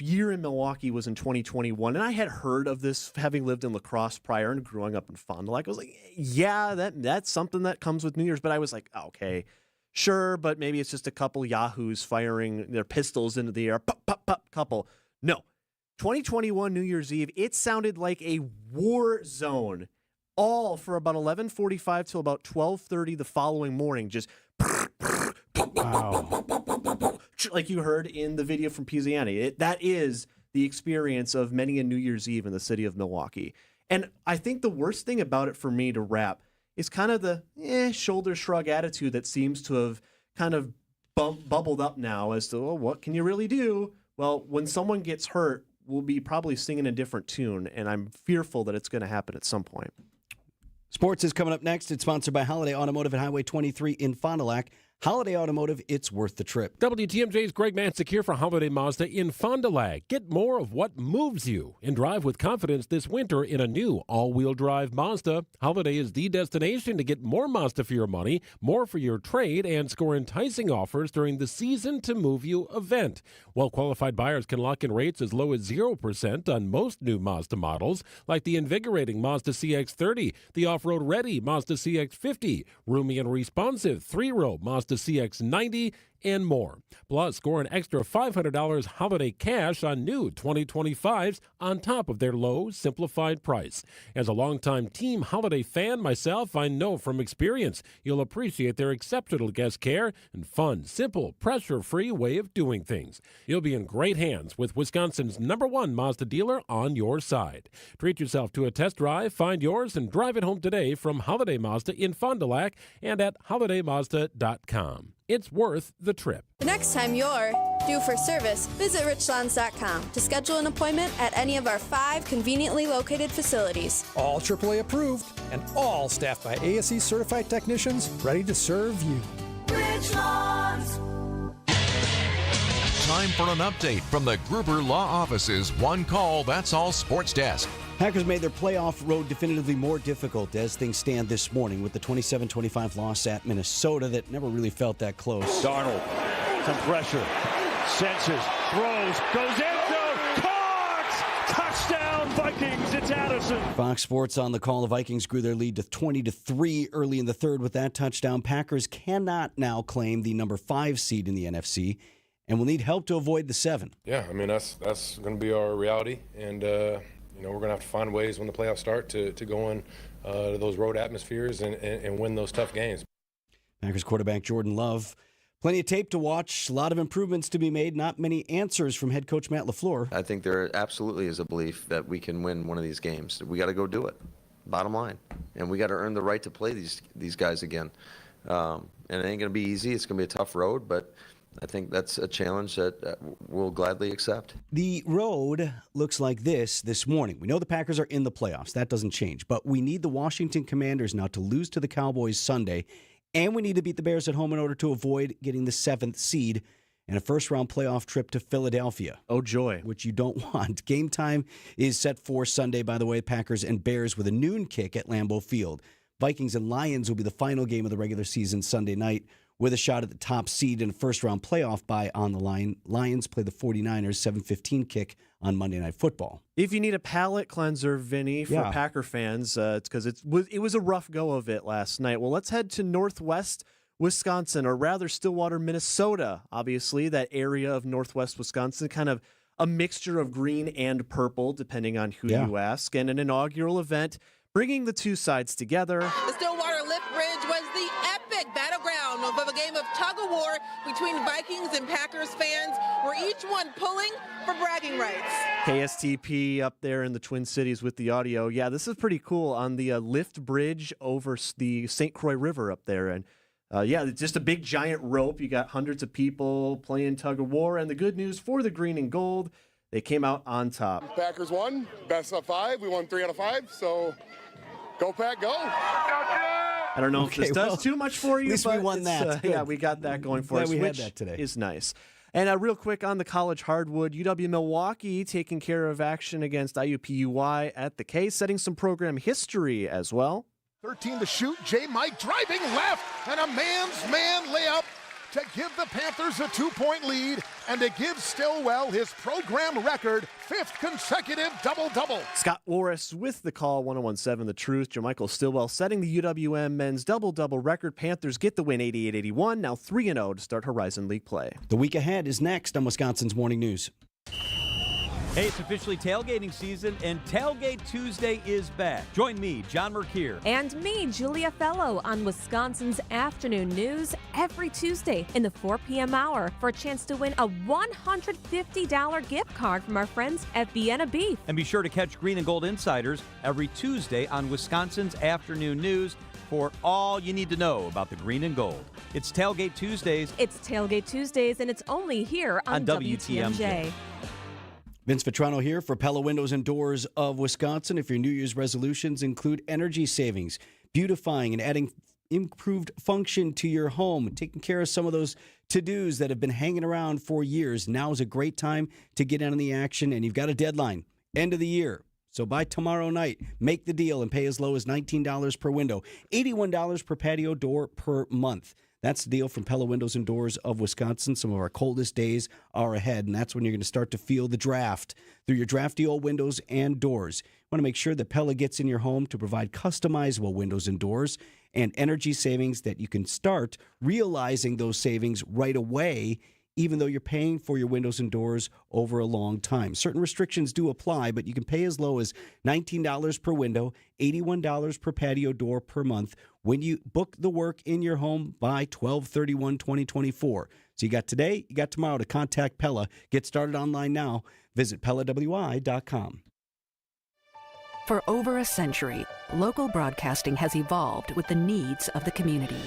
year in Milwaukee was in 2021, and I had heard of this having lived in La Crosse prior and growing up in Fond du Lac. I was like, yeah, that's something that comes with New Year's. But I was like, okay, sure, but maybe it's just a couple yahoos firing their pistols into the air, pop, pop, pop, couple. No. 2021 New Year's Eve, it sounded like a war zone, all for about 11:45 till about 12:30 the following morning, just wow. Like you heard in the video from Piziani. That is the experience of many a New Year's Eve in the city of Milwaukee. And I think the worst thing about it for me to wrap is kind of the shoulder shrug attitude that seems to have kind of bubbled up now as to, well, what can you really do? Well, when someone gets hurt, we'll be probably singing a different tune, and I'm fearful that it's going to happen at some point. Sports is coming up next. It's sponsored by Holiday Automotive at Highway 23 in Fond du Lac. Holiday Automotive, it's worth the trip. WTMJ's Greg Mansick here for Holiday Mazda in Fond du Lac. Get more of what moves you and drive with confidence this winter in a new all-wheel drive Mazda. Holiday is the destination to get more Mazda for your money, more for your trade, and score enticing offers during the Season to Move You event. Well-qualified buyers can lock in rates as low as 0% on most new Mazda models, like the invigorating Mazda CX-30, the off-road ready Mazda CX-50, roomy and responsive 3-row Mazda CX-90, and more. Plus, score an extra $500 holiday cash on new 2025s on top of their low, simplified price. As a longtime Team Holiday fan myself, I know from experience you'll appreciate their exceptional guest care and fun, simple, pressure-free way of doing things. You'll be in great hands with Wisconsin's #1 Mazda dealer on your side. Treat yourself to a test drive, find yours, and drive it home today from Holiday Mazda in Fond du Lac and at holidaymazda.com. It's worth the trip. The next time you're due for service, visit richlands.com to schedule an appointment at any of our 5 conveniently located facilities. All AAA approved and all staffed by ASE certified technicians ready to serve you. Richlands. Time for an update from the Gruber Law Office's One Call, That's All Sports Desk. Packers made their playoff road definitively more difficult as things stand this morning with the 27-25 loss at Minnesota that never really felt that close. Darnold, some pressure, senses, throws, goes end zone, caught! Touchdown Vikings, it's Addison. Fox Sports on the call. The Vikings grew their lead to 20-3 early in the third with that touchdown. Packers cannot now claim the number 5 seed in the NFC and will need help to avoid the 7. Yeah, I mean, that's going to be our reality, and we're going to have to find ways when the playoffs start to go in to those road atmospheres and win those tough games. Packers quarterback Jordan Love. Plenty of tape to watch, a lot of improvements to be made, not many answers from head coach Matt LaFleur. I think there absolutely is a belief that we can win one of these games. We got to go do it, bottom line. And we got to earn the right to play these guys again. And it ain't going to be easy. It's going to be a tough road, but I think that's a challenge that we'll gladly accept. The road looks like this morning. We know the Packers are in the playoffs. That doesn't change. But we need the Washington Commanders now to lose to the Cowboys Sunday, and we need to beat the Bears at home in order to avoid getting the 7th seed and a first-round playoff trip to Philadelphia. Oh, joy. Which you don't want. Game time is set for Sunday, by the way, Packers and Bears with a noon kick at Lambeau Field. Vikings and Lions will be the final game of the regular season Sunday night, with a shot at the top seed and a first-round playoff bye on the line. Lions play the 49ers 7:15 kick on Monday Night Football. If you need a palate cleanser, Vinny, for Packer fans, it's because it was a rough go of it last night. Well, let's head to Northwest Wisconsin, or rather Stillwater, Minnesota. Obviously, that area of northwest Wisconsin, kind of a mixture of green and purple, depending on who you ask, and an inaugural event bringing the two sides together. The Stillwater Lift Bridge was the epic battleground of a game of tug-of-war between Vikings and Packers fans, where each one pulling for bragging rights. KSTP up there in the Twin Cities with the audio. Yeah, this is pretty cool on the Lift Bridge over the St. Croix River up there. And it's just a big giant rope. You got hundreds of people playing tug-of-war. And the good news for the green and gold, they came out on top. Packers won, best of 5. We won 3 out of 5, so go Pack, go. I don't know if this does too much for you, At least but we won that. We got that going for Glad us, we had which that today. is nice. And real quick on the college hardwood, UW-Milwaukee taking care of action against IUPUI at the K, setting some program history as well. 13 to shoot. J. Mike driving left, and a man's man layup to give the Panthers a 2-point lead and to give Stillwell his program record 5th consecutive double-double. Scott Warris with the call, 101.7 The Truth. Jermichael Stillwell setting the UWM men's double-double record. Panthers get the win 88-81, now 3-0 to start Horizon League play. The week ahead is next on Wisconsin's Morning News. Hey, it's officially tailgating season, and Tailgate Tuesday is back. Join me, John Merkier. And me, Julia Fellow, on Wisconsin's Afternoon News every Tuesday in the 4 p.m. hour for a chance to win a $150 gift card from our friends at Vienna Beef. And be sure to catch Green and Gold Insiders every Tuesday on Wisconsin's Afternoon News for all you need to know about the Green and Gold. It's Tailgate Tuesdays. It's Tailgate Tuesdays, and it's only here on WTMJ. Vince Vitrano here for Pella Windows and Doors of Wisconsin. If your New Year's resolutions include energy savings, beautifying, and adding improved function to your home, taking care of some of those to-dos that have been hanging around for years, now is a great time to get in on the action, and you've got a deadline, end of the year. So by tomorrow night, make the deal and pay as low as $19 per window, $81 per patio door per month. That's the deal from Pella Windows and Doors of Wisconsin. Some of our coldest days are ahead, and that's when you're going to start to feel the draft through your drafty old windows and doors. You want to make sure that Pella gets in your home to provide customizable windows and doors and energy savings that you can start realizing those savings right away, even though you're paying for your windows and doors over a long time. Certain restrictions do apply, but you can pay as low as $19 per window, $81 per patio door per month when you book the work in your home by 12/31/2024. So you got today, you got tomorrow to contact Pella. Get started online now. Visit PellaWI.com. For over a century, local broadcasting has evolved with the needs of the community.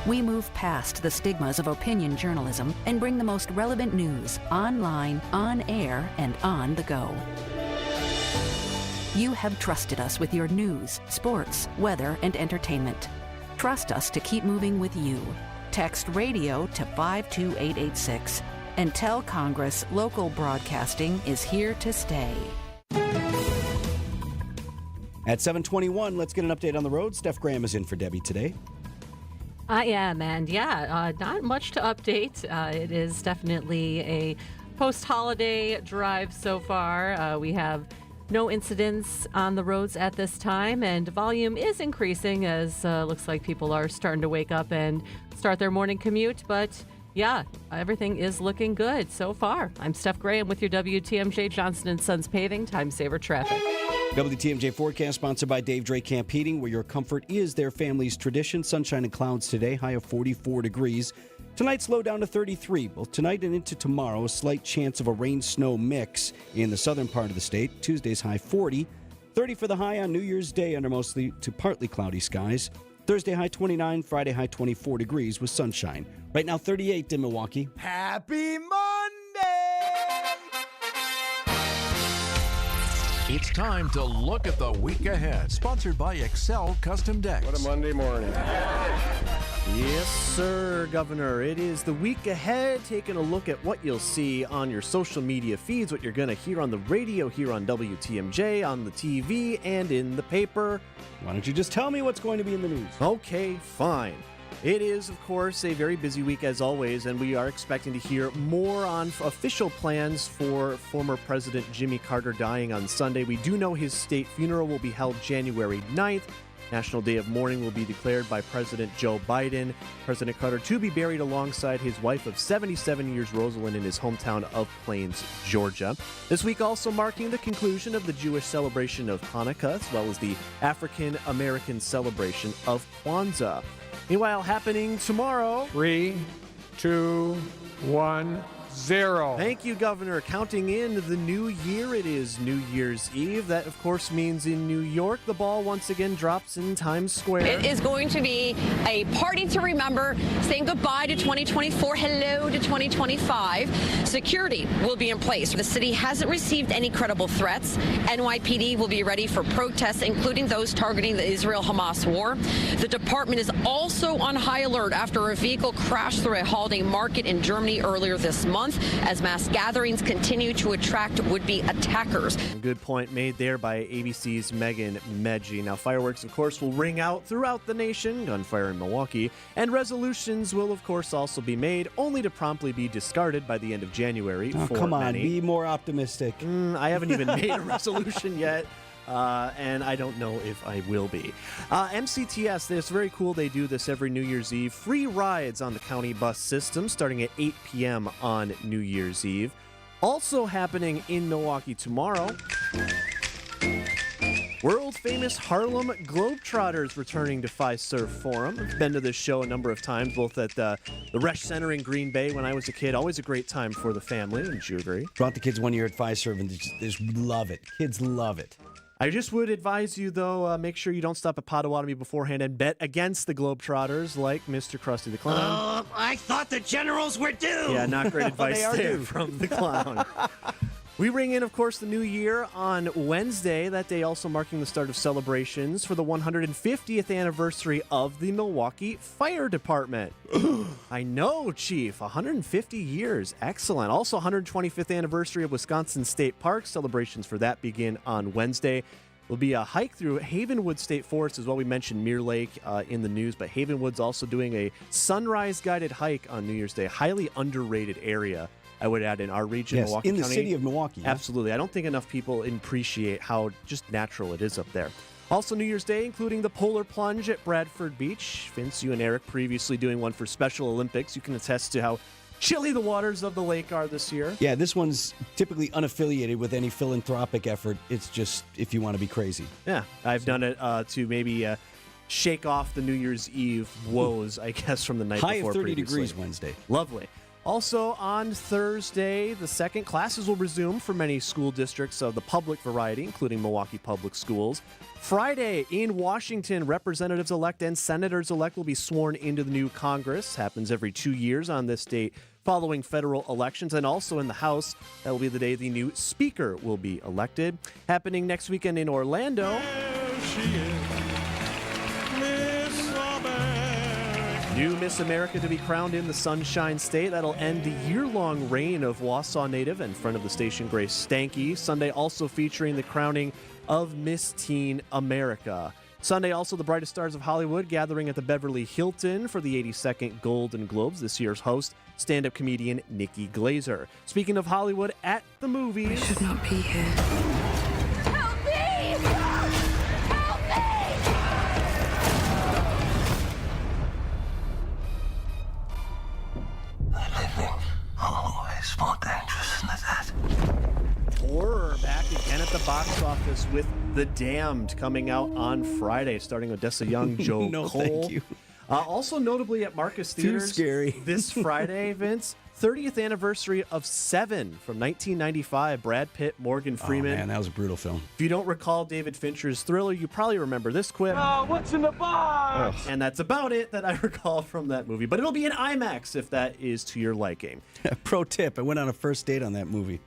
We move past the stigmas of opinion journalism and bring the most relevant news online, on air, and on the go. You have trusted us with your news, sports, weather, and entertainment. Trust us to keep moving with you. Text radio to 52886 and tell Congress local broadcasting is here to stay. At 7:21, let's get an update on the road. Steph Graham is in for Debbie today. I am, and not much to update. It is definitely a post-holiday drive so far. We have no incidents on the roads at this time, and volume is increasing as looks like people are starting to wake up and start their morning commute. But yeah, everything is looking good so far. I'm Steph Graham with your WTMJ Johnson & Sons Paving Time Saver Traffic. WTMJ forecast sponsored by Dave Drake Camp Heating, where your comfort is their family's tradition. Sunshine and clouds today, high of 44 degrees. Tonight's low down to 33. Both tonight and into tomorrow, a slight chance of a rain-snow mix in the southern part of the state. Tuesday's high 40. 30 for the high on New Year's Day under mostly to partly cloudy skies. Thursday high 29, Friday high 24 degrees with sunshine. Right now 38 in Milwaukee. Happy Monday! It's time to look at the week ahead. Sponsored by Excel Custom Decks. What a Monday morning. Yes, sir, Governor. It is the week ahead, taking a look at what you'll see on your social media feeds, what you're going to hear on the radio here on WTMJ, on the TV, and in the paper. Why don't you just tell me what's going to be in the news? Okay, fine. It is, of course, a very busy week as always, and we are expecting to hear more on official plans for former President Jimmy Carter dying on Sunday. We do know his state funeral will be held January 9th. National Day of Mourning will be declared by President Joe Biden. President Carter to be buried alongside his wife of 77 years, Rosalind, in his hometown of Plains, Georgia. This week also marking the conclusion of the Jewish celebration of Hanukkah, as well as the African-American celebration of Kwanzaa. Meanwhile, happening tomorrow... 3, 2, 1... 0. Thank you, Governor. Counting in the new year, it is New Year's Eve. That, of course, means in New York, the ball once again drops in Times Square. It is going to be a party to remember, saying goodbye to 2024, hello to 2025. Security will be in place. The city hasn't received any credible threats. NYPD will be ready for protests, including those targeting the Israel-Hamas war. The department is also on high alert after a vehicle crashed through a holiday market in Germany earlier this month, as mass gatherings continue to attract would-be attackers. Good point made there by ABC's Megan Medji. Now, fireworks, of course, will ring out throughout the nation, gunfire in Milwaukee, and resolutions will, of course, also be made, only to promptly be discarded by the end of January. Oh, come on, be more optimistic. I haven't even made a resolution yet. And I don't know if I will be. MCTS, it's very cool. They do this every New Year's Eve. Free rides on the county bus system starting at 8 p.m. on New Year's Eve. Also happening in Milwaukee tomorrow, world-famous Harlem Globetrotters returning to Fiserv Forum. I've been to this show a number of times, both at the Resch Center in Green Bay when I was a kid. Always a great time for the family. Wouldn't you agree? Brought the kids one year at Fiserv, and they just love it. Kids love it. I just would advise you, though, make sure you don't stop at Potawatomi beforehand and bet against the Globetrotters like Mr. Krusty the Clown. I thought the Generals were due. Yeah, not great advice there due. from the clown. We ring in, of course, the new year on Wednesday, that day also marking the start of celebrations for the 150th anniversary of the Milwaukee Fire Department. I know, Chief, 150 years. Excellent. Also, 125th anniversary of Wisconsin State Park. Celebrations for that begin on Wednesday. Will be a hike through Havenwood State Forest as well. We mentioned Mirror Lake in the news, but Havenwood's also doing a sunrise guided hike on New Year's Day. Highly underrated area, I would add, in our region, yes, Milwaukee in the County. city of Milwaukee. Yeah. Absolutely. I don't think enough people appreciate how just natural it is up there. Also New Year's Day, including the Polar Plunge at Bradford Beach. Vince, you and Eric previously doing one for Special Olympics. You can attest to how chilly the waters of the lake are this year. Yeah, this one's typically unaffiliated with any philanthropic effort. It's just if you want to be crazy. Yeah, I've done it to maybe shake off the New Year's Eve woes, I guess, from the night High before. High of 30 previously. degrees Wednesday. Lovely. Also on Thursday, the second, classes will resume for many school districts of the public variety, including Milwaukee Public Schools. Friday in Washington, representatives-elect and senators-elect will be sworn into the new Congress. Happens every 2 years on this date following federal elections. And also in the House, that will be the day the new Speaker will be elected. Happening next weekend in Orlando. There she is, Miss America. New Miss America to be crowned in the Sunshine State. That'll end the year-long reign of Wausau native and friend of the station, Grace Stanke. Sunday also featuring the crowning of Miss Teen America. Sunday also the brightest stars of Hollywood gathering at the Beverly Hilton for the 82nd Golden Globes. This year's host, stand-up comedian Nikki Glazer. Speaking of Hollywood, at the movies... I should not be here. Help me! Help me! Living always more dangerous than that. Horror back again at the box office with The Damned coming out on Friday, starting Odessa Young, Joe No, Cole. thank you. Also notably at Marcus Theaters Too scary. this Friday, Vince, 30th anniversary of Seven from 1995. Brad Pitt, Morgan Freeman. Oh, man, that was a brutal film. If you don't recall David Fincher's Thriller, you probably remember this quip. Oh, what's in the box? And that's about it that I recall from that movie. But it'll be in IMAX if that is to your liking. Pro tip, I went on a first date on that movie.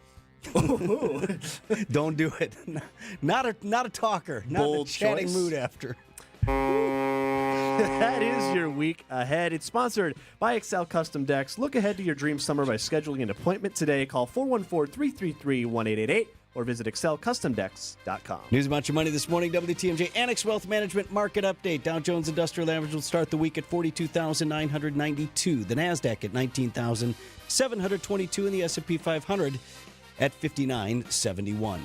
Don't do it. Not a talker. Not Bold in a chatting choice. mood after. That is your week ahead. It's sponsored by Excel Custom Decks. Look ahead to your dream summer by scheduling an appointment today. Call 414-333-1888 or visit excelcustomdecks.com. News about your money this morning. WTMJ Annex Wealth Management Market Update. Dow Jones Industrial Average will start the week at 42,992. The NASDAQ at 19,722 and the S&P 500 at 5971.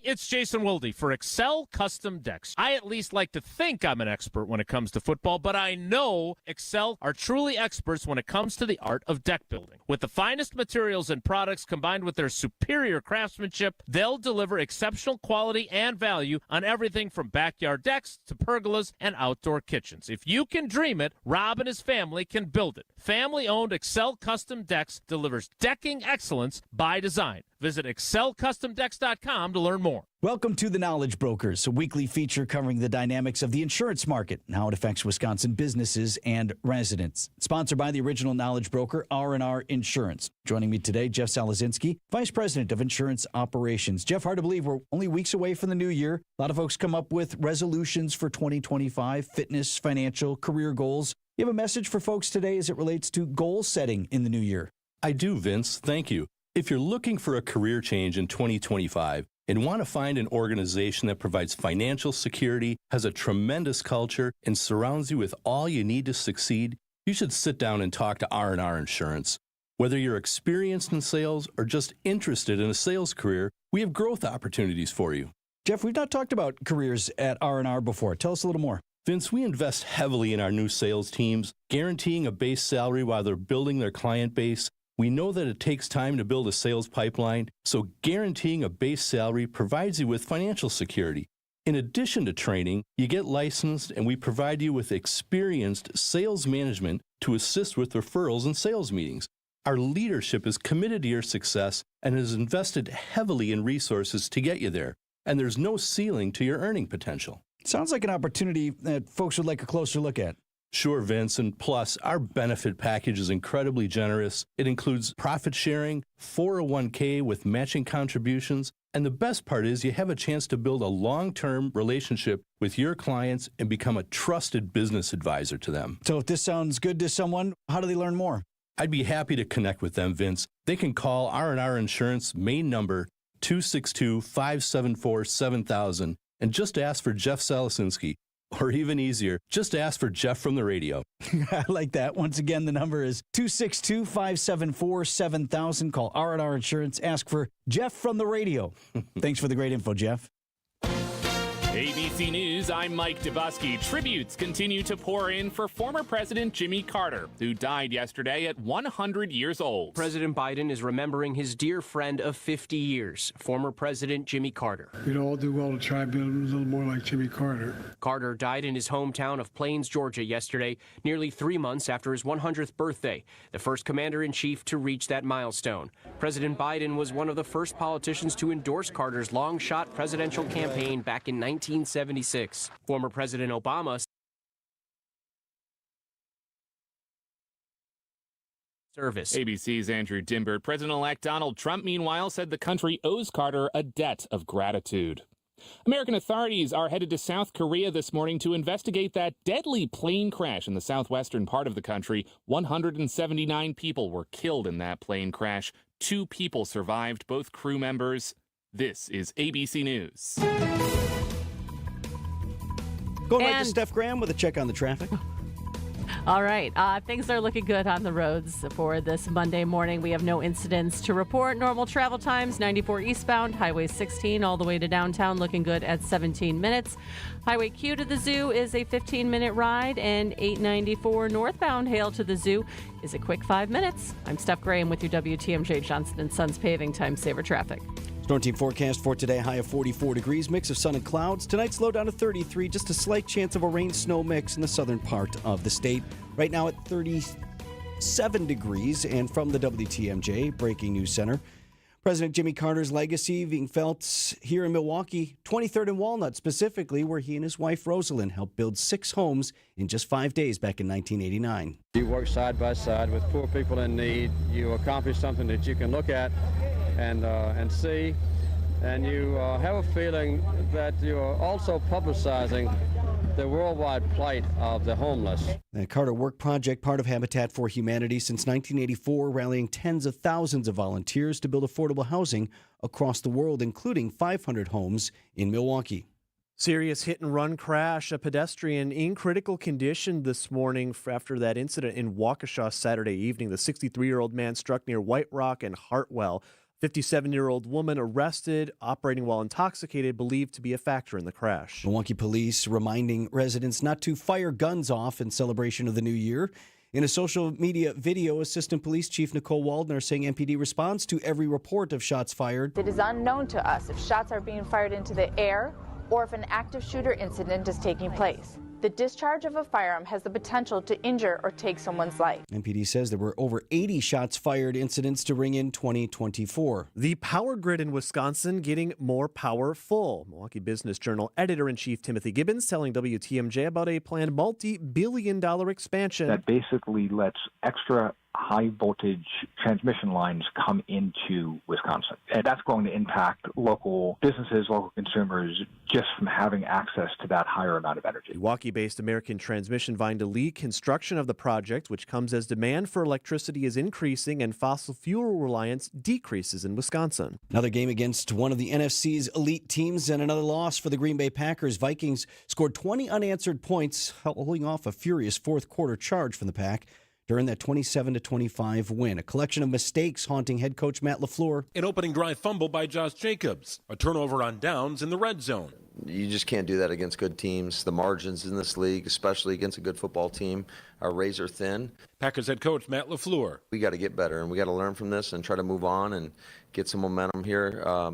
it's Jason Wilde for Excel Custom Decks. I at least like to think I'm an expert when it comes to football, but I know Excel are truly experts when it comes to the art of deck building. With the finest materials and products combined with their superior craftsmanship, they'll deliver exceptional quality and value on everything from backyard decks to pergolas and outdoor kitchens. If you can dream it, Rob and his family can build it. Family-owned Excel Custom Decks delivers decking excellence by design. Visit excelcustomdecks.com to learn more. Welcome to The Knowledge Brokers, a weekly feature covering the dynamics of the insurance market and how it affects Wisconsin businesses and residents. Sponsored by the original knowledge broker, R&R Insurance. Joining me today, Jeff Salazinski, Vice President of Insurance Operations. Jeff, hard to believe we're only weeks away from the new year. A lot of folks come up with resolutions for 2025, fitness, financial, career goals. You have a message for folks today as it relates to goal setting in the new year. I do, Vince. Thank you. If you're looking for a career change in 2025 and want to find an organization that provides financial security, has a tremendous culture, and surrounds you with all you need to succeed, you should sit down and talk to R&R Insurance. Whether you're experienced in sales or just interested in a sales career, we have growth opportunities for you. Jeff, we've not talked about careers at R&R before. Tell us a little more. Vince, we invest heavily in our new sales teams, guaranteeing a base salary while they're building their client base. We know that it takes time to build a sales pipeline, so guaranteeing a base salary provides you with financial security. In addition to training, you get licensed and we provide you with experienced sales management to assist with referrals and sales meetings. Our leadership is committed to your success and has invested heavily in resources to get you there, and there's no ceiling to your earning potential. Sounds like an opportunity that folks would like a closer look at. Sure, Vince, and plus, our benefit package is incredibly generous. It includes profit sharing, 401k with matching contributions, and the best part is you have a chance to build a long-term relationship with your clients and become a trusted business advisor to them. So if this sounds good to someone, how do they learn more? I'd be happy to connect with them, Vince. They can call R&R Insurance main number 262-574-7000 and just ask for Jeff Salasinski. Or even easier, just ask for Jeff from the radio. I like that. Once again, the number is 262-574-7000. Call R&R Insurance. Ask for Jeff from the radio. Thanks for the great info, Jeff. ABC News, I'm Mike Dubusky. Tributes continue to pour in for former President Jimmy Carter, who died yesterday at 100 years old. President Biden is remembering his dear friend of 50 years, former President Jimmy Carter. We'd all do well to try and be a little more like Jimmy Carter. Carter died in his hometown of Plains, Georgia yesterday, nearly 3 months after his 100th birthday, the first commander-in-chief to reach that milestone. President Biden was one of the first politicians to endorse Carter's long-shot presidential campaign back in 1976. Former President Obama service. ABC's Andrew Dimbert. President-elect Donald Trump, meanwhile, said the country owes Carter a debt of gratitude. American authorities are headed to South Korea this morning to investigate that deadly plane crash in the southwestern part of the country. 179 people were killed in that plane crash. 2 people survived, both crew members. This is ABC News. Going right to Steph Graham with a check on the traffic. All right. Things are looking good on the roads for this Monday morning. We have no incidents to report. Normal travel times, 94 eastbound, Highway 16 all the way to downtown, looking good at 17 minutes. Highway Q to the zoo is a 15-minute ride, and 894 northbound Hale to the zoo is a quick 5 minutes. I'm Steph Graham with your WTMJ Johnson & Sons Paving Time Saver Traffic. Storm team forecast for today, high of 44 degrees, mix of sun and clouds. Tonight, slow down to 33, just a slight chance of a rain-snow mix in the southern part of the state. Right now at 37 degrees, and from the WTMJ Breaking News Center, President Jimmy Carter's legacy being felt here in Milwaukee, 23rd and Walnut specifically, where he and his wife Rosalind helped build 6 homes in just 5 days back in 1989. You work side by side with poor people in need. You accomplish something that you can look at and see, and you have a feeling that you are also publicizing the worldwide plight of the homeless. The Carter Work Project, part of Habitat for Humanity since 1984, rallying tens of thousands of volunteers to build affordable housing across the world, including 500 homes in Milwaukee. Serious hit-and-run crash. A pedestrian in critical condition this morning after that incident in Waukesha Saturday evening. The 63-year-old man struck near White Rock and Hartwell. 57-year-old woman arrested, operating while intoxicated, believed to be a factor in the crash. Milwaukee police reminding residents not to fire guns off in celebration of the new year. In a social media video, Assistant Police Chief Nicole Waldner saying MPD responds to every report of shots fired. It is unknown to us if shots are being fired into the air or if an active shooter incident is taking place. The discharge of a firearm has the potential to injure or take someone's life. MPD says there were over 80 shots fired incidents to ring in 2024. The power grid in Wisconsin getting more powerful. Milwaukee Business Journal editor-in-chief Timothy Gibbons telling WTMJ about a planned multi-billion-dollar expansion that basically lets extra high voltage transmission lines come into Wisconsin. And that's going to impact local businesses, local consumers, just from having access to that higher amount of energy. Milwaukee-based American Transmission vying to lead construction of the project, which comes as demand for electricity is increasing and fossil fuel reliance decreases in Wisconsin. Another game against one of the NFC's elite teams and another loss for the Green Bay Packers. Vikings scored 20 unanswered points, holding off a furious fourth quarter charge from the Pack during that 27-25 win. A collection of mistakes haunting head coach Matt LaFleur. An opening drive fumble by Josh Jacobs. A turnover on downs in the red zone. You just can't do that against good teams. The margins in this league, especially against a good football team, are razor thin. Packers head coach Matt LaFleur. We got to get better, and we got to learn from this and try to move on and get some momentum here.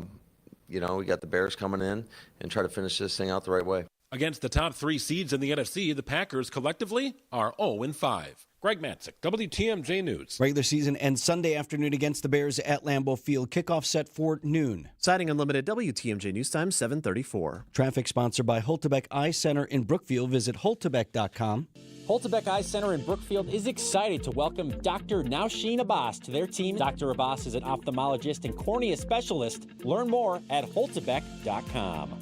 We got the Bears coming in and try to finish this thing out the right way. Against the top three seeds in the NFC, the Packers collectively are 0-5. Greg Matzik, WTMJ News. Regular season ends Sunday afternoon against the Bears at Lambeau Field. Kickoff set for noon. Siding Unlimited, WTMJ News Time, 7:34. Traffic sponsored by Holtebeck Eye Center in Brookfield. Visit holtebeck.com. Holtebeck Eye Center in Brookfield is excited to welcome Dr. Nausheen Abbas to their team. Dr. Abbas is an ophthalmologist and cornea specialist. Learn more at holtebeck.com.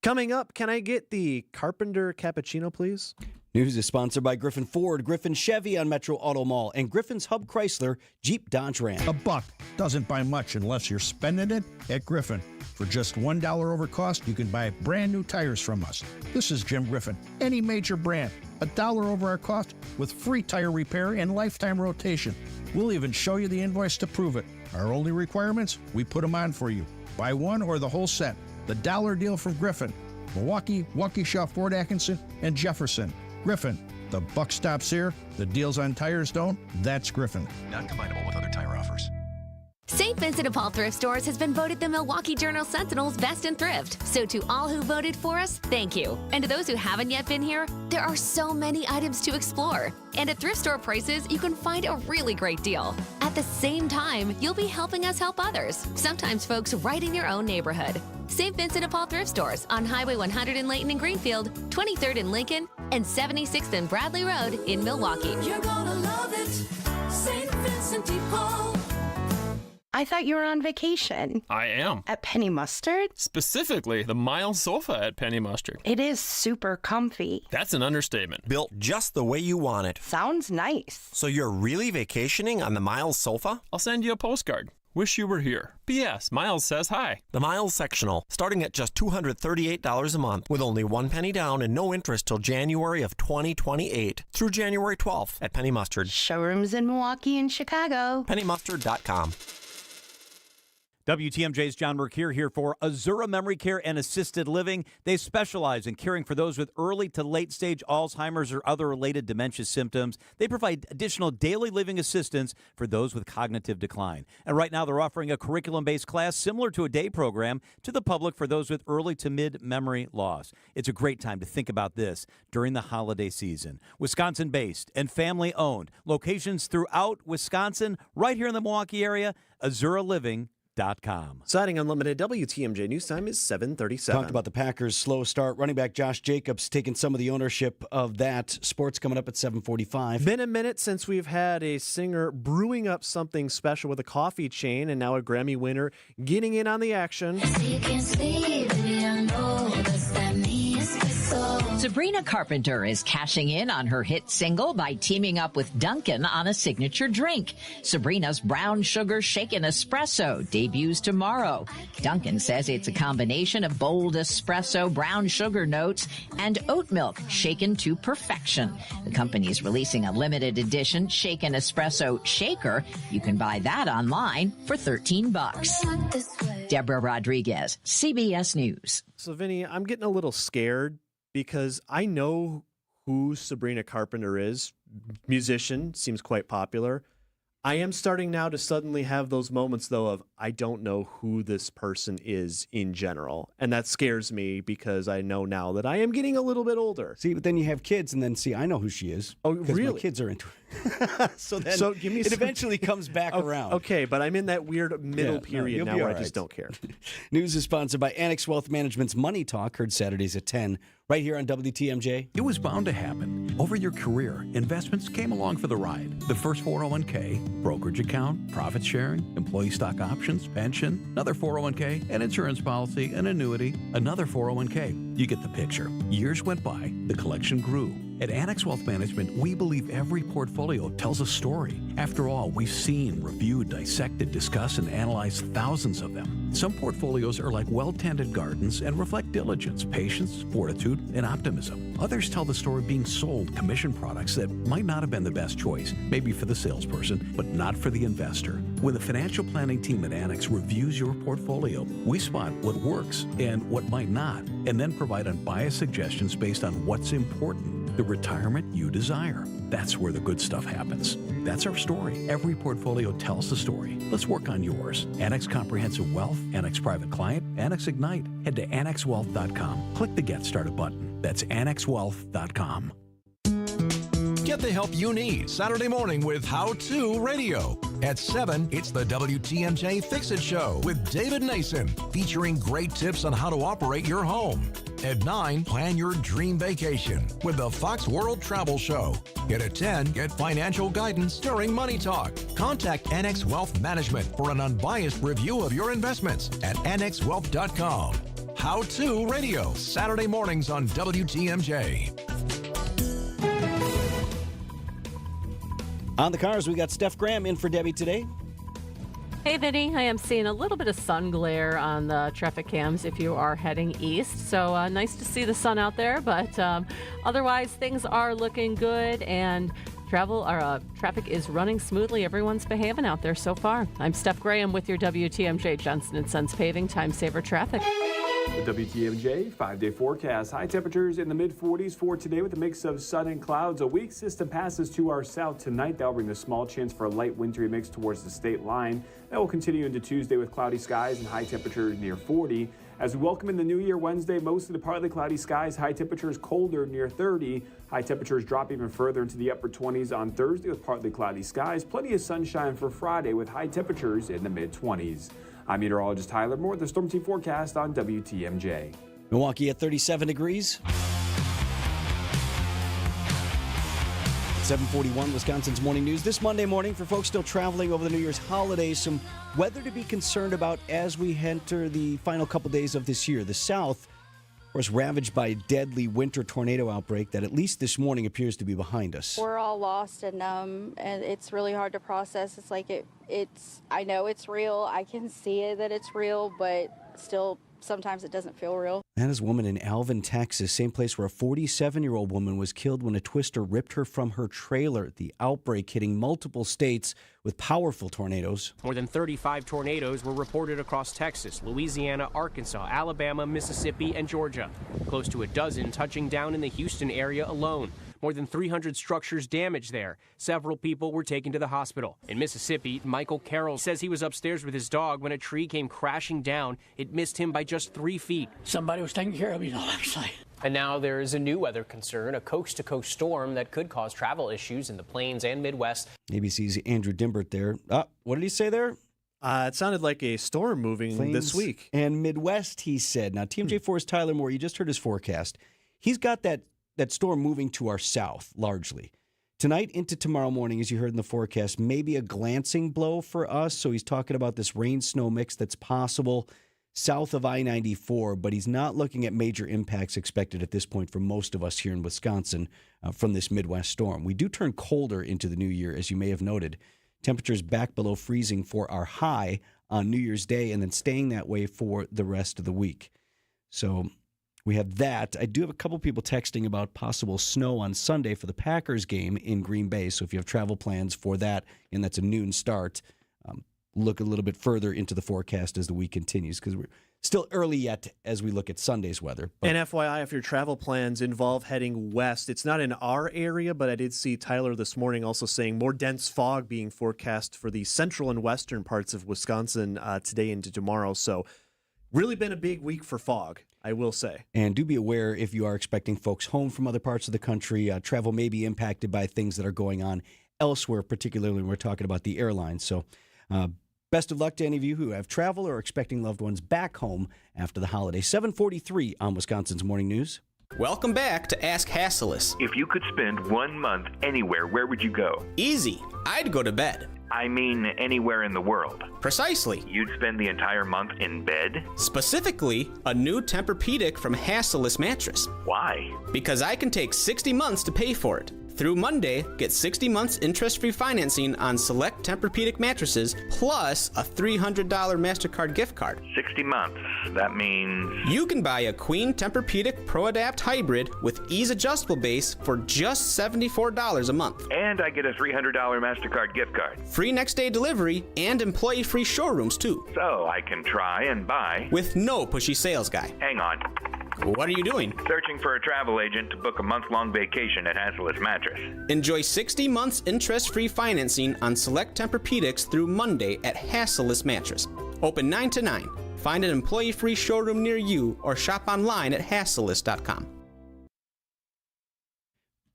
Coming up, can I get the Carpenter Cappuccino, please? News is sponsored by Griffin Ford, Griffin Chevy on Metro Auto Mall, and Griffin's Hub Chrysler Jeep Dodge Ram. $1 doesn't buy much unless you're spending it at Griffin. For just $1 over cost, you can buy brand new tires from us. This is Jim Griffin. Any major brand, $1 over our cost with free tire repair and lifetime rotation. We'll even show you the invoice to prove it. Our only requirements, we put them on for you. Buy one or the whole set. The dollar deal from Griffin. Milwaukee, Waukesha, Fort Atkinson, and Jefferson. Griffin, the buck stops here, the deals on tires don't. That's Griffin. Not combinable with other tire offers. St. Vincent de Paul Thrift Stores has been voted the Milwaukee Journal Sentinel's Best in Thrift. So to all who voted for us, thank you. And to those who haven't yet been here, there are so many items to explore. And at thrift store prices, you can find a really great deal. At the same time, you'll be helping us help others, sometimes folks right in your own neighborhood. St. Vincent de Paul Thrift Stores on Highway 100 in Layton and Greenfield, 23rd in Lincoln, and 76th and Bradley Road in Milwaukee. You're gonna love it, St. Vincent de Paul. I thought you were on vacation. I am. At Penny Mustard? Specifically, the Miles sofa at Penny Mustard. It is super comfy. That's an understatement. Built just the way you want it. Sounds nice. So you're really vacationing on the Miles sofa? I'll send you a postcard. Wish you were here. P.S. Miles says hi. The Miles Sectional, starting at just $238 a month, with only 1 penny down and no interest till January of 2028 through January 12th at Penny Mustard. Showrooms in Milwaukee and Chicago. PennyMustard.com. WTMJ's John Mercure here for Azura Memory Care and Assisted Living. They specialize in caring for those with early to late stage Alzheimer's or other related dementia symptoms. They provide additional daily living assistance for those with cognitive decline. And right now they're offering a curriculum-based class similar to a day program to the public for those with early to mid memory loss. It's a great time to think about this during the holiday season. Wisconsin-based and family-owned. Locations throughout Wisconsin, right here in the Milwaukee area, AzuraLiving.com. Siding Unlimited, WTMJ News Time is 7:37. Talked about the Packers' slow start. Running back Josh Jacobs taking some of the ownership of that. Sports coming up at 7:45. Been a minute since we've had a singer brewing up something special with a coffee chain, and now a Grammy winner getting in on the action. Sabrina Carpenter is cashing in on her hit single by teaming up with Dunkin' on a signature drink. Sabrina's brown sugar shaken espresso debuts tomorrow. Dunkin' says it's a combination of bold espresso, brown sugar notes, and oat milk shaken to perfection. The company is releasing a limited edition shaken espresso shaker. You can buy that online for $13. Deborah Rodriguez, CBS News. So, Vinny, I'm getting a little scared because I know who Sabrina Carpenter is. Musician, seems quite popular. I am starting now to suddenly have those moments, though, of I don't know who this person is in general. And that scares me because I know now that I am getting a little bit older. See, but then you have kids, and then, I know who she is. Oh, really? My kids are into it. So give me it eventually comes back around. Okay, but I'm in that weird middle period now where I just don't care. News is sponsored by Annex Wealth Management's Money Talk, heard Saturdays at 10, right here on WTMJ. It was bound to happen. Over your career, investments came along for the ride. The first 401k, brokerage account, profit sharing, employee stock options, pension, another 401k, an insurance policy, an annuity, another 401k. You get the picture. Years went by, the collection grew. At Annex Wealth Management, we believe every portfolio tells a story. After all, we've seen, reviewed, dissected, discussed, and analyzed thousands of them. Some portfolios are like well-tended gardens and reflect diligence, patience, fortitude, and optimism. Others tell the story of being sold commission products that might not have been the best choice, maybe for the salesperson, but not for the investor. When the financial planning team at Annex reviews your portfolio, we spot what works and what might not, and then provide unbiased suggestions based on what's important. The retirement you desire. That's where the good stuff happens. That's our story. Every portfolio tells the story. Let's work on yours. Annex Comprehensive Wealth, Annex Private Client, Annex Ignite. Head to AnnexWealth.com. Click the Get Started button. That's AnnexWealth.com. Get the help you need Saturday morning with How To Radio. At 7, it's the WTMJ Fix-It Show with David Nason, featuring great tips on how to operate your home. At 9, plan your dream vacation with the Fox World Travel Show. And at 10, get financial guidance during Money Talk. Contact Annex Wealth Management for an unbiased review of your investments at AnnexWealth.com. How To Radio, Saturday mornings on WTMJ. On the cars, we got Steph Graham in for Debbie today. Hey, Vinny. I am seeing a little bit of sun glare on the traffic cams if you are heading east. So nice to see the sun out there, but otherwise things are looking good and traffic is running smoothly. Everyone's behaving out there so far. I'm Steph Graham with your WTMJ Johnson & Sons Paving Time Saver Traffic. The WTMJ 5-day forecast. High temperatures in the mid-40s for today with a mix of sun and clouds. A weak system passes to our south tonight. That will bring a small chance for a light wintry mix towards the state line. That will continue into Tuesday with cloudy skies and high temperatures near 40. As we welcome in the new year Wednesday, mostly partly cloudy skies. High temperatures colder near 30. High temperatures drop even further into the upper 20s on Thursday with partly cloudy skies. Plenty of sunshine for Friday with high temperatures in the mid-20s. I'm meteorologist Tyler Moore with the Storm Team forecast on WTMJ. Milwaukee at 37 degrees. 7:41, Wisconsin's Morning News. This Monday morning, for folks still traveling over the New Year's holidays, some weather to be concerned about as we enter the final couple days of this year. The South was ravaged by a deadly winter tornado outbreak that, at least this morning, appears to be behind us. We're all lost and numb, and it's really hard to process. It's like I know it's real. I can see it that it's real, but still, sometimes it doesn't feel real. That is a woman in Alvin, Texas, same place where a 47-year-old woman was killed when a twister ripped her from her trailer. The outbreak hitting multiple states with powerful tornadoes. More than 35 tornadoes were reported across Texas, Louisiana, Arkansas, Alabama, Mississippi, and Georgia. Close to a dozen touching down in the Houston area alone. More than 300 structures damaged there. Several people were taken to the hospital. In Mississippi, Michael Carroll says he was upstairs with his dog when a tree came crashing down. It missed him by just 3 feet. Somebody was taking care of me, actually. And now there is a new weather concern, a coast-to-coast storm that could cause travel issues in the plains and Midwest. ABC's Andrew Dimbert there. What did he say there? It sounded like a storm moving Plains this week. And Midwest, he said. Now, TMJ4's Tyler Moore, you just heard his forecast. He's got that storm moving to our south, largely. Tonight into tomorrow morning, as you heard in the forecast, maybe a glancing blow for us. So he's talking about this rain-snow mix that's possible south of I-94, but he's not looking at major impacts expected at this point for most of us here in Wisconsin from this Midwest storm. We do turn colder into the new year, as you may have noted. Temperatures back below freezing for our high on New Year's Day and then staying that way for the rest of the week. So we have that. I do have a couple people texting about possible snow on Sunday for the Packers game in Green Bay. So if you have travel plans for that, and that's a noon start, look a little bit further into the forecast as the week continues, because we're still early yet as we look at Sunday's weather. But and FYI, if your travel plans involve heading west, it's not in our area, but I did see Tyler this morning also saying more dense fog being forecast for the central and western parts of Wisconsin today into tomorrow. So really been a big week for fog, I will say. And do be aware, if you are expecting folks home from other parts of the country, travel may be impacted by things that are going on elsewhere, particularly when we're talking about the airlines. So best of luck to any of you who have traveled or are expecting loved ones back home after the holiday. 7:43 on Wisconsin's Morning News. Welcome back to Ask Hasselus. If you could spend 1 month anywhere, where would you go? Easy. I'd go to bed. I mean, anywhere in the world. Precisely. You'd spend the entire month in bed? Specifically, a new Tempur-Pedic from Hasselus Mattress. Why? Because I can take 60 months to pay for it. Through Monday, get 60 months interest-free financing on select Tempur-Pedic mattresses, plus a $300 MasterCard gift card. 60 months. That means... You can buy a Queen Tempur-Pedic Pro Adapt Hybrid with ease-adjustable base for just $74 a month. And I get a $300 MasterCard gift card. Free next-day delivery and employee-free showrooms, too. So I can try and buy... With no pushy sales guy. Hang on. What are you doing? Searching for a travel agent to book a month-long vacation at Hasselus Mattress. Enjoy 60 months interest-free financing on select Tempur-Pedics through Monday at Hasselus Mattress. Open 9 to 9. Find an employee-free showroom near you or shop online at hasselus.com.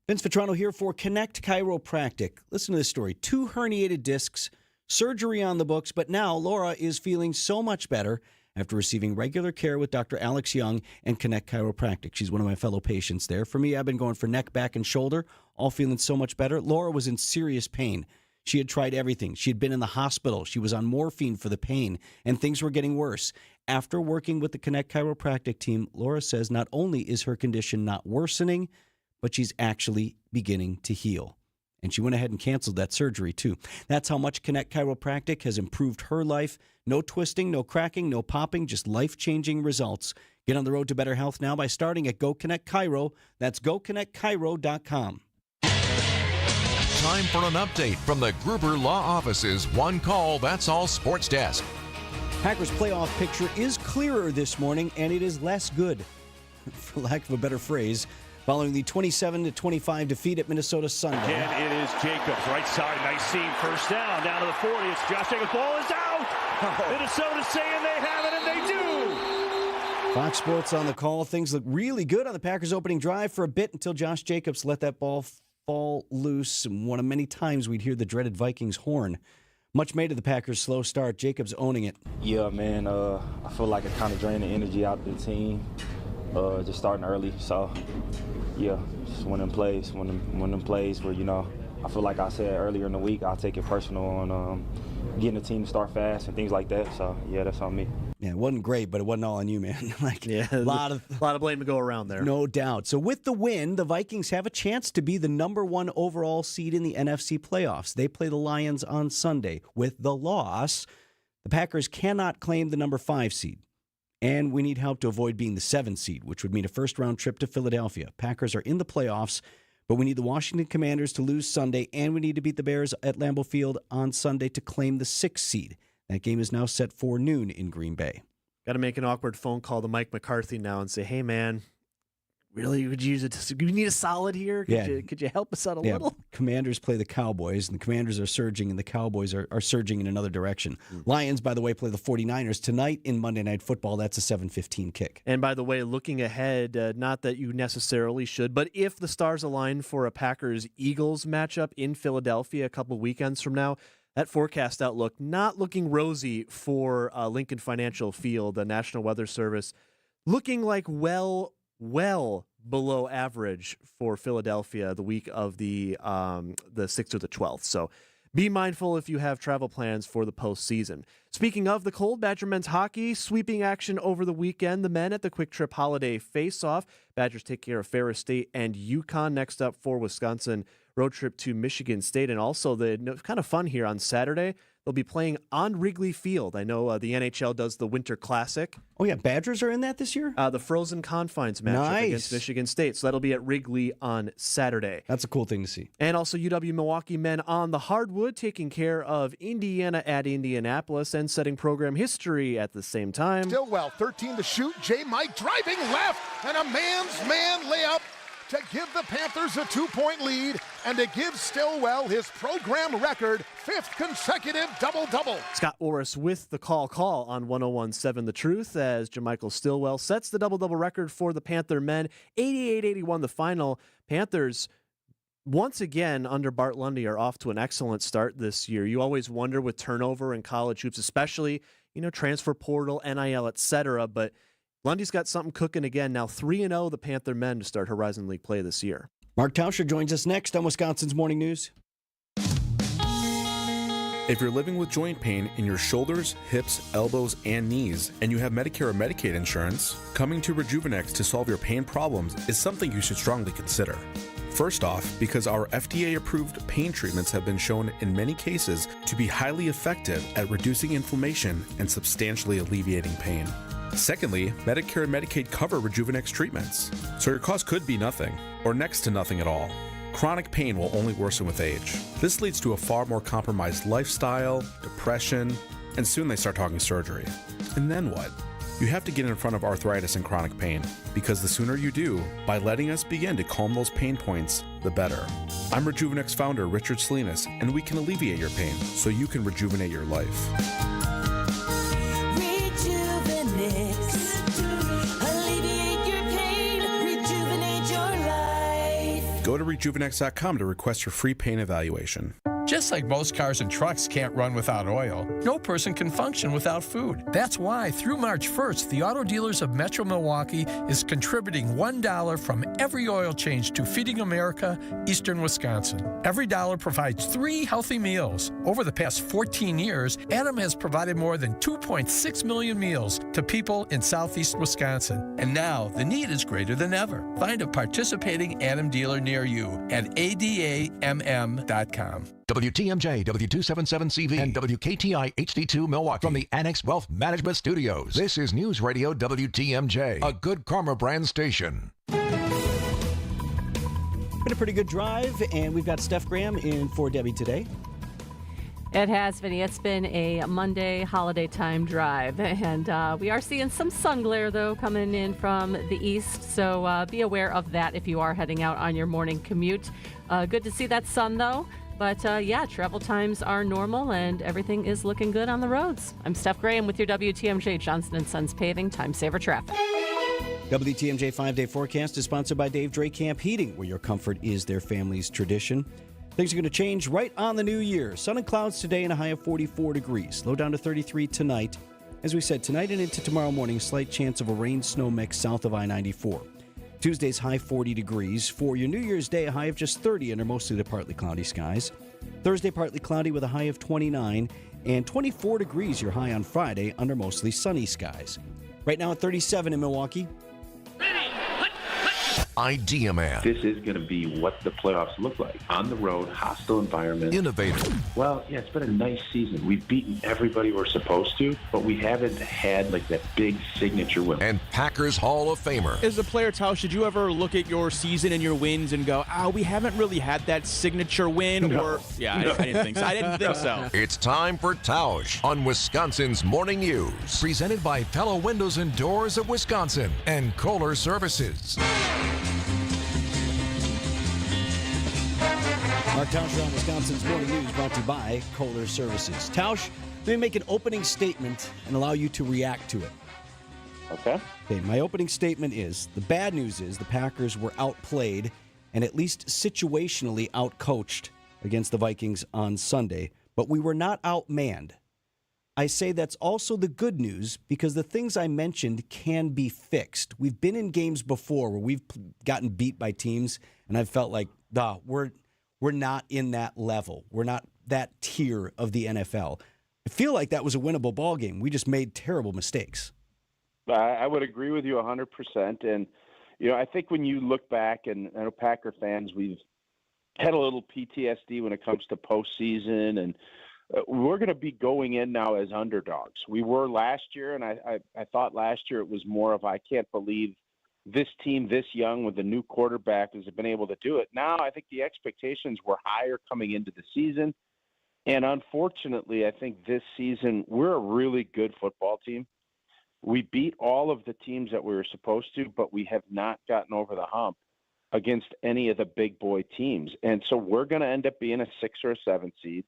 Vince Vitrano here for Connect Chiropractic. Listen to this story. 2 herniated discs, surgery on the books, but now Laura is feeling so much better after receiving regular care with Dr. Alex Young and Connect Chiropractic. She's one of my fellow patients there. For me, I've been going for neck, back, and shoulder, all feeling so much better. Laura was in serious pain. She had tried everything. She had been in the hospital. She was on morphine for the pain, and things were getting worse. After working with the Connect Chiropractic team, Laura says not only is her condition not worsening, but she's actually beginning to heal. And she went ahead and canceled that surgery, too. That's how much Connect Chiropractic has improved her life. No twisting, no cracking, no popping, just life-changing results. Get on the road to better health now by starting at Go Connect Chiro. That's GoConnectChiro.com. Time for an update from the Gruber Law Office's One Call, That's All Sports Desk. Packers' playoff picture is clearer this morning, and it is less good, for lack of a better phrase, following the 27-25 defeat at Minnesota Sunday. Again, it is Jacobs, right side, nice seam, first down to the 40. It's Josh Jacobs, ball is out! Minnesota saying they have it, and they do! Fox Sports on the call. Things look really good on the Packers' opening drive for a bit until Josh Jacobs let that ball fall loose. And one of many times we'd hear the dreaded Vikings horn. Much made of the Packers' slow start. Jacobs owning it. Yeah, man. I feel like it kind of drained the energy out of the team. Just starting early, so yeah, just one of them plays where, you know, I feel like I said earlier in the week, I'll take it personal on getting the team to start fast and things like that. So yeah, that's on me. Yeah, it wasn't great, but it wasn't all on you, man. A lot of blame to go around there. No doubt. So with the win, the Vikings have a chance to be the number 1 overall seed in the NFC playoffs. They play the Lions on Sunday. With the loss, the Packers cannot claim the number 5 seed. And we need help to avoid being the 7th seed, which would mean a first-round trip to Philadelphia. Packers are in the playoffs, but we need the Washington Commanders to lose Sunday, and we need to beat the Bears at Lambeau Field on Sunday to claim the 6th seed. That game is now set for noon in Green Bay. Got to make an awkward phone call to Mike McCarthy now and say, hey, man, really, would you use it? Do you need a solid here? Could you help us out a little? Commanders play the Cowboys, and the Commanders are surging, and the Cowboys are surging in another direction. Lions, by the way, play the 49ers tonight in Monday Night Football. That's a 7:15 kick. And by the way, looking ahead, not that you necessarily should, but if the stars align for a Packers-Eagles matchup in Philadelphia a couple weekends from now, that forecast outlook not looking rosy for Lincoln Financial Field, the National Weather Service, looking like well below average for Philadelphia the week of the 6th or the 12th. So be mindful if you have travel plans for the postseason. Speaking of the cold, Badger men's hockey sweeping action over the weekend. The men at the Quick Trip Holiday Face-Off. Badgers take care of Ferris State and UConn. Next up for Wisconsin, road trip to Michigan State. And also kind of fun here on Saturday, they'll be playing on Wrigley Field. I know the NHL does the Winter Classic. Oh, yeah. Badgers are in that this year? The Frozen Confines matchup against Michigan State. So that'll be at Wrigley on Saturday. That's a cool thing to see. And also UW Milwaukee men on the hardwood, taking care of Indiana at Indianapolis and setting program history at the same time. Stillwell, 13 to shoot. J. Mike driving left, and a man's man layup to give the Panthers a 2-point lead and to give Stillwell his program record 5th consecutive double-double. Scott Orris with the call on 101.7 The Truth as Jamichael Stillwell sets the double-double record for the Panther men. 88-81 the final. Panthers, once again, under Bart Lundy, are off to an excellent start this year. You always wonder with turnover in college hoops, especially, transfer portal, NIL, etc., but Lundy's got something cooking again. Now 3-0 the Panther men to start Horizon League play this year. Mark Tauscher joins us next on Wisconsin's Morning News. If you're living with joint pain in your shoulders, hips, elbows, and knees, and you have Medicare or Medicaid insurance, coming to Rejuvenex to solve your pain problems is something you should strongly consider. First off, because our FDA-approved pain treatments have been shown in many cases to be highly effective at reducing inflammation and substantially alleviating pain. Secondly, Medicare and Medicaid cover Rejuvenex treatments, so your cost could be nothing, or next to nothing at all. Chronic pain will only worsen with age. This leads to a far more compromised lifestyle, depression, and soon they start talking surgery. And then what? You have to get in front of arthritis and chronic pain, because the sooner you do, by letting us begin to calm those pain points, the better. I'm Rejuvenex founder Richard Salinas, and we can alleviate your pain so you can rejuvenate your life. Alleviate your pain, rejuvenate your life. Go to rejuvenex.com to request your free pain evaluation. Just like most cars and trucks can't run without oil, no person can function without food. That's why, through March 1st, the Auto Dealers of Metro Milwaukee is contributing $1 from every oil change to Feeding America, Eastern Wisconsin. Every dollar provides 3 healthy meals. Over the past 14 years, Adam has provided more than 2.6 million meals to people in southeast Wisconsin. And now, the need is greater than ever. Find a participating Adam dealer near you at adamm.com. WTMJ, W277CV, and WKTI HD2 Milwaukee from the Annex Wealth Management Studios. This is News Radio WTMJ, a Good Karma brand station. Been a pretty good drive, and we've got Steph Graham in for Debbie today. It has, Vinny. It's been a Monday holiday time drive, and we are seeing some sun glare, though, coming in from the east, so be aware of that if you are heading out on your morning commute. Good to see that sun, though. But, travel times are normal and everything is looking good on the roads. I'm Steph Graham with your WTMJ Johnson & Sons Paving Time Saver Traffic. WTMJ 5-day forecast is sponsored by Dave Drake Camp Heating, where your comfort is their family's tradition. Things are going to change right on the new year. Sun and clouds today and a high of 44 degrees. Low down to 33 tonight. As we said, tonight and into tomorrow morning, slight chance of a rain-snow mix south of I-94. Tuesday's high 40 degrees. For your New Year's Day, a high of just 30 under mostly the partly cloudy skies. Thursday, partly cloudy with a high of 29. And 24 degrees your high on Friday under mostly sunny skies. Right now at 37 in Milwaukee. Idea Man. This is going to be what the playoffs look like. On the road, hostile environment. Innovative. Well, yeah, it's been a nice season. We've beaten everybody we're supposed to, but we haven't had like that big signature win. And Packers Hall of Famer. As a player, Tausch, did you ever look at your season and your wins and go, we haven't really had that signature win? No. Or I didn't think so. I didn't think so. It's time for Tausch on Wisconsin's Morning News. Presented by Pella Windows and Doors of Wisconsin and Kohler Services. Mark Tauscher on Wisconsin's Morning News, brought to you by Kohler Services. Tausch, let me make an opening statement and allow you to react to it. Okay, my opening statement is, the bad news is the Packers were outplayed and at least situationally outcoached against the Vikings on Sunday, but we were not outmanned. I say that's also the good news because the things I mentioned can be fixed. We've been in games before where we've gotten beat by teams, and I've felt like, we're not in that level. We're not that tier of the NFL. I feel like that was a winnable ball game. We just made terrible mistakes. I would agree with you 100%. And, I think when you look back, and I know Packer fans, we've had a little PTSD when it comes to postseason, and we're going to be going in now as underdogs. We were last year, and I thought last year it was more of, I can't believe this team this young with a new quarterback has been able to do it. Now I think the expectations were higher coming into the season. And unfortunately, I think this season we're a really good football team. We beat all of the teams that we were supposed to, but we have not gotten over the hump against any of the big boy teams. And so we're going to end up being a 6 or a 7 seed.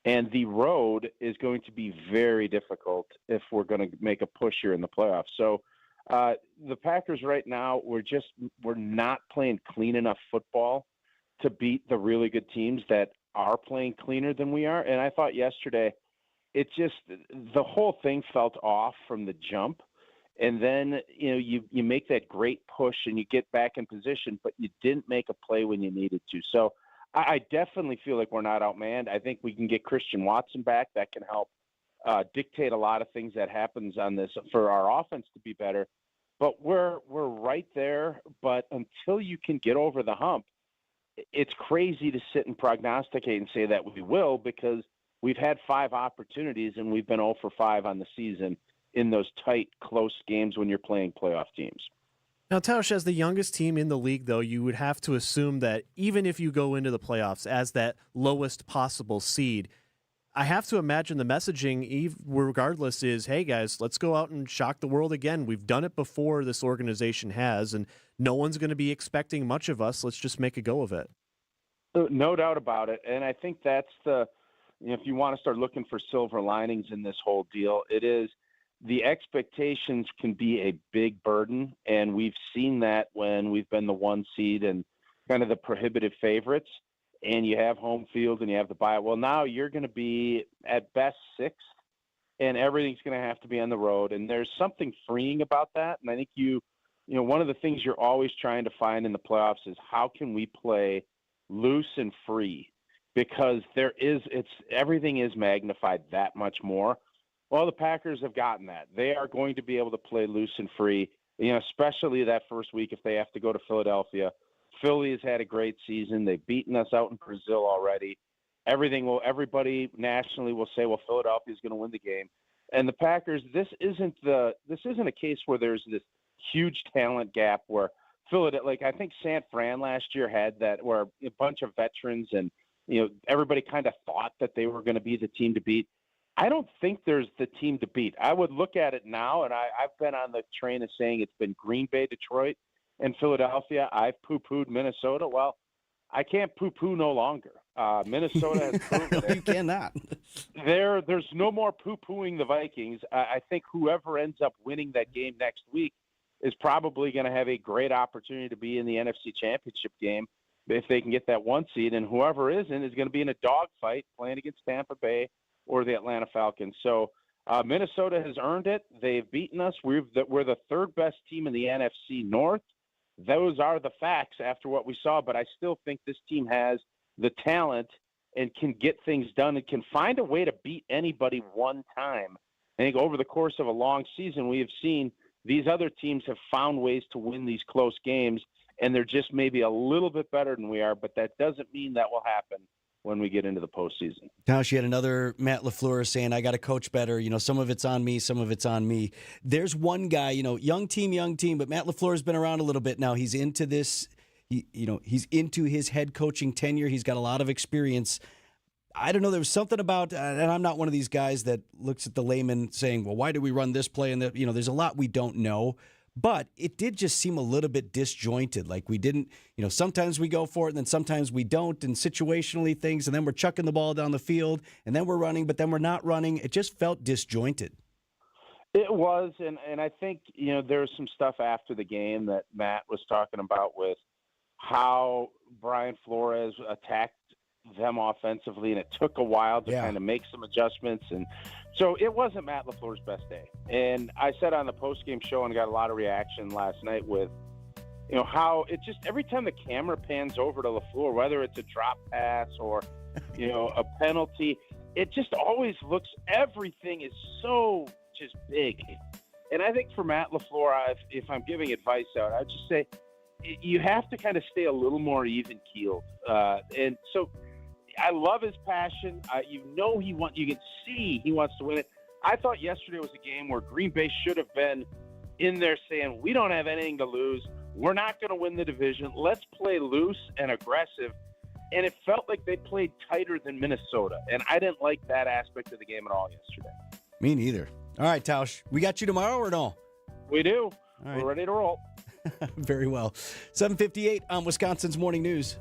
And the road is going to be very difficult if we're going to make a push here in the playoffs. So the Packers right now, we're not playing clean enough football to beat the really good teams that are playing cleaner than we are. And I thought yesterday, the whole thing felt off from the jump. And then, you make that great push and you get back in position, but you didn't make a play when you needed to. So I definitely feel like we're not outmanned. I think we can get Christian Watson back. That can help dictate a lot of things that happens on this for our offense to be better. But we're right there. But until you can get over the hump, it's crazy to sit and prognosticate and say that we will, because we've had 5 opportunities and we've been 0 for 5 on the season in those tight, close games when you're playing playoff teams. Now, Tausch, as the youngest team in the league, though, you would have to assume that even if you go into the playoffs as that lowest possible seed, I have to imagine the messaging, regardless, is, hey, guys, let's go out and shock the world again. We've done it before, this organization has, and no one's going to be expecting much of us. Let's just make a go of it. No doubt about it. And I think that's if you want to start looking for silver linings in this whole deal, it is the expectations can be a big burden. And we've seen that when we've been the 1 seed and kind of the prohibitive favorites, and you have home field and you have the bye. Well, now you're going to be at best 6th, and everything's going to have to be on the road. And there's something freeing about that. And I think one of the things you're always trying to find in the playoffs is how can we play loose and free, because everything is magnified that much more. Well, the Packers have gotten that. They are going to be able to play loose and free, especially that first week if they have to go to Philadelphia. Philly has had a great season. They've beaten us out in Brazil already. Everybody nationally will say, well, Philadelphia is going to win the game. And the Packers, this isn't a case where there's this huge talent gap where Philadelphia, like I think San Fran last year had that, where a bunch of veterans and everybody kind of thought that they were going to be the team to beat. I don't think there's the team to beat. I would look at it now, and I've been on the train of saying it's been Green Bay, Detroit, and Philadelphia. I've poo-pooed Minnesota. Well, I can't poo-poo no longer. Minnesota has proven it. You cannot. There's no more poo-pooing the Vikings. I think whoever ends up winning that game next week is probably going to have a great opportunity to be in the NFC Championship game if they can get that 1 seed, and whoever isn't is going to be in a dogfight playing against Tampa Bay or the Atlanta Falcons. So Minnesota has earned it. They've beaten us. We're the 3rd best team in the NFC North. Those are the facts after what we saw, but I still think this team has the talent and can get things done and can find a way to beat anybody one time. I think over the course of a long season, we have seen these other teams have found ways to win these close games, and they're just maybe a little bit better than we are, but that doesn't mean that will happen when we get into the postseason. Now, she had another Matt LaFleur saying, I got to coach better. Some of it's on me, some of it's on me. There's one guy, young team, but Matt LaFleur has been around a little bit now. He's into this, he's into his head coaching tenure. He's got a lot of experience. I don't know. There was something about, and I'm not one of these guys that looks at the layman saying, well, why did we run this play? And there's a lot we don't know. But it did just seem a little bit disjointed. Like we didn't, sometimes we go for it and then sometimes we don't, and situationally things, and then we're chucking the ball down the field and then we're running, but then we're not running. It just felt disjointed. It was, and I think, there's some stuff after the game that Matt was talking about with how Brian Flores attacked them offensively, and it took a while to kind of make some adjustments. And so it wasn't Matt LaFleur's best day. And I said on the postgame show and got a lot of reaction last night with, how it just every time the camera pans over to LaFleur, whether it's a drop pass or, a penalty, it just always looks, everything is so just big. And I think for Matt LaFleur, if I'm giving advice out, I'd just say you have to kind of stay a little more even-keeled. And so I love his passion. You can see he wants to win it. I thought yesterday was a game where Green Bay should have been in there saying, we don't have anything to lose. We're not going to win the division. Let's play loose and aggressive. And it felt like they played tighter than Minnesota. And I didn't like that aspect of the game at all yesterday. Me neither. All right, Tausch, we got you tomorrow or no? We do. All right. We're ready to roll. Very well. 7:58 on Wisconsin's Morning News.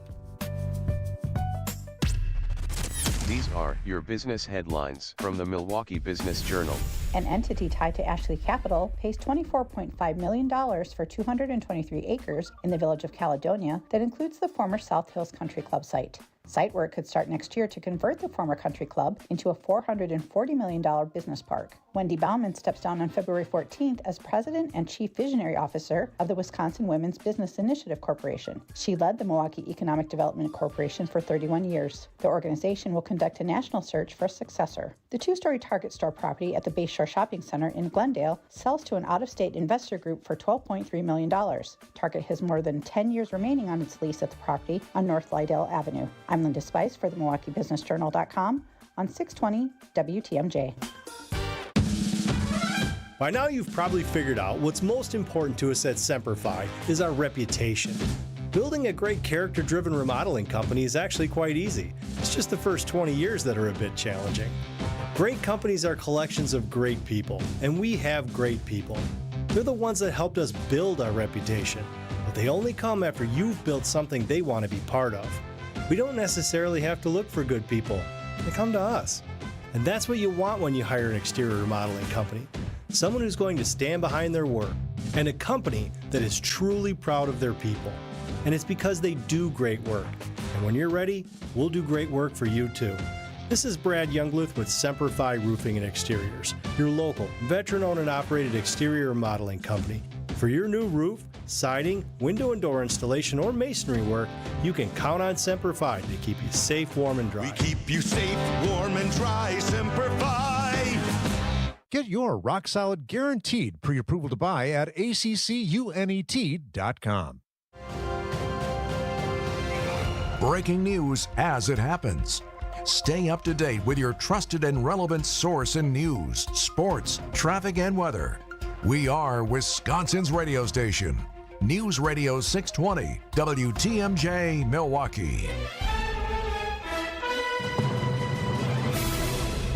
These are your business headlines from the Milwaukee Business Journal. An entity tied to Ashley Capital pays $24.5 million for 223 acres in the village of Caledonia that includes the former South Hills Country Club site. Site work could start next year to convert the former country club into a $440 million business park. Wendy Baumann steps down on February 14th as president and chief visionary officer of the Wisconsin Women's Business Initiative Corporation. She led the Milwaukee Economic Development Corporation for 31 years. The organization will conduct a national search for a successor. The two-story Target store property at the Bayshore Shopping Center in Glendale sells to an out-of-state investor group for $12.3 million. Target has more than 10 years remaining on its lease at the property on North Lydell Avenue. I'm Linda Spice for the MilwaukeeBusinessJournal.com on 620 WTMJ. By now you've probably figured out what's most important to us at Semperfi is our reputation. Building a great character-driven remodeling company is actually quite easy. It's just the first 20 years that are a bit challenging. Great companies are collections of great people, and we have great people. They're the ones that helped us build our reputation, but they only come after you've built something they want to be part of. We don't necessarily have to look for good people. They come to us. And that's what you want when you hire an exterior remodeling company. Someone who's going to stand behind their work, and a company that is truly proud of their people. And it's because they do great work. And when you're ready, we'll do great work for you too. This is Brad Youngluth with Semperfi Roofing and Exteriors, your local, veteran-owned and operated exterior remodeling company. For your new roof, siding, window and door installation, or masonry work, you can count on Semperfi to keep you safe, warm, and dry. We keep you safe, warm, and dry, Semperfi. Get your rock-solid guaranteed pre-approval to buy at accunet.com. Breaking news as it happens. Stay up to date with your trusted and relevant source in news, sports, traffic, and weather. We are Wisconsin's radio station. News Radio 620, WTMJ, Milwaukee.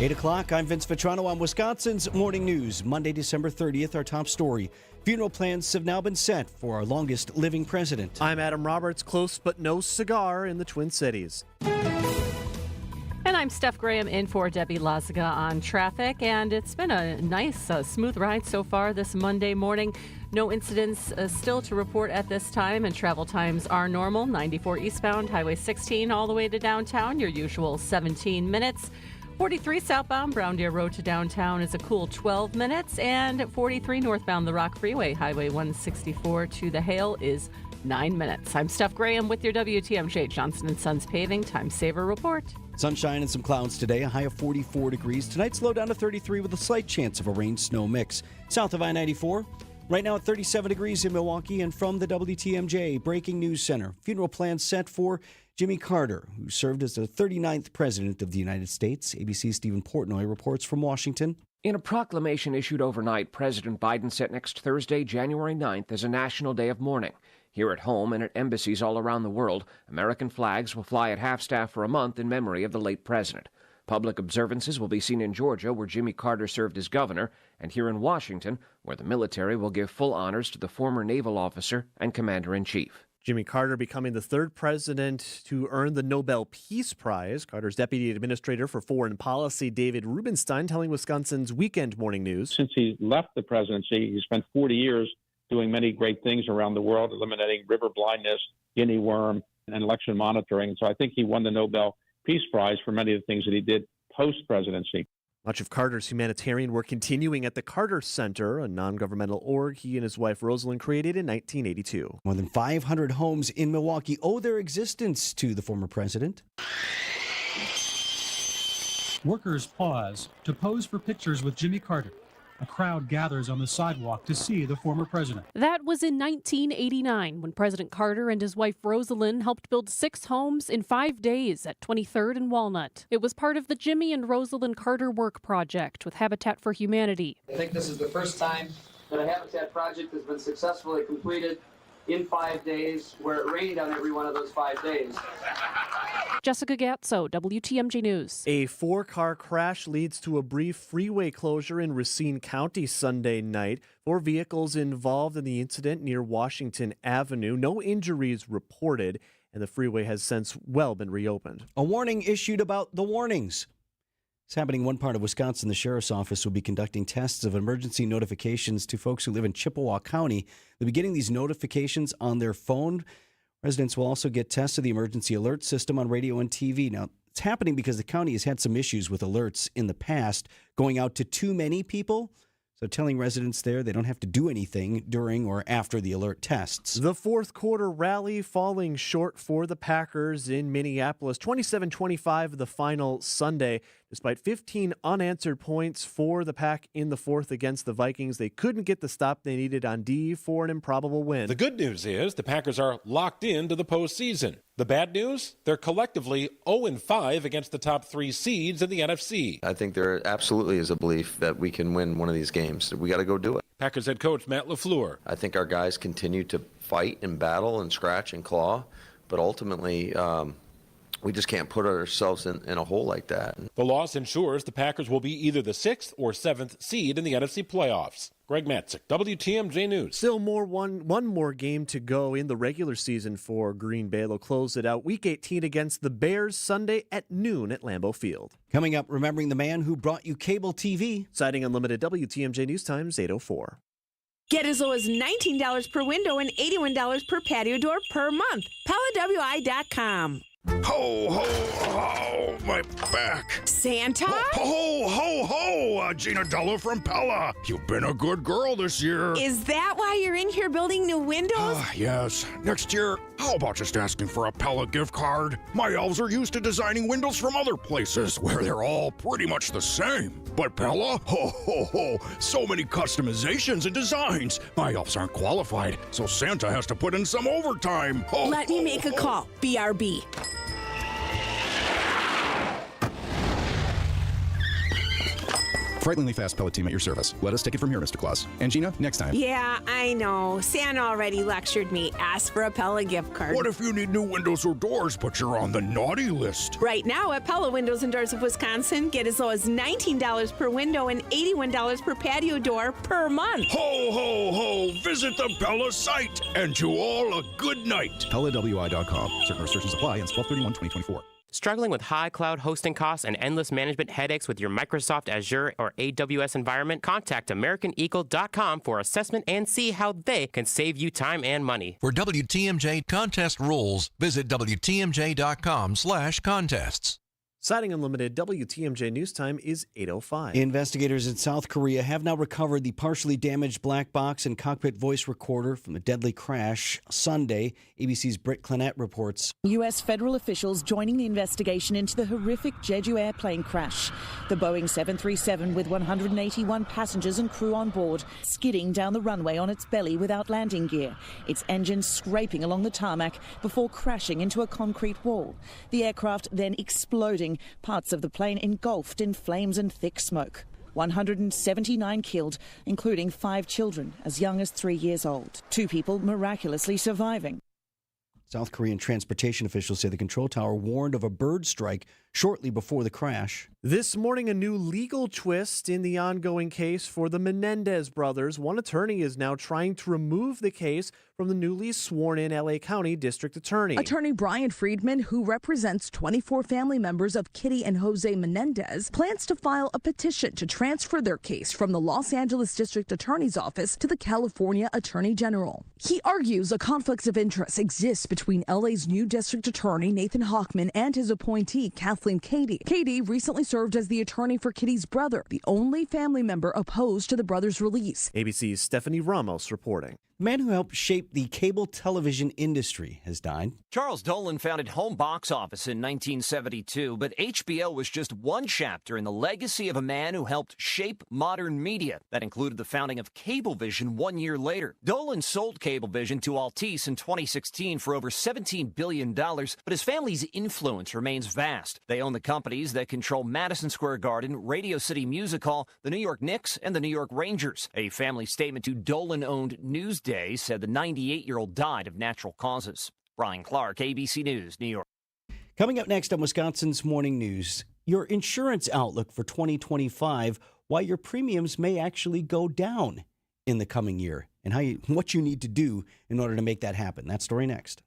8 o'clock, I'm Vince Vitrano on Wisconsin's Morning News. Monday, December 30th, our top story. Funeral plans have now been set for our longest living president. I'm Adam Roberts, close but no cigar in the Twin Cities. And I'm Steph Graham in for Debbie Lazaga on traffic, and it's been a nice, smooth ride so far this Monday morning. No incidents still to report at this time, and travel times are normal. 94 eastbound, Highway 16 all the way to downtown, your usual 17 minutes. 43 southbound, Brown Deer Road to downtown is a cool 12 minutes, and 43 northbound, the Rock Freeway, Highway 164 to the Hale is 9 minutes. I'm Steph Graham with your WTMJ Johnson & Sons Paving Time Saver Report. Sunshine and some clouds today, a high of 44 degrees. Tonight, slow down to 33 with a slight chance of a rain-snow mix. South of I-94, right now at 37 degrees in Milwaukee. And from the WTMJ Breaking News Center, funeral plans set for Jimmy Carter, who served as the 39th President of the United States. ABC's Stephen Portnoy reports from Washington. In a proclamation issued overnight, President Biden set next Thursday, January 9th, as a national day of mourning. Here at home and at embassies all around the world, American flags will fly at half-staff for a month in memory of the late president. Public observances will be seen in Georgia, where Jimmy Carter served as governor, and here in Washington, where the military will give full honors to the former naval officer and commander-in-chief. Jimmy Carter becoming the third president to earn the Nobel Peace Prize. Carter's Deputy Administrator for Foreign Policy, David Rubenstein, telling Wisconsin's Weekend Morning News. Since he left the presidency, he spent 40 years doing many great things around the world, eliminating river blindness, guinea worm, and election monitoring. So I think he won the Nobel Peace Prize for many of the things that he did post-presidency. Much of Carter's humanitarian work continuing at the Carter Center, a non-governmental org he and his wife Rosalind created in 1982. More than 500 homes in Milwaukee owe their existence to the former president. Workers pause to pose for pictures with Jimmy Carter. A crowd gathers on the sidewalk to see the former president. That was in 1989 when President Carter and his wife Rosalind helped build 6 homes in 5 days at 23rd and Walnut. It was part of the Jimmy and Rosalind Carter Work Project with Habitat for Humanity. I think this is the first time that a Habitat project has been successfully completed in 5 days, where it rained on every one of those 5 days. Jessica Gatso, WTMJ News. A 4-car crash leads to a brief freeway closure in Racine County Sunday night. 4 vehicles involved in the incident near Washington Avenue. No injuries reported, and the freeway has since been reopened. A warning issued about the warnings. It's happening in one part of Wisconsin. The sheriff's office will be conducting tests of emergency notifications to folks who live in Chippewa County. They'll be getting these notifications on their phone. Residents will also get tests of the emergency alert system on radio and TV. Now, it's happening because the county has had some issues with alerts in the past, going out to too many people. So telling residents there they don't have to do anything during or after the alert tests. The fourth quarter rally falling short for the Packers in Minneapolis. 27-25 the final Sunday. Despite 15 unanswered points for the Pack in the fourth against the Vikings, they couldn't get the stop they needed on D for an improbable win. The good news is the Packers are locked into the postseason. The bad news? They're collectively 0-5 against the top 3 seeds in the NFC. I think there absolutely is a belief that we can win one of these games. We got to go do it. Packers head coach Matt LaFleur. I think our guys continue to fight and battle and scratch and claw, but ultimately we just can't put ourselves in a hole like that. The loss ensures the Packers will be either the 6th or 7th seed in the NFC playoffs. Greg Matzik, WTMJ News. Still one more game to go in the regular season for Green Bay. They'll close it out Week 18 against the Bears Sunday at noon at Lambeau Field. Coming up, remembering the man who brought you cable TV. Citing Unlimited, WTMJ News Times 8:04. Get as low as $19 per window and $81 per patio door per month. PellaWI.com. Ho, ho, ho, my back. Santa? Ho, ho, ho, Gina Della from Pella. You've been a good girl this year. Is that why you're in here building new windows? Yes. Next year, how about just asking for a Pella gift card? My elves are used to designing windows from other places where they're all pretty much the same. But Pella? Ho, ho, ho. So many customizations and designs. My elves aren't qualified, so Santa has to put in some overtime. Ho, Let me make a call. BRB. Frighteningly fast pellet team at your service. Let us take it from here, Mr. Claus. And Gina, next time. Yeah, I know. Santa already lectured me. Ask for a Pella gift card. What if you need new windows or doors, but you're on the naughty list? Right now at Pella Windows and Doors of Wisconsin, get as low as $19 per window and $81 per patio door per month. Ho, ho, ho! Visit the Pella site, and to all a good night. PellaWI.com. Certain restrictions apply and 12/31/2024. Struggling with high cloud hosting costs and endless management headaches with your Microsoft Azure or AWS environment? Contact AmericanEagle.com for assessment and see how they can save you time and money. For WTMJ contest rules, visit WTMJ.com/contests. Citing Unlimited, WTMJ News Time is 8:05. Investigators in South Korea have now recovered the partially damaged black box and cockpit voice recorder from the deadly crash Sunday. ABC's Britt Clennett reports. U.S. federal officials joining the investigation into the horrific Jeju airplane crash. The Boeing 737 with 181 passengers and crew on board, skidding down the runway on its belly without landing gear, its engine scraping along the tarmac before crashing into a concrete wall. The aircraft then exploding, parts of the plane engulfed in flames and thick smoke. 179 killed, including 5 children as young as 3 years old. 2 people miraculously surviving. South Korean transportation officials say the control tower warned of a bird strike shortly before the crash. This morning, a new legal twist in the ongoing case for the Menendez brothers. One attorney is now trying to remove the case from the newly sworn-in L.A. County District Attorney. Attorney Brian Friedman, who represents 24 family members of Kitty and Jose Menendez, plans to file a petition to transfer their case from the Los Angeles District Attorney's Office to the California Attorney General. He argues a conflict of interest exists between L.A.'s new District Attorney Nathan Hochman and his appointee Kathleen Cady. Cady recently served as the attorney for Kitty's brother, the only family member opposed to the brother's release. ABC's Stephanie Ramos reporting. The man who helped shape the cable television industry has died. Charles Dolan founded Home Box Office in 1972, but HBO was just one chapter in the legacy of a man who helped shape modern media. That included the founding of Cablevision 1 year later. Dolan sold Cablevision to Altice in 2016 for over $17 billion, but his family's influence remains vast. They own the companies that control Madison Square Garden, Radio City Music Hall, the New York Knicks, and the New York Rangers. A family statement to Dolan-owned Newsday said the 98-year-old died of natural causes. Brian Clark, ABC News, New York. Coming up next on Wisconsin's Morning News, your insurance outlook for 2025, why your premiums may actually go down in the coming year, and what you need to do in order to make that happen. That story next.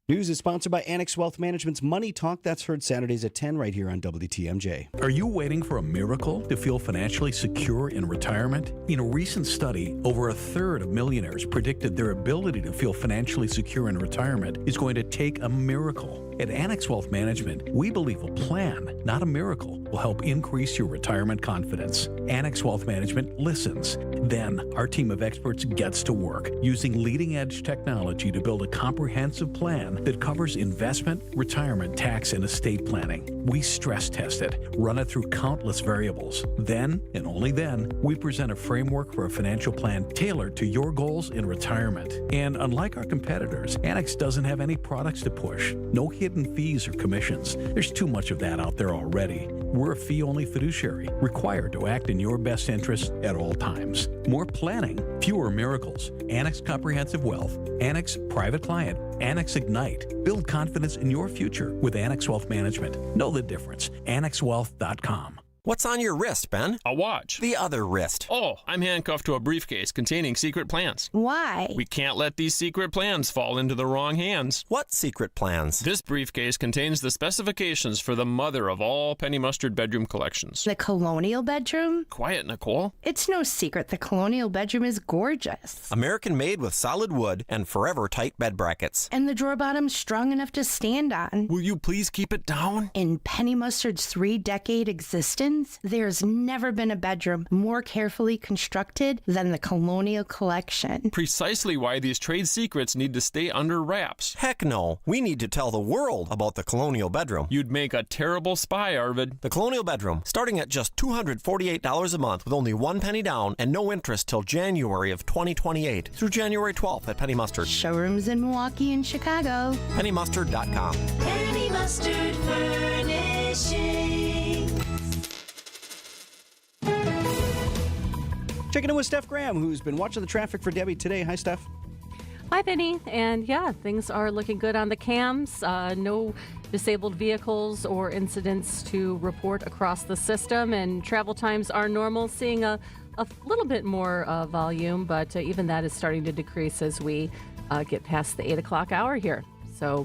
News is sponsored by Annex Wealth Management's Money Talk. That's heard Saturdays at 10 right here on WTMJ. Are you waiting for a miracle to feel financially secure in retirement? In a recent study, over a third of millionaires predicted their ability to feel financially secure in retirement is going to take a miracle. At Annex Wealth Management, we believe a plan, not a miracle, will help increase your retirement confidence. Annex Wealth Management listens. Then, our team of experts gets to work using leading-edge technology to build a comprehensive plan that covers investment, retirement, tax, and estate planning. We stress test it, run it through countless variables. Then, and only then, we present a framework for a financial plan tailored to your goals in retirement. And unlike our competitors, Annex doesn't have any products to push. No hidden fees or commissions. There's too much of that out there already. We're a fee-only fiduciary, required to act in your best interest at all times. More planning, fewer miracles. Annex Comprehensive Wealth, Annex Private Client, Annex Ignite. Build confidence in your future with Annex Wealth Management. Know the difference. AnnexWealth.com. What's on your wrist, Ben? A watch. The other wrist. Oh, I'm handcuffed to a briefcase containing secret plans. Why? We can't let these secret plans fall into the wrong hands. What secret plans? This briefcase contains the specifications for the mother of all penny mustard bedroom collections. The colonial bedroom? Quiet, Nicole. It's no secret the colonial bedroom is gorgeous. American made with solid wood and forever tight bed brackets. And the drawer bottom's strong enough to stand on. Will you please keep it down? In Penny Mustard's 3-decade existence, there's never been a bedroom more carefully constructed than the Colonial Collection. Precisely why these trade secrets need to stay under wraps. Heck no. We need to tell the world about the Colonial Bedroom. You'd make a terrible spy, Arvid. The Colonial Bedroom, starting at just $248 a month with only 1 penny down and no interest till January of 2028 through January 12th at Penny Mustard. Showrooms in Milwaukee and Chicago. PennyMustard.com. Penny Mustard Furnishing. Checking in with Steph Graham, who's been watching the traffic for Debbie today. Hi, Steph. Hi, Penny. And yeah, things are looking good on the cams. No disabled vehicles or incidents to report across the system, and travel times are normal, seeing a little bit more volume, but even that is starting to decrease as we get past the 8 o'clock hour here. So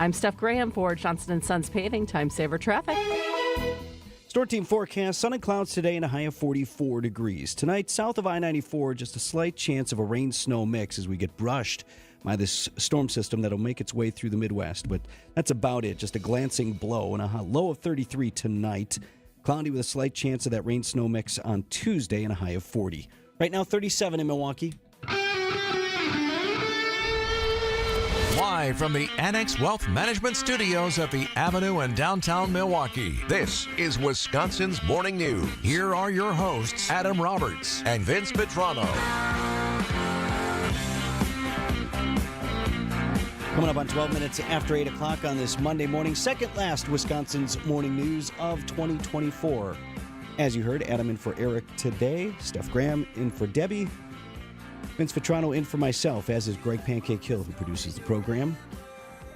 I'm Steph Graham for Johnson & Sons Paving, Time Saver Traffic. Store team forecast, sun and clouds today and a high of 44 degrees. Tonight, south of I-94, just a slight chance of a rain-snow mix as we get brushed by this storm system that'll make its way through the Midwest. But that's about it, just a glancing blow and a low of 33 tonight. Cloudy with a slight chance of that rain-snow mix on Tuesday and a high of 40. Right now, 37 in Milwaukee. Live from the Annex Wealth Management Studios at the Avenue in downtown Milwaukee, this is Wisconsin's Morning News. Here are your hosts, Adam Roberts and Vince Vitrano. Coming up on 12 minutes after 8 o'clock on this Monday morning, second last Wisconsin's Morning News of 2024. As you heard, Adam in for Eric today, Steph Graham in for Debbie, Vince Vitrano in for myself, as is Greg Pancake Hill, who produces the program.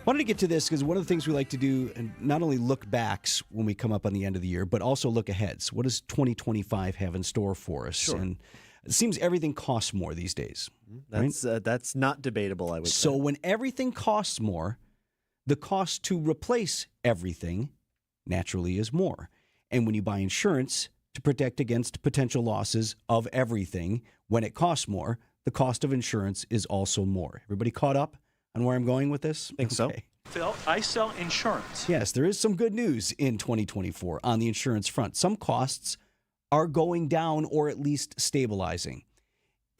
Wanted to get to this because one of the things we like to do, and not only look backs when we come up on the end of the year, but also look aheads. What does 2025 have in store for us? Sure. And It seems everything costs more these days. Right? That's not debatable, I would say. So when everything costs more, the cost to replace everything naturally is more. And when you buy insurance to protect against potential losses of everything, when it costs more, the cost of insurance is also more. Everybody caught up on where I'm going with this? Think so. Phil, I sell insurance. Yes, there is some good news in 2024 on the insurance front. Some costs are going down or at least stabilizing.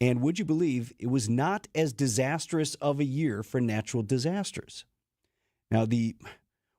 And would you believe it was not as disastrous of a year for natural disasters? Now, the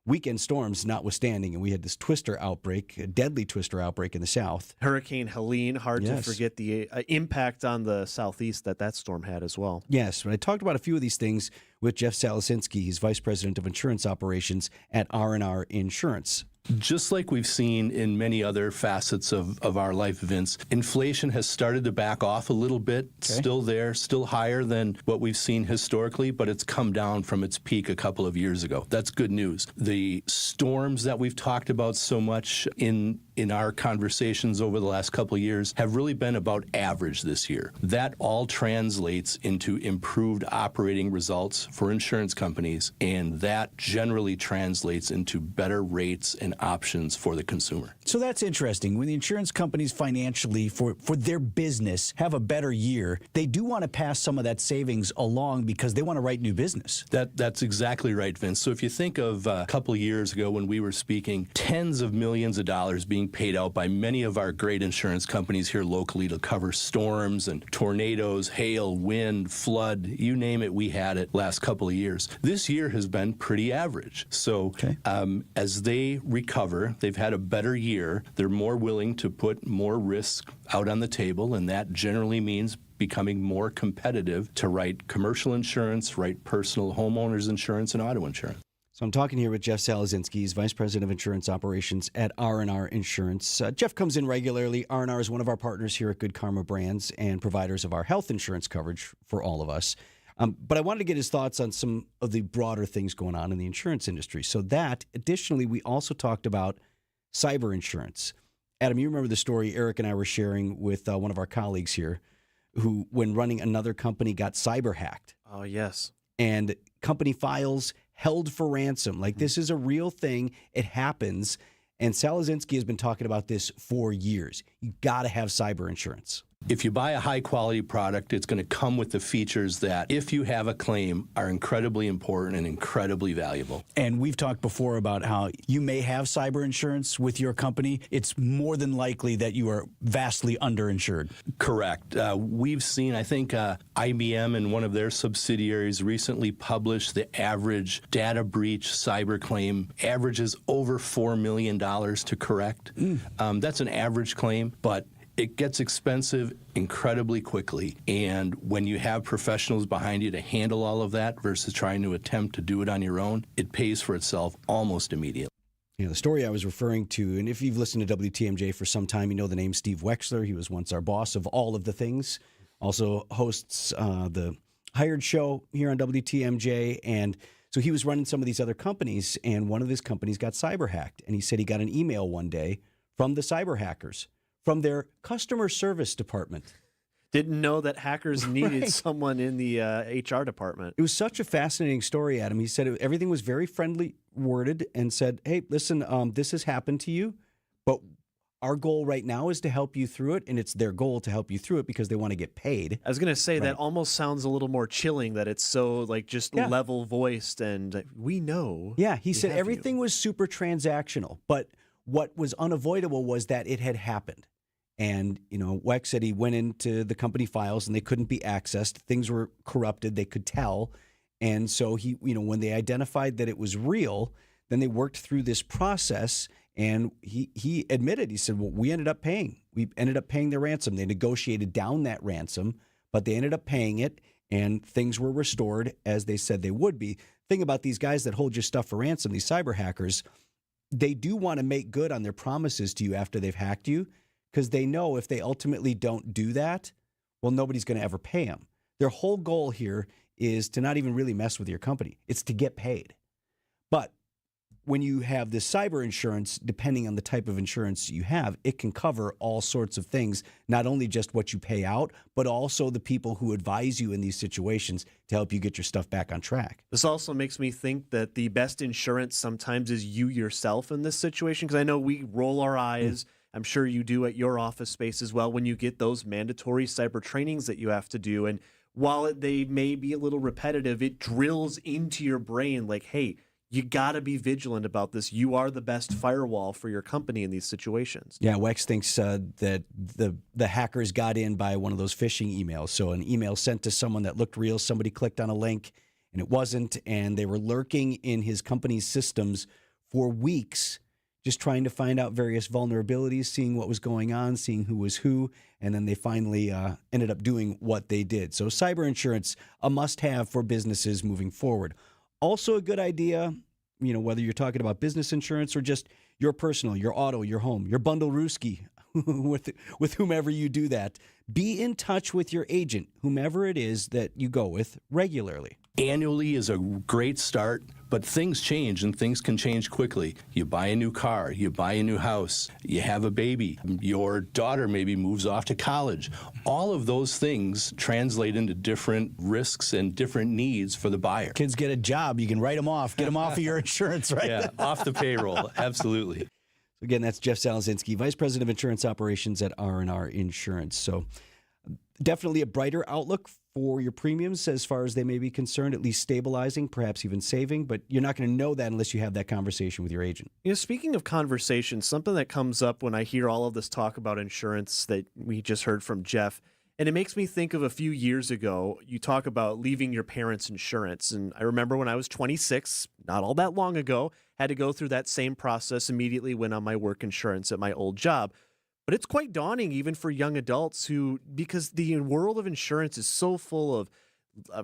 weekend storms notwithstanding, and we had this twister outbreak, a deadly twister outbreak in the south. Hurricane Helene, hard Yes. to forget the impact on the southeast that storm had as well. Yes, when I talked about a few of these things with Jeff Salasinski, he's Vice President of Insurance Operations at R&R Insurance. Just like we've seen in many other facets of our life events, inflation has started to back off a little bit. Okay. Still there, still higher than what we've seen historically, but it's come down from its peak a couple of years ago. That's good news. The storms that we've talked about so much in our conversations over the last couple of years have really been about average this year. That all translates into improved operating results for insurance companies, and that generally translates into better rates and options for the consumer. So that's interesting. When the insurance companies financially, for their business, have a better year, they do want to pass some of that savings along because they want to write new business. That's exactly right, Vince. So if you think of a couple of years ago when we were speaking, tens of millions of dollars being paid out by many of our great insurance companies here locally to cover storms and tornadoes, hail, wind, flood, you name it, we had it last couple of years. This year has been pretty average. So as they recover, they've had a better year, they're more willing to put more risk out on the table, and that generally means becoming more competitive to write commercial insurance, write personal homeowners insurance, and auto insurance. So I'm talking here with Jeff Salasinski. He's Vice President of Insurance Operations at R&R Insurance. Jeff comes in regularly. R&R is one of our partners here at Good Karma Brands and providers of our health insurance coverage for all of us. But I wanted to get his thoughts on some of the broader things going on in the insurance industry. So that, additionally, we also talked about cyber insurance. Adam, you remember the story Eric and I were sharing with one of our colleagues here who, when running another company, got cyber hacked. Oh, yes. And company files held for ransom. Like, this is a real thing. It happens. And Salasinski has been talking about this for years. You got to have cyber insurance. If you buy a high-quality product, it's going to come with the features that, if you have a claim, are incredibly important and incredibly valuable. And we've talked before about how you may have cyber insurance with your company. It's more than likely that you are vastly underinsured. Correct. We've seen, I think, IBM and one of their subsidiaries recently published the average data breach cyber claim averages over $4 million to correct. That's an average claim, but it gets expensive incredibly quickly, and when you have professionals behind you to handle all of that versus trying to attempt to do it on your own, it pays for itself almost immediately. Yeah, the story I was referring to, and if you've listened to WTMJ for some time, you know the name Steve Wexler. He was once our boss of all of the things. Also hosts the Hired Show here on WTMJ, and so he was running some of these other companies, and one of his companies got cyber hacked, and he said he got an email one day from the cyber hackers, from their customer service department. Didn't know that hackers needed someone in the HR department. It was such a fascinating story, Adam. He said everything was very friendly worded and said, hey, listen, this has happened to you, but our goal right now is to help you through it, and it's their goal to help you through it because they want to get paid. I was going to say that almost sounds a little more chilling, that it's so like just level voiced and we know. Yeah, he said everything was super transactional, but what was unavoidable was that it had happened. And, you know, Wex said he went into the company files and they couldn't be accessed. Things were corrupted. They could tell. And so he, you know, when they identified that it was real, then they worked through this process. And he admitted, he said, well, we ended up paying. We ended up paying their ransom. They negotiated down that ransom, but they ended up paying it and things were restored as they said they would be. Thing about these guys that hold your stuff for ransom, these cyber hackers, they do want to make good on their promises to you after they've hacked you, because they know if they ultimately don't do that, well, nobody's going to ever pay them. Their whole goal here is to not even really mess with your company. It's to get paid. But when you have this cyber insurance, depending on the type of insurance you have, it can cover all sorts of things, not only just what you pay out, but also the people who advise you in these situations to help you get your stuff back on track. This also makes me think that the best insurance sometimes is you yourself in this situation, because I know we roll our eyes. I'm sure you do at your office space as well when you get those mandatory cyber trainings that you have to do. And while they may be a little repetitive, it drills into your brain like, hey, you got to be vigilant about this. You are the best firewall for your company in these situations. Yeah, Wex thinks that the hackers got in by one of those phishing emails. So an email sent to someone that looked real, somebody clicked on a link and it wasn't, and they were lurking in his company's systems for weeks, just trying to find out various vulnerabilities, seeing what was going on, seeing who was who, and then they finally ended up doing what they did. So cyber insurance, a must-have for businesses moving forward. Also a good idea, whether you're talking about business insurance or just your personal, your auto, your home, your bundle-rooski, with whomever you do that. Be in touch with your agent, whomever it is that you go with regularly. Annually is a great start, but things change and things can change quickly. You buy a new car, you buy a new house, you have a baby, your daughter maybe moves off to college. All of those things translate into different risks and different needs for the buyer. Kids get a job, you can write them off, get them off of your insurance, right? Yeah, off the payroll, absolutely. Again, that's Jeff Salazinski, Vice President of Insurance Operations at R&R Insurance. So definitely a brighter outlook for your premiums as far as they may be concerned, at least stabilizing, perhaps even saving. But you're not going to know that unless you have that conversation with your agent. Speaking of conversations, something that comes up when I hear all of this talk about insurance that we just heard from Jeff, and it makes me think of a few years ago, you talk about leaving your parents' insurance. And I remember when I was 26, not all that long ago, had to go through that same process, immediately went on my work insurance at my old job. But it's quite daunting even for young adults because the world of insurance is so full of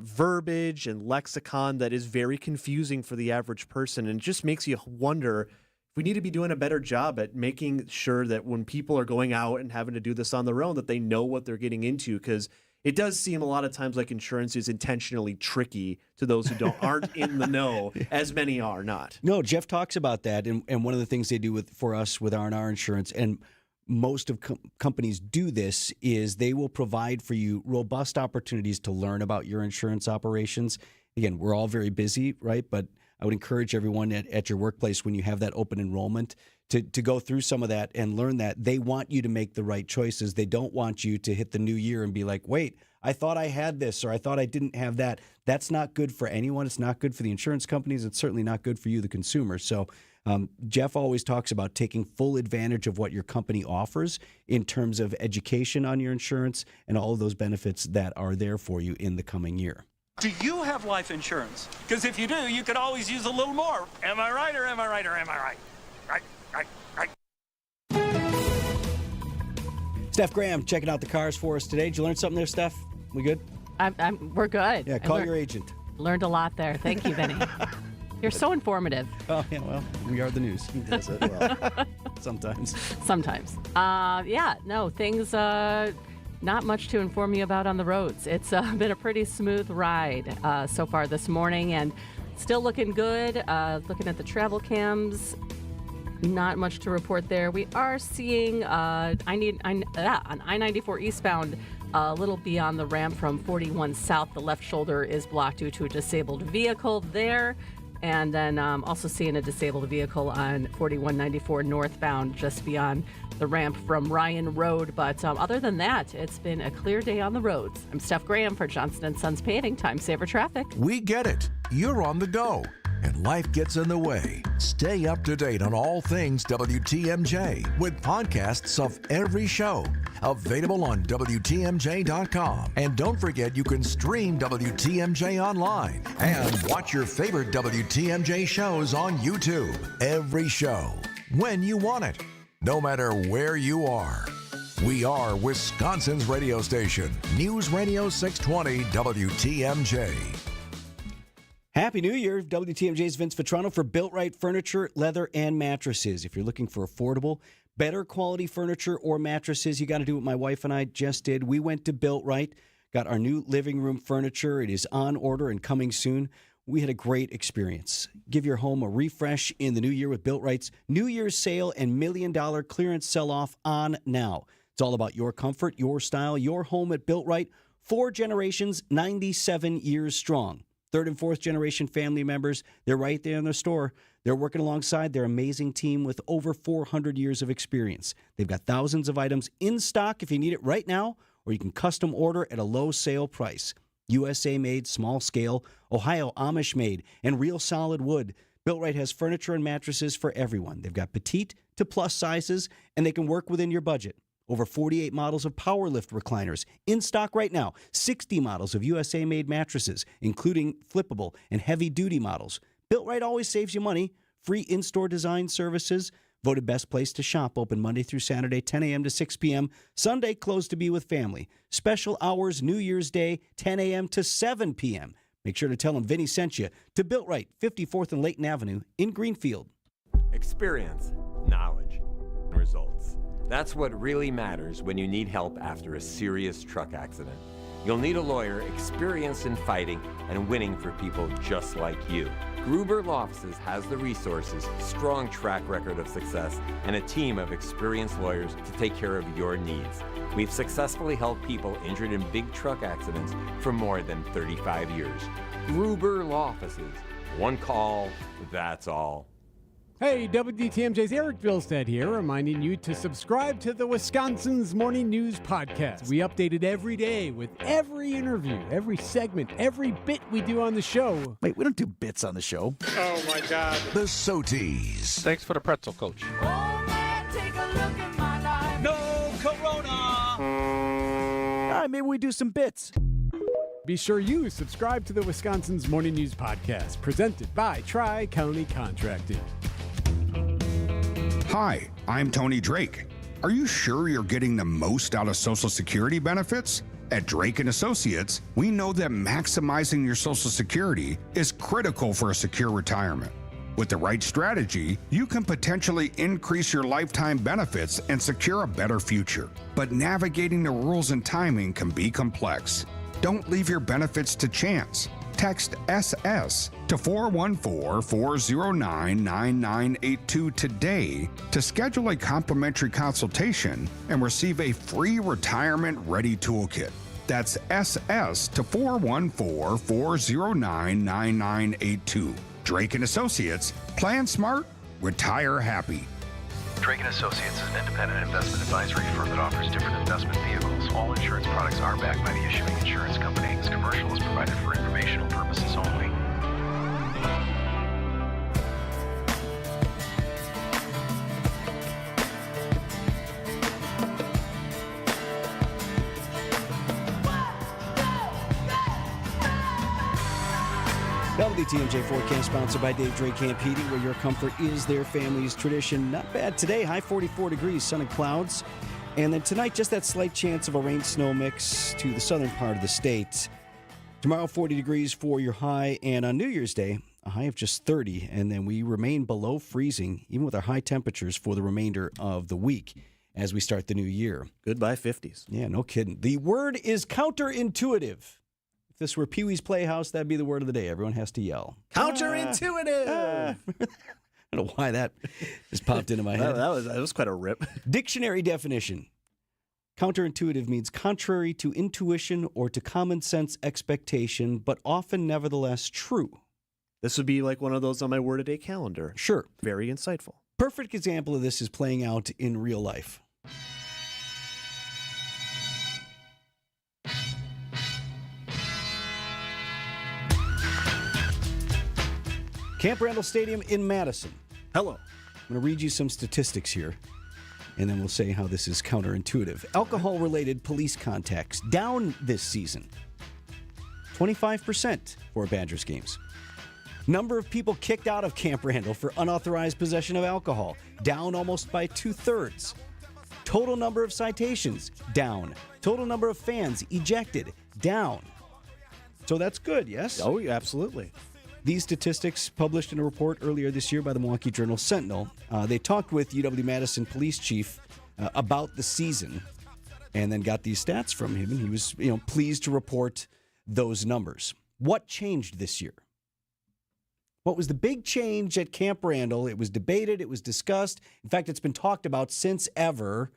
verbiage and lexicon that is very confusing for the average person. And it just makes you wonder if we need to be doing a better job at making sure that when people are going out and having to do this on their own, that they know what they're getting into, because it does seem a lot of times like insurance is intentionally tricky to those who aren't in the know, as many are not. No, Jeff talks about that, and one of the things they do for us with R&R Insurance, and most of companies do this, is they will provide for you robust opportunities to learn about your insurance operations. Again, we're all very busy, right? But I would encourage everyone at your workplace, when you have that open enrollment, to go through some of that and learn that. They want you to make the right choices. They don't want you to hit the new year and be like, wait, I thought I had this, or I thought I didn't have that. That's not good for anyone. It's not good for the insurance companies. It's certainly not good for you, the consumer. So Jeff always talks about taking full advantage of what your company offers in terms of education on your insurance and all of those benefits that are there for you in the coming year. Do you have life insurance? Because if you do, you could always use a little more. Am I right or am I right or am I right? Right. Steph Graham checking out the cars for us today. Did you learn something there, Steph? We good? We're good. Yeah, call your agent. Learned a lot there. Thank you, Vinny. You're so informative. Oh, yeah, well, we are the news. He does it well. Sometimes. Things not much to inform you about on the roads. It's been a pretty smooth ride so far this morning, and still looking good. Looking at the travel cams, not much to report there. We are seeing on I-94 eastbound, a little beyond the ramp from 41 south, the left shoulder is blocked due to a disabled vehicle there. And then also seeing a disabled vehicle on 4194 northbound just beyond the ramp from Ryan Road. But other than that, it's been a clear day on the roads. I'm Steph Graham for Johnson & Sons Paving. Time saver traffic. We get it. You're on the go, and life gets in the way. Stay up to date on all things WTMJ with podcasts of every show. Available on WTMJ.com. And don't forget you can stream WTMJ online and watch your favorite WTMJ shows on YouTube. Every show, when you want it, no matter where you are. We are Wisconsin's radio station, News Radio 620 WTMJ. Happy New Year. WTMJ's Vince Vitrano for Built Right Furniture, Leather, and Mattresses. If you're looking for affordable, better quality furniture or mattresses, you got to do what my wife and I just did. We went to Built Right, got our new living room furniture. It is on order and coming soon. we had a great experience. Give your home a refresh in the new year with Built-Right's New Year's sale and $1 million clearance sell-off on now. It's all about your comfort, your style, your home at Built-Right. 4 generations, 97 years strong. 3rd and 4th generation family members, they're right there in their store. They're working alongside their amazing team with over 400 years of experience. They've got thousands of items in stock if you need it right now, or you can custom order at a low sale price. USA made, small scale, Ohio Amish made, and real solid wood. Built-Right has furniture and mattresses for everyone. They've got petite to plus sizes, and they can work within your budget. Over 48 models of power lift recliners in stock right now. 60 models of USA made mattresses, including flippable and heavy-duty models. Built-Right always saves you money. Free in-store design services. Voted best place to shop, open Monday through Saturday, 10 a.m. to 6 p.m. Sunday, closed to be with family. Special hours, New Year's Day, 10 a.m. to 7 p.m. Make sure to tell them Vinny sent you to Built-Right, 54th and Layton Avenue in Greenfield. Experience, knowledge, results. That's what really matters when you need help after a serious truck accident. You'll need a lawyer experienced in fighting and winning for people just like you. Gruber Law Offices has the resources, strong track record of success, and a team of experienced lawyers to take care of your needs. We've successfully helped people injured in big truck accidents for more than 35 years. Gruber Law Offices. One call, that's all. Hey, WTMJ's Eric Bilstead here, reminding you to subscribe to the Wisconsin's Morning News Podcast. We update it every day with every interview, every segment, every bit we do on the show. Wait, we don't do bits on the show. Oh, my God. The Soties. Thanks for the pretzel, Coach. No Corona! All right, maybe we do some bits. Be sure you subscribe to the Wisconsin's Morning News Podcast, presented by Tri-County Contracting. Hi, I'm Tony Drake. Are you sure you're getting the most out of Social Security benefits? At Drake & Associates, we know that maximizing your Social Security is critical for a secure retirement. With the right strategy, you can potentially increase your lifetime benefits and secure a better future. But navigating the rules and timing can be complex. Don't leave your benefits to chance. Text SS to 414-409-9982 today to schedule a complimentary consultation and receive a free retirement ready toolkit. That's SS to 414-409-9982. Drake & Associates. Plan smart, retire happy. Drake & Associates is an independent investment advisory firm that offers different investment vehicles. All insurance products are backed by the issuing insurance company. This commercial is provided for informational purposes only. WTMJ forecast sponsored by Dave Drake Camp Heating, where your comfort is their family's tradition. Not bad today, high 44 degrees, sun and clouds. And then tonight, just that slight chance of a rain-snow mix to the southern part of the state. Tomorrow, 40 degrees for your high, and on New Year's Day, a high of just 30. And then we remain below freezing, even with our high temperatures for the remainder of the week as we start the new year. Goodbye 50s. Yeah, no kidding. The word is counterintuitive. If this were Pee-wee's Playhouse, that'd be the word of the day. Everyone has to yell. Counterintuitive! I don't know why that just popped into my head. That was quite a rip. Dictionary definition. Counterintuitive means contrary to intuition or to common sense expectation, but often nevertheless true. This would be like one of those on my word a day calendar. Sure. Very insightful. Perfect example of this is playing out in real life. Camp Randall Stadium in Madison. Hello. I'm going to read you some statistics here, and then we'll say how this is counterintuitive. Alcohol-related police contacts down this season. 25% for Badgers games. Number of people kicked out of Camp Randall for unauthorized possession of alcohol, down almost by 2/3. Total number of citations, down. Total number of fans ejected, down. So that's good, yes? Oh, yeah, absolutely. These statistics published in a report earlier this year by the Milwaukee Journal-Sentinel. They talked with UW-Madison Police Chief about the season and then got these stats from him, and he was pleased to report those numbers. What changed this year? What was the big change at Camp Randall? It was debated, it was discussed. In fact, it's been talked about since ever.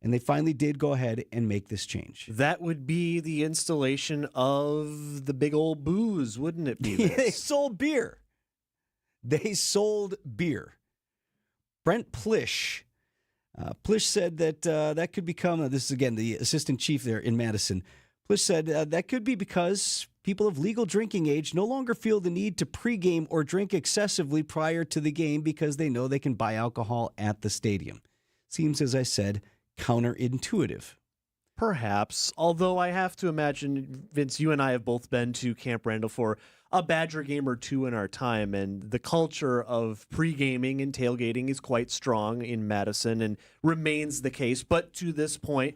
And they finally did go ahead and make this change. That would be the installation of the big old booze, wouldn't it be? They sold beer. Brent Plish. Plish said that that could become, this is again the assistant chief there in Madison. Plish said that could be because people of legal drinking age no longer feel the need to pregame or drink excessively prior to the game because they know they can buy alcohol at the stadium. Seems, as I said, counterintuitive. Perhaps, although I have to imagine, Vince, you and I have both been to Camp Randall for a Badger game or two in our time, and the culture of pre-gaming and tailgating is quite strong in Madison and remains the case. But to this point,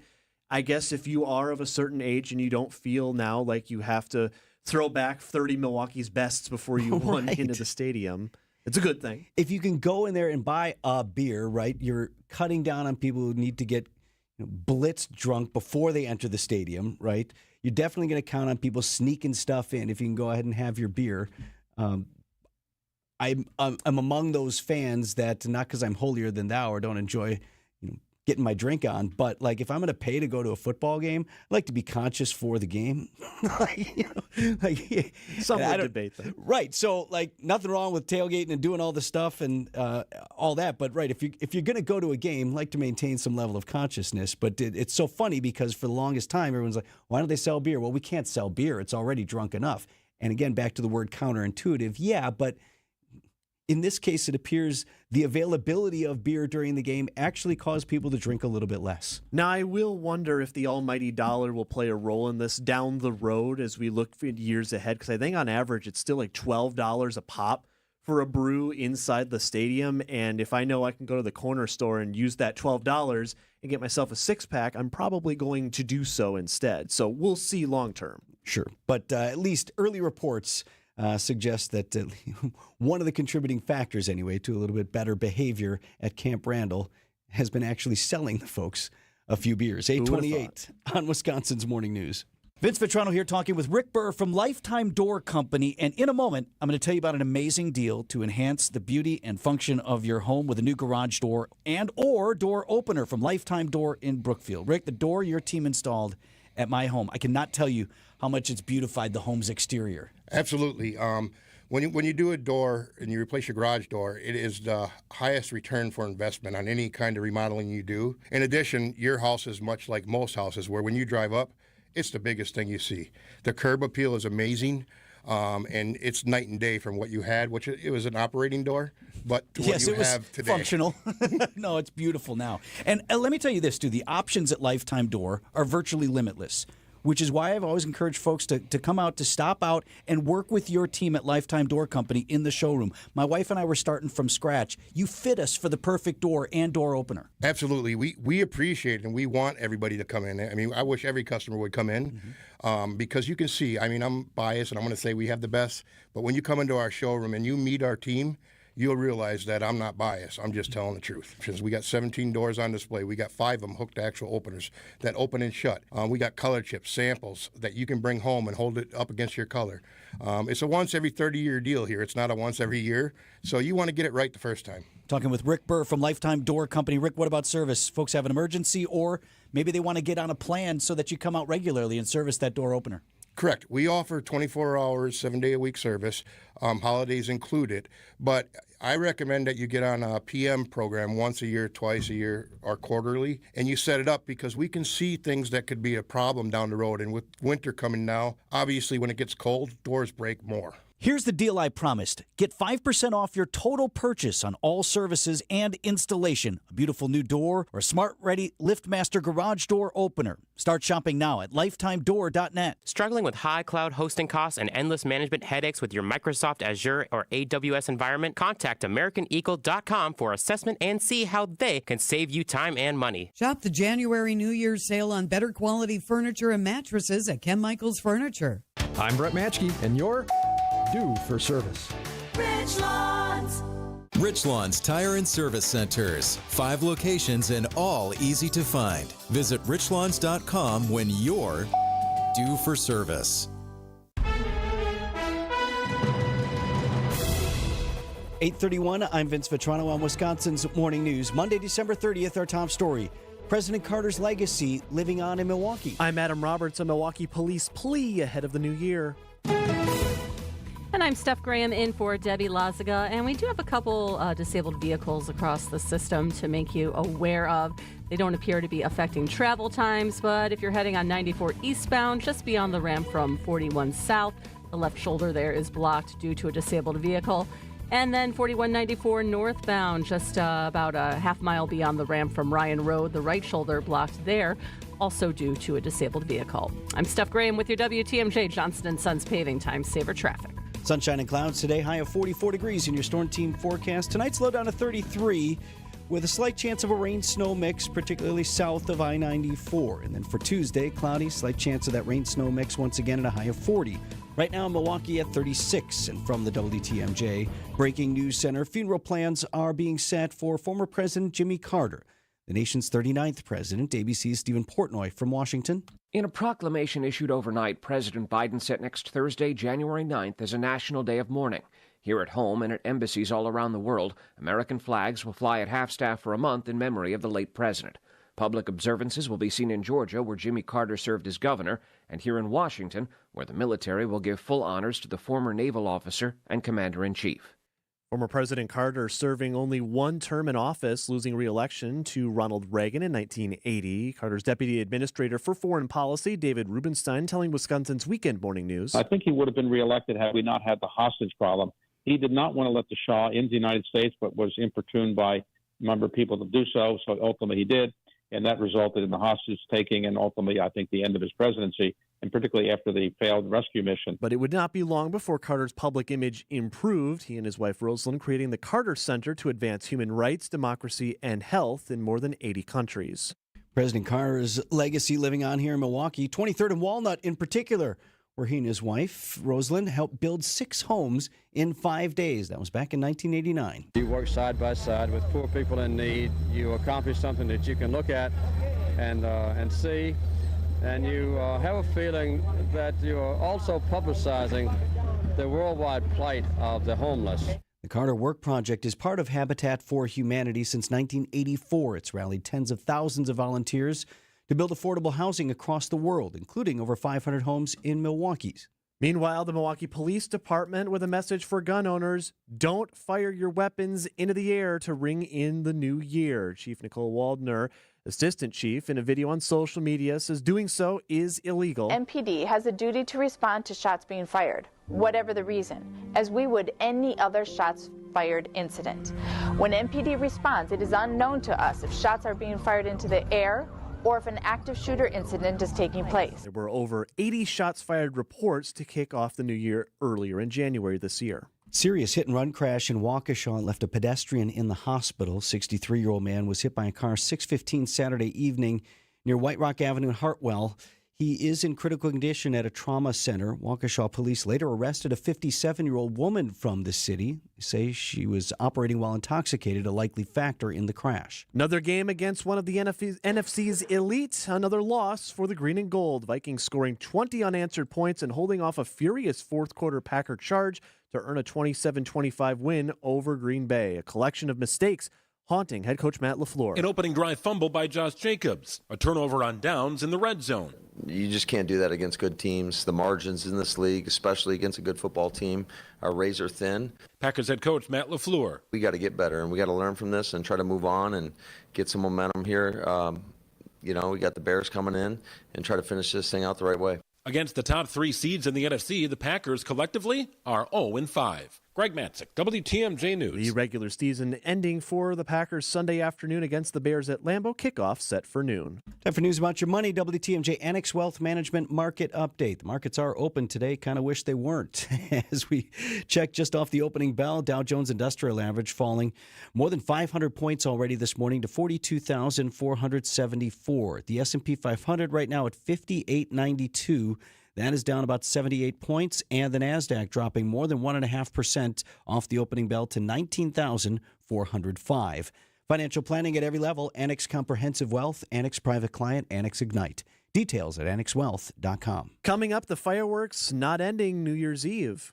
I guess if you are of a certain age and you don't feel now like you have to throw back 30 Milwaukee's bests before you run into the stadium, it's a good thing. If you can go in there and buy a beer, right, you're cutting down on people who need to get blitz drunk before they enter the stadium, right? You're definitely going to count on people sneaking stuff in if you can go ahead and have your beer. I'm among those fans that, not because I'm holier than thou or don't enjoy getting my drink on, but like if I'm going to pay to go to a football game, I like to be conscious for the game. Some would debate that. Right. So like nothing wrong with tailgating and doing all the stuff and all that. But right, if you're going to go to a game, like to maintain some level of consciousness. But it's so funny because for the longest time, everyone's like, why don't they sell beer? Well, we can't sell beer. It's already drunk enough. And again, back to the word counterintuitive. Yeah, but in this case, it appears the availability of beer during the game actually caused people to drink a little bit less. Now, I will wonder if the almighty dollar will play a role in this down the road as we look for years ahead, because I think on average it's still like $12 a pop for a brew inside the stadium. And if I know I can go to the corner store and use that $12 and get myself a six-pack, I'm probably going to do so instead. So we'll see long term. Sure. But at least early reports suggest that one of the contributing factors, anyway, to a little bit better behavior at Camp Randall has been actually selling the folks a few beers. 8:28 on Wisconsin's Morning News. Vince Vitrano here talking with Rick Burr from Lifetime Door Company. And in a moment, I'm going to tell you about an amazing deal to enhance the beauty and function of your home with a new garage door and or door opener from Lifetime Door in Brookfield. Rick, the door your team installed at my home, I cannot tell you how much it's beautified the home's exterior. Absolutely. When you do a door and you replace your garage door, it is the highest return for investment on any kind of remodeling you do. In addition, your house is much like most houses where when you drive up, it's the biggest thing you see. The curb appeal is amazing, and it's night and day from what you had, which it was an operating door, but to what you have today. Functional. No, it's beautiful now. And let me tell you this, too. The options at Lifetime Door are virtually limitless, which is why I've always encouraged folks to come out, to stop out and work with your team at Lifetime Door Company in the showroom. My wife and I were starting from scratch. You fit us for the perfect door and door opener. Absolutely. We appreciate it, and we want everybody to come in. I mean, I wish every customer would come in because you can see, I mean, I'm biased, and I'm going to say we have the best, but when you come into our showroom and you meet our team, you'll realize that I'm not biased. I'm just telling the truth. Since we got 17 doors on display, we got 5 of them hooked to actual openers that open and shut. We got color chips, samples that you can bring home and hold it up against your color. It's a once every 30-year deal here. It's not a once every year. So you want to get it right the first time. Talking with Rick Burr from Lifetime Door Company. Rick, what about service? Folks have an emergency, or maybe they want to get on a plan so that you come out regularly and service that door opener. Correct. We offer 24 hours, 7-day-a-week service, holidays included. But I recommend that you get on a PM program once a year, twice a year, or quarterly, and you set it up because we can see things that could be a problem down the road. And with winter coming now, obviously when it gets cold, doors break more. Here's the deal I promised. Get 5% off your total purchase on all services and installation. A beautiful new door or smart-ready LiftMaster garage door opener. Start shopping now at lifetimedoor.net. Struggling with high cloud hosting costs and endless management headaches with your Microsoft Azure or AWS environment? Contact AmericanEagle.com for assessment and see how they can save you time and money. Shop the January New Year's sale on better quality furniture and mattresses at Ken Michaels Furniture. I'm Brett Matschke, and you're due for service. Richlawn's Tire and Service Centers. 5 locations and all easy to find. Visit richlawns.com when you're due for service. 8:31, I'm Vince Vitrano on Wisconsin's Morning News. Monday, December 30th, our top story. President Carter's legacy living on in Milwaukee. I'm Adam Roberts. A Milwaukee police plea ahead of the new year. And I'm Steph Graham in for Debbie Lazaga. And we do have a couple disabled vehicles across the system to make you aware of. They don't appear to be affecting travel times, but if you're heading on 94 eastbound, just beyond the ramp from 41 south, the left shoulder there is blocked due to a disabled vehicle. And then 4194 northbound, just about a half mile beyond the ramp from Ryan Road, the right shoulder blocked there, also due to a disabled vehicle. I'm Steph Graham with your WTMJ Johnston & Sons Paving Time Saver Traffic. Sunshine and clouds today, high of 44 degrees in your storm team forecast. Tonight's low down to 33 with a slight chance of a rain-snow mix, particularly south of I-94. And then for Tuesday, cloudy, slight chance of that rain-snow mix once again at a high of 40. Right now, Milwaukee at 36. And from the WTMJ Breaking News Center, funeral plans are being set for former President Jimmy Carter, the nation's 39th president. ABC's Stephen Portnoy from Washington. In a proclamation issued overnight, President Biden set next Thursday, January 9th, as a national day of mourning. Here at home and at embassies all around the world, American flags will fly at half-staff for a month in memory of the late president. Public observances will be seen in Georgia, where Jimmy Carter served as governor, and here in Washington, where the military will give full honors to the former naval officer and commander-in-chief. Former President Carter serving only one term in office, losing re-election to Ronald Reagan in 1980. Carter's deputy administrator for foreign policy, David Rubenstein, telling Wisconsin's Weekend Morning News. I think he would have been reelected had we not had the hostage problem. He did not want to let the Shah into the United States, but was importuned by a number of people to do so. So ultimately he did. And that resulted in the hostage taking and ultimately, I think, the end of his presidency, and particularly after the failed rescue mission. But it would not be long before Carter's public image improved. He and his wife Rosalind creating the Carter Center to advance human rights, democracy, and health in more than 80 countries. President Carter's legacy living on here in Milwaukee, 23rd and Walnut in particular, where he and his wife, Rosalind, helped build 6 homes in 5 days. That was back in 1989. You work side by side with poor people in need. You accomplish something that you can look at and see, and you have a feeling that you are also publicizing the worldwide plight of the homeless. The Carter Work Project is part of Habitat for Humanity since 1984. It's rallied tens of thousands of volunteers to build affordable housing across the world, including over 500 homes in Milwaukee. Meanwhile, the Milwaukee Police Department with a message for gun owners: don't fire your weapons into the air to ring in the new year. Chief Nicole Waldner, assistant chief, in a video on social media says doing so is illegal. MPD has a duty to respond to shots being fired, whatever the reason, as we would any other shots fired incident. When MPD responds, it is unknown to us if shots are being fired into the air or if an active shooter incident is taking place. There were over 80 shots fired reports to kick off the new year earlier in January this year. Serious hit-and-run crash in Waukesha left a pedestrian in the hospital. 63-year-old man was hit by a car 6:15 Saturday evening near White Rock Avenue in Hartwell. He is in critical condition at a trauma center. Waukesha police later arrested a 57-year-old woman from the city. They say she was operating while intoxicated, a likely factor in the crash. Another game against one of the NFC's elite. Another loss for the Green and Gold. Vikings scoring 20 unanswered points and holding off a furious fourth-quarter Packer charge to earn a 27-25 win over Green Bay. A collection of mistakes haunting head coach Matt LaFleur. An opening drive fumble by Josh Jacobs. A turnover on downs in the red zone. You just can't do that against good teams. The margins in this league, especially against a good football team, are razor thin. Packers head coach Matt LaFleur. We got to get better, and we got to learn from this and try to move on and get some momentum here. We got the Bears coming in and try to finish this thing out the right way. Against the top 3 seeds in the NFC, the Packers collectively are 0-5. Greg Matzik, WTMJ News. The regular season ending for the Packers Sunday afternoon against the Bears at Lambeau. Kickoff set for noon. Time for news about your money. WTMJ Annex Wealth Management Market Update. The markets are open today. Kind of wish they weren't. As we check just off the opening bell, Dow Jones Industrial Average falling more than 500 points already this morning to 42,474. The S&P 500 right now at 5892. That is down about 78 points, and the NASDAQ dropping more than 1.5% off the opening bell to 19,405. Financial planning at every level: Annex Comprehensive Wealth, Annex Private Client, Annex Ignite. Details at annexwealth.com. Coming up, the fireworks not ending New Year's Eve.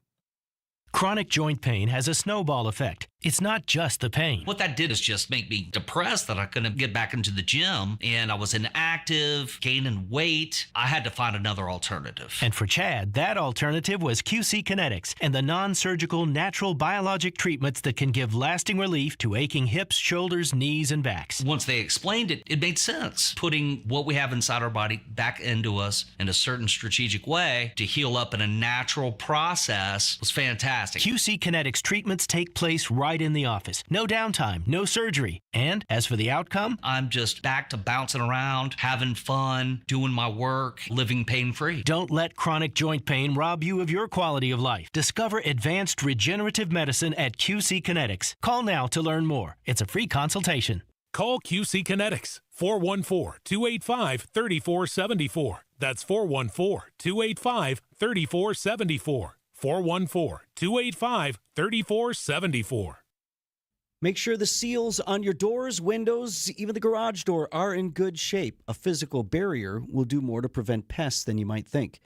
Chronic joint pain has a snowball effect. it's not just the pain. What that did is just make me depressed that I couldn't get back into the gym, and I was inactive, gaining weight. I had to find another alternative. And for Chad, that alternative was QC Kinetics and the non-surgical natural biologic treatments that can give lasting relief to aching hips, shoulders, knees, and backs. Once they explained it, it made sense. Putting what we have inside our body back into us in a certain strategic way to heal up in a natural process was fantastic. QC Kinetics treatments take place right in the office. No downtime, no surgery. And as for the outcome, I'm just back to bouncing around, having fun, doing my work, living pain-free. Don't let chronic joint pain rob you of your quality of life. Discover advanced regenerative medicine at QC Kinetics. Call now to learn more. It's a free consultation. Call QC Kinetics, 414-285-3474. That's 414-285-3474. 414-285-3474. Make sure the seals on your doors, windows, even the garage door are in good shape. A physical barrier will do more to prevent pests than you might think.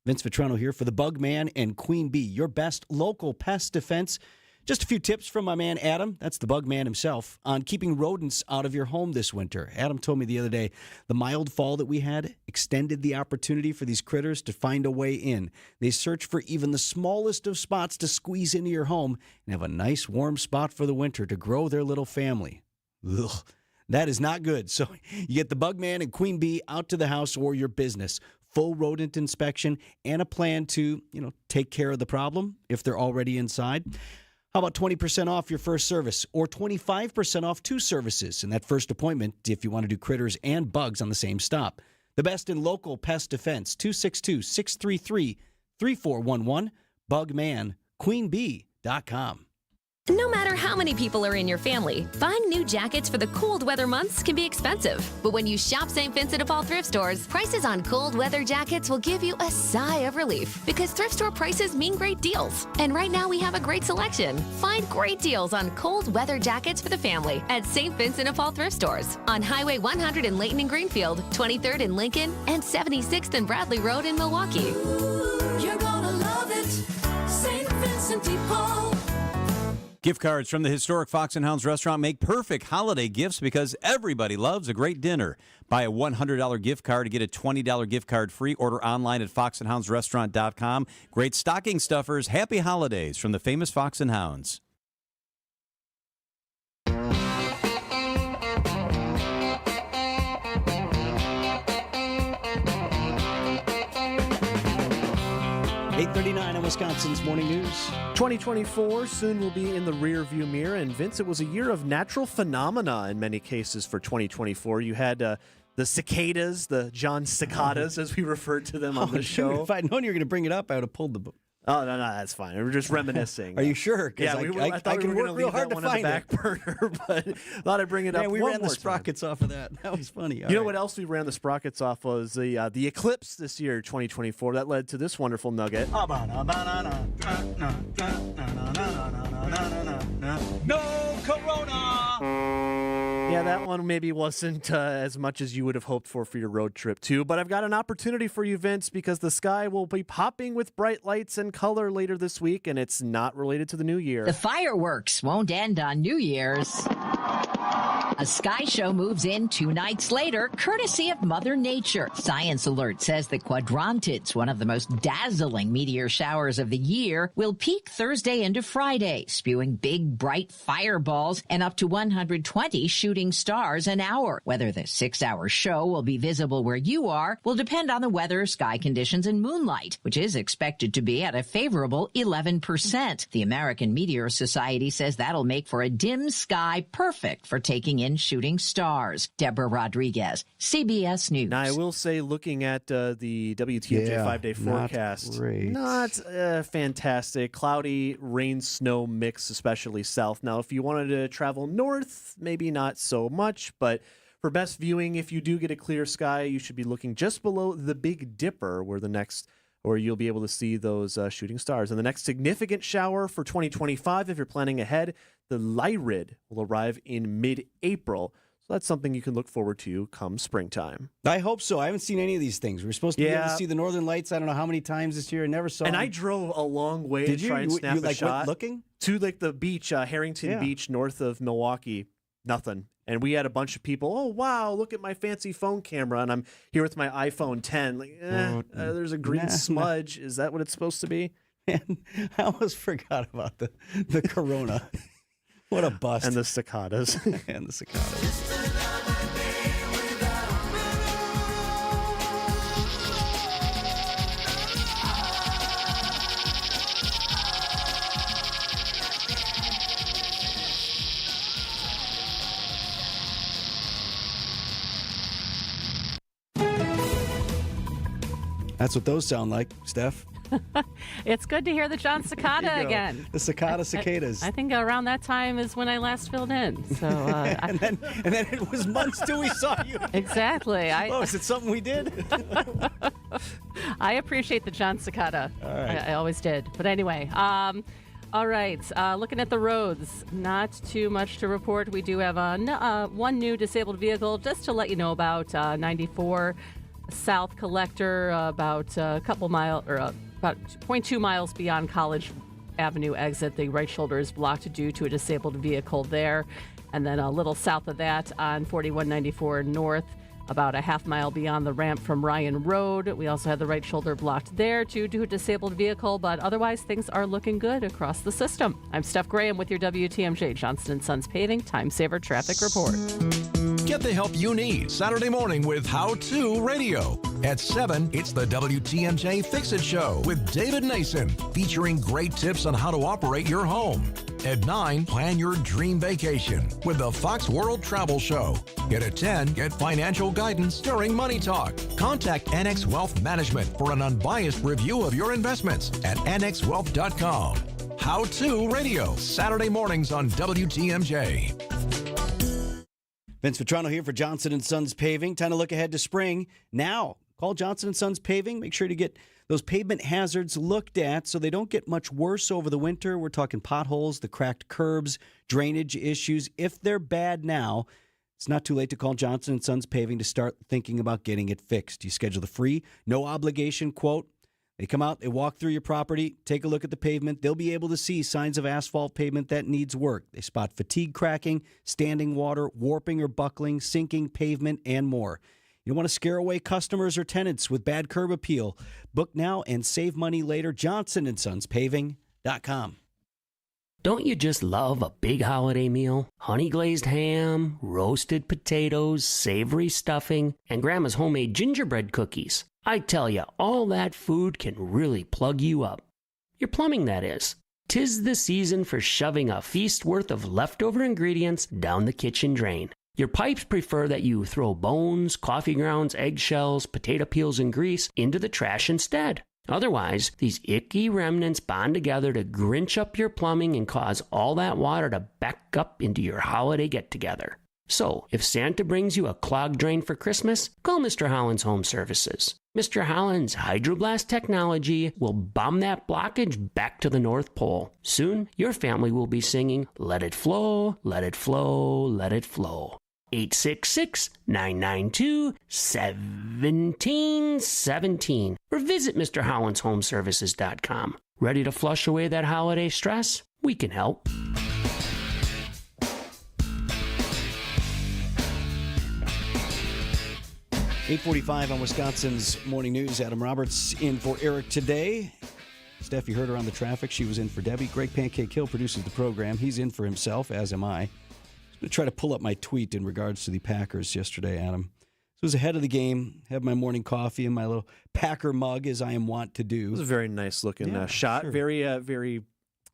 Vince Vitrano here for the Bug Man and Queen Bee, your best local pest defense. Just a few tips from my man Adam, that's the Bug Man himself, on keeping rodents out of your home this winter. Adam told me the other day the mild fall that we had extended the opportunity for these critters to find a way in. They search for even the smallest of spots to squeeze into your home and have a nice warm spot for the winter to grow their little family. Ugh, that is not good. So you get the Bug Man and Queen Bee out to the house or your business. Full rodent inspection and a plan to, take care of the problem if they're already inside. How about 20% off your first service or 25% off 2 services in that first appointment if you want to do critters and bugs on the same stop? The best in local pest defense, 262-633-3411, bugmanqueenbee.com. No matter how many people are in your family, buying new jackets for the cold weather months can be expensive. But when you shop St. Vincent de Paul thrift stores, prices on cold weather jackets will give you a sigh of relief because thrift store prices mean great deals. And right now we have a great selection. Find great deals on cold weather jackets for the family at St. Vincent de Paul thrift stores on Highway 100 in Layton and Greenfield, 23rd in Lincoln, and 76th and Bradley Road in Milwaukee. You're gonna love it, St. Vincent de Paul. Gift cards from the historic Fox & Hounds restaurant make perfect holiday gifts because everybody loves a great dinner. Buy a $100 gift card to get a $20 gift card free. Order online at foxandhoundsrestaurant.com. Great stocking stuffers. Happy holidays from the famous Fox & Hounds. .39 on Wisconsin's Morning News. 2024 soon will be in the rearview mirror, and Vince, it was a year of natural phenomena in many cases for 2024. You had the cicadas, the John cicadas, as we referred to them on the show. If I'd known you were going to bring it up, I would have pulled the book. Oh, no, that's fine. We were just reminiscing. Are you sure? Yeah, I thought we were going to leave that one on the back burner, but thought I'd bring it up. We ran the sprockets off of that. That was funny. You know what else we ran the sprockets off was the eclipse this year, 2024. That led to this wonderful nugget. No Corona! Yeah, that one maybe wasn't as much as you would have hoped for your road trip, too. But I've got an opportunity for you, Vince, because the sky will be popping with bright lights and color later this week, and it's not related to the new year. The fireworks won't end on New Year's. A sky show moves in 2 nights later, courtesy of Mother Nature. Science Alert says the quadrantids, one of the most dazzling meteor showers of the year, will peak Thursday into Friday, spewing big, bright fireballs and up to 120 shooting stars an hour. Whether the 6-hour show will be visible where you are will depend on the weather, sky conditions, and moonlight, which is expected to be at a favorable 11%. The American Meteor Society says that'll make for a dim sky perfect for taking in shooting stars. Deborah Rodriguez, CBS News. Now, I will say, looking at the WTMJ 5-day forecast, not fantastic. Cloudy, rain, snow mix, especially south. Now, if you wanted to travel north, maybe not so much, but for best viewing, if you do get a clear sky, you should be looking just below the Big Dipper, where you'll be able to see those shooting stars. And the next significant shower for 2025, if you're planning ahead, the Lyrid will arrive in mid-April. So that's something you can look forward to come springtime. I hope so. I haven't seen any of these things. We were supposed to be able to see the Northern Lights. I don't know how many times this year. I never saw them. And I drove a long way to try and snap a shot. Went looking? To like the beach, Harrington Beach, north of Milwaukee. Nothing. And we had a bunch of people, oh, wow, look at my fancy phone camera. And I'm here with my iPhone 10. Like, there's a green smudge. Is that what it's supposed to be? Man, I almost forgot about the Corona. What a bust. And the cicadas. And the cicadas. That's what those sound like, Steph. It's good to hear the John Cicada again. The cicadas. I think around that time is when I last filled in. So, and then it was months till we saw you. Exactly. Is it something we did? I appreciate the John Cicada. All right. I always did. But anyway, all right. Looking at the roads, not too much to report. We do have one new disabled vehicle just to let you know about 94 South Collector, about a couple miles or about 0.2 miles beyond College Avenue exit. The right shoulder is blocked due to a disabled vehicle there. And then a little south of that on 4194 North, about a half mile beyond the ramp from Ryan Road. We also had the right shoulder blocked there due to a disabled vehicle, but otherwise things are looking good across the system. I'm Steph Graham with your WTMJ Johnston & Sons Paving Time Saver Traffic Report. Get the help you need Saturday morning with How To Radio. At 7, it's the WTMJ Fix-It Show with David Nason, featuring great tips on how to operate your home. At 9, plan your dream vacation with the Fox World Travel Show. And at 10, get financial guidance during Money Talk. Contact Annex Wealth Management for an unbiased review of your investments at annexwealth.com. How To Radio, Saturday mornings on WTMJ. Vince Vitrano here for Johnson & Sons Paving. Time to look ahead to spring. Now, call Johnson & Sons Paving. Make sure to get those pavement hazards looked at so they don't get much worse over the winter. We're talking potholes, the cracked curbs, drainage issues. If they're bad now, it's not too late to call Johnson & Sons Paving to start thinking about getting it fixed. You schedule the free, no obligation quote. They come out, they walk through your property, take a look at the pavement. They'll be able to see signs of asphalt pavement that needs work. They spot fatigue cracking, standing water, warping or buckling, sinking pavement, and more. You don't want to scare away customers or tenants with bad curb appeal. Book now and save money later. JohnsonandSonsPaving.com. Don't you just love a big holiday meal? Honey glazed ham, roasted potatoes, savory stuffing, and Grandma's homemade gingerbread cookies. I tell you, all that food can really plug you up. Your plumbing, that is. 'Tis the season for shoving a feast worth of leftover ingredients down the kitchen drain. Your pipes prefer that you throw bones, coffee grounds, eggshells, potato peels, and grease into the trash instead. Otherwise, these icky remnants bond together to grinch up your plumbing and cause all that water to back up into your holiday get-together. So, if Santa brings you a clogged drain for Christmas, call Mr. Holland's Home Services. Mr. Holland's Hydroblast technology will bomb that blockage back to the North Pole. Soon, your family will be singing, "Let it flow, let it flow, let it flow." 866-992-1717 or visit MrHollandsHomeservices.com. Ready to flush away that holiday stress? We can help. 8:45 on Wisconsin's Morning News. Adam Roberts in for Eric today. Steph, you heard her on the traffic. She was in for Debbie. Greg Pancake Hill produces the program. He's in for himself, as am I. I'm going to try to pull up my tweet in regards to the Packers yesterday, Adam. So I was ahead of the game, have my morning coffee in my little Packer mug, as I am wont to do. It was a very nice looking shot. Sure. Very,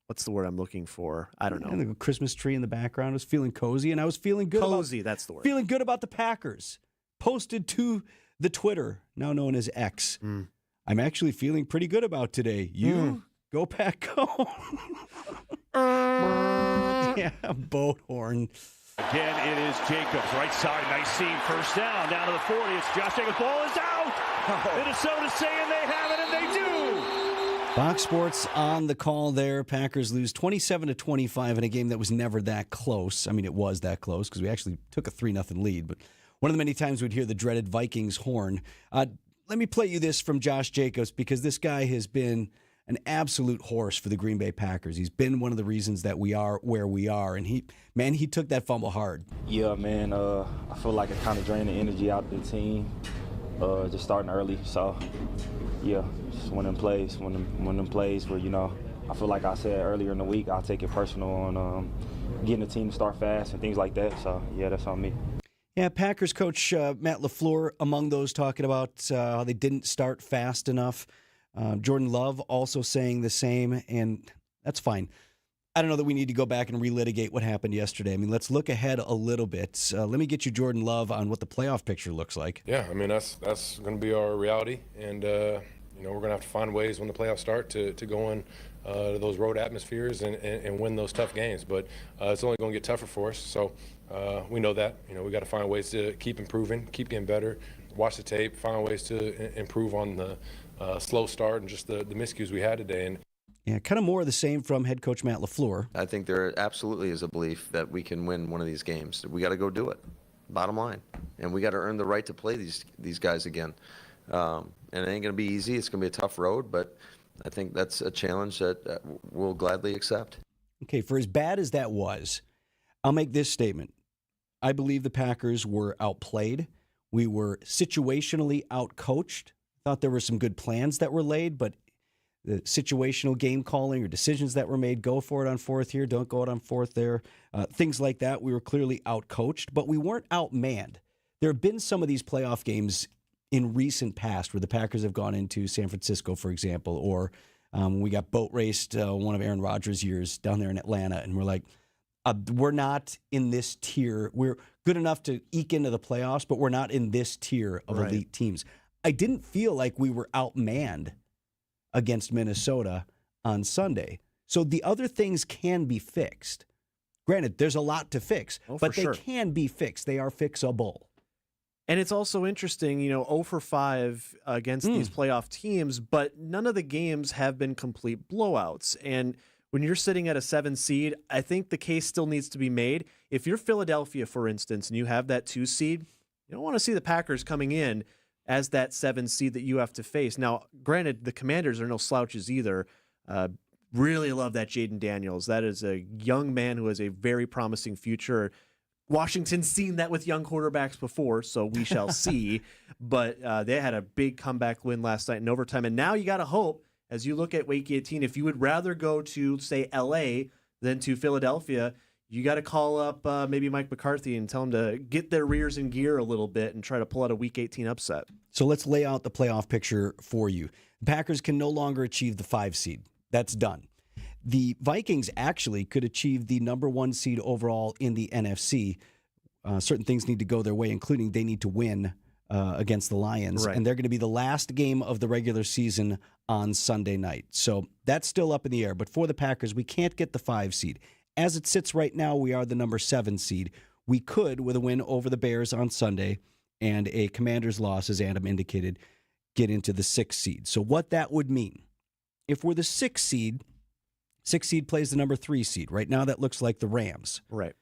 what's the word I'm looking for? I don't know. And the Christmas tree in the background. I was feeling cozy, and I was feeling good. That's the word. Feeling good about the Packers. Posted to the Twitter, now known as X. I'm actually feeling pretty good about today. You go Pack go. Yeah, boat horn. Again, it is Jacobs, right side, nice seam, first down to the 40. It's Josh Jacobs, ball is out. Minnesota saying they have it, and they do. Fox Sports on the call there. Packers lose 27-25 in a game that was never that close. I mean, it was that close because we actually took a 3-0 lead, but one of the many times we'd hear the dreaded Vikings horn. Let me play you this from Josh Jacobs because this guy has been an absolute horse for the Green Bay Packers. He's been one of the reasons that we are where we are, and he took that fumble hard. Yeah, man, I feel like it kind of drained the energy out of the team, just starting early. So, yeah, just one of them plays where, I feel like I said earlier in the week, I'll take it personal on getting the team to start fast and things like that. So, yeah, that's on me. Yeah, Packers coach Matt LaFleur among those talking about how they didn't start fast enough. Jordan Love also saying the same, and that's fine. I don't know that we need to go back and relitigate what happened yesterday. I mean, let's look ahead a little bit. Let me get you Jordan Love on what the playoff picture looks like. Yeah, I mean, that's going to be our reality, and we're going to have to find ways when the playoffs start to go in to those road atmospheres and win those tough games. But it's only going to get tougher for us, so we know that. We got to find ways to keep improving, keep getting better, watch the tape, find ways to improve on the slow start and just the miscues we had today. And yeah, kind of more of the same from head coach Matt LaFleur. I think there absolutely is a belief that we can win one of these games. We got to go do it, bottom line. And we got to earn the right to play these guys again. And it ain't going to be easy. It's going to be a tough road, but I think that's a challenge that we'll gladly accept. Okay, for as bad as that was, I'll make this statement. I believe the Packers were outplayed. We were situationally outcoached. Thought there were some good plans that were laid, but the situational game calling or decisions that were made, go for it on fourth here, don't go out on fourth there, things like that, we were clearly outcoached, but we weren't outmanned. There have been some of these playoff games in recent past where the Packers have gone into San Francisco, for example, or we got boat raced one of Aaron Rodgers' years down there in Atlanta, and we're like, we're not in this tier. We're good enough to eke into the playoffs, but we're not in this tier of elite teams. I didn't feel like we were outmanned against Minnesota on Sunday. So the other things can be fixed. Granted, there's a lot to fix, but they can be fixed. They are fixable. And it's also interesting, 0 for 5 against these playoff teams, but none of the games have been complete blowouts. And when you're sitting at a 7 seed, I think the case still needs to be made. If you're Philadelphia, for instance, and you have that 2 seed, you don't want to see the Packers coming in as that 7 seed that you have to face. Now, granted, the Commanders are no slouches either. Really love that Jaden Daniels. That is a young man who has a very promising future. Washington's seen that with young quarterbacks before, so we shall see. But they had a big comeback win last night in overtime. And now you got to hope, as you look at Week 18, if you would rather go to, say, L.A. than to Philadelphia, you got to call up maybe Mike McCarthy and tell him to get their rears in gear a little bit and try to pull out a Week 18 upset. So let's lay out the playoff picture for you. The Packers can no longer achieve the 5 seed. That's done. The Vikings actually could achieve the number 1 seed overall in the NFC. Certain things need to go their way, including they need to win against the Lions. Right. And they're going to be the last game of the regular season on Sunday night. So that's still up in the air. But for the Packers, we can't get the 5 seed. As it sits right now, we are the number 7 seed. We could, with a win over the Bears on Sunday and a Commanders loss, as Adam indicated, get into the 6th seed. So what that would mean, if we're the 6th seed plays the number 3 seed. Right now, that looks like the Rams. Right.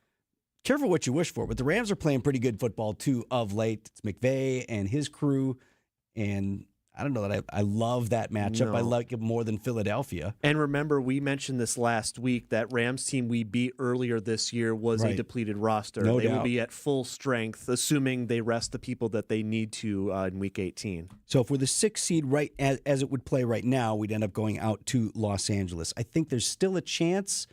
Careful what you wish for, but the Rams are playing pretty good football, too, of late. It's McVay and his crew, and I don't know that I love that matchup. No. I like it more than Philadelphia. And remember, we mentioned this last week, that Rams team we beat earlier this year was a depleted roster. No they doubt. will be at full strength, assuming they rest the people that they need to in Week 18. So if we're the 6th seed, right as it would play right now, we'd end up going out to Los Angeles. I think there's still a chance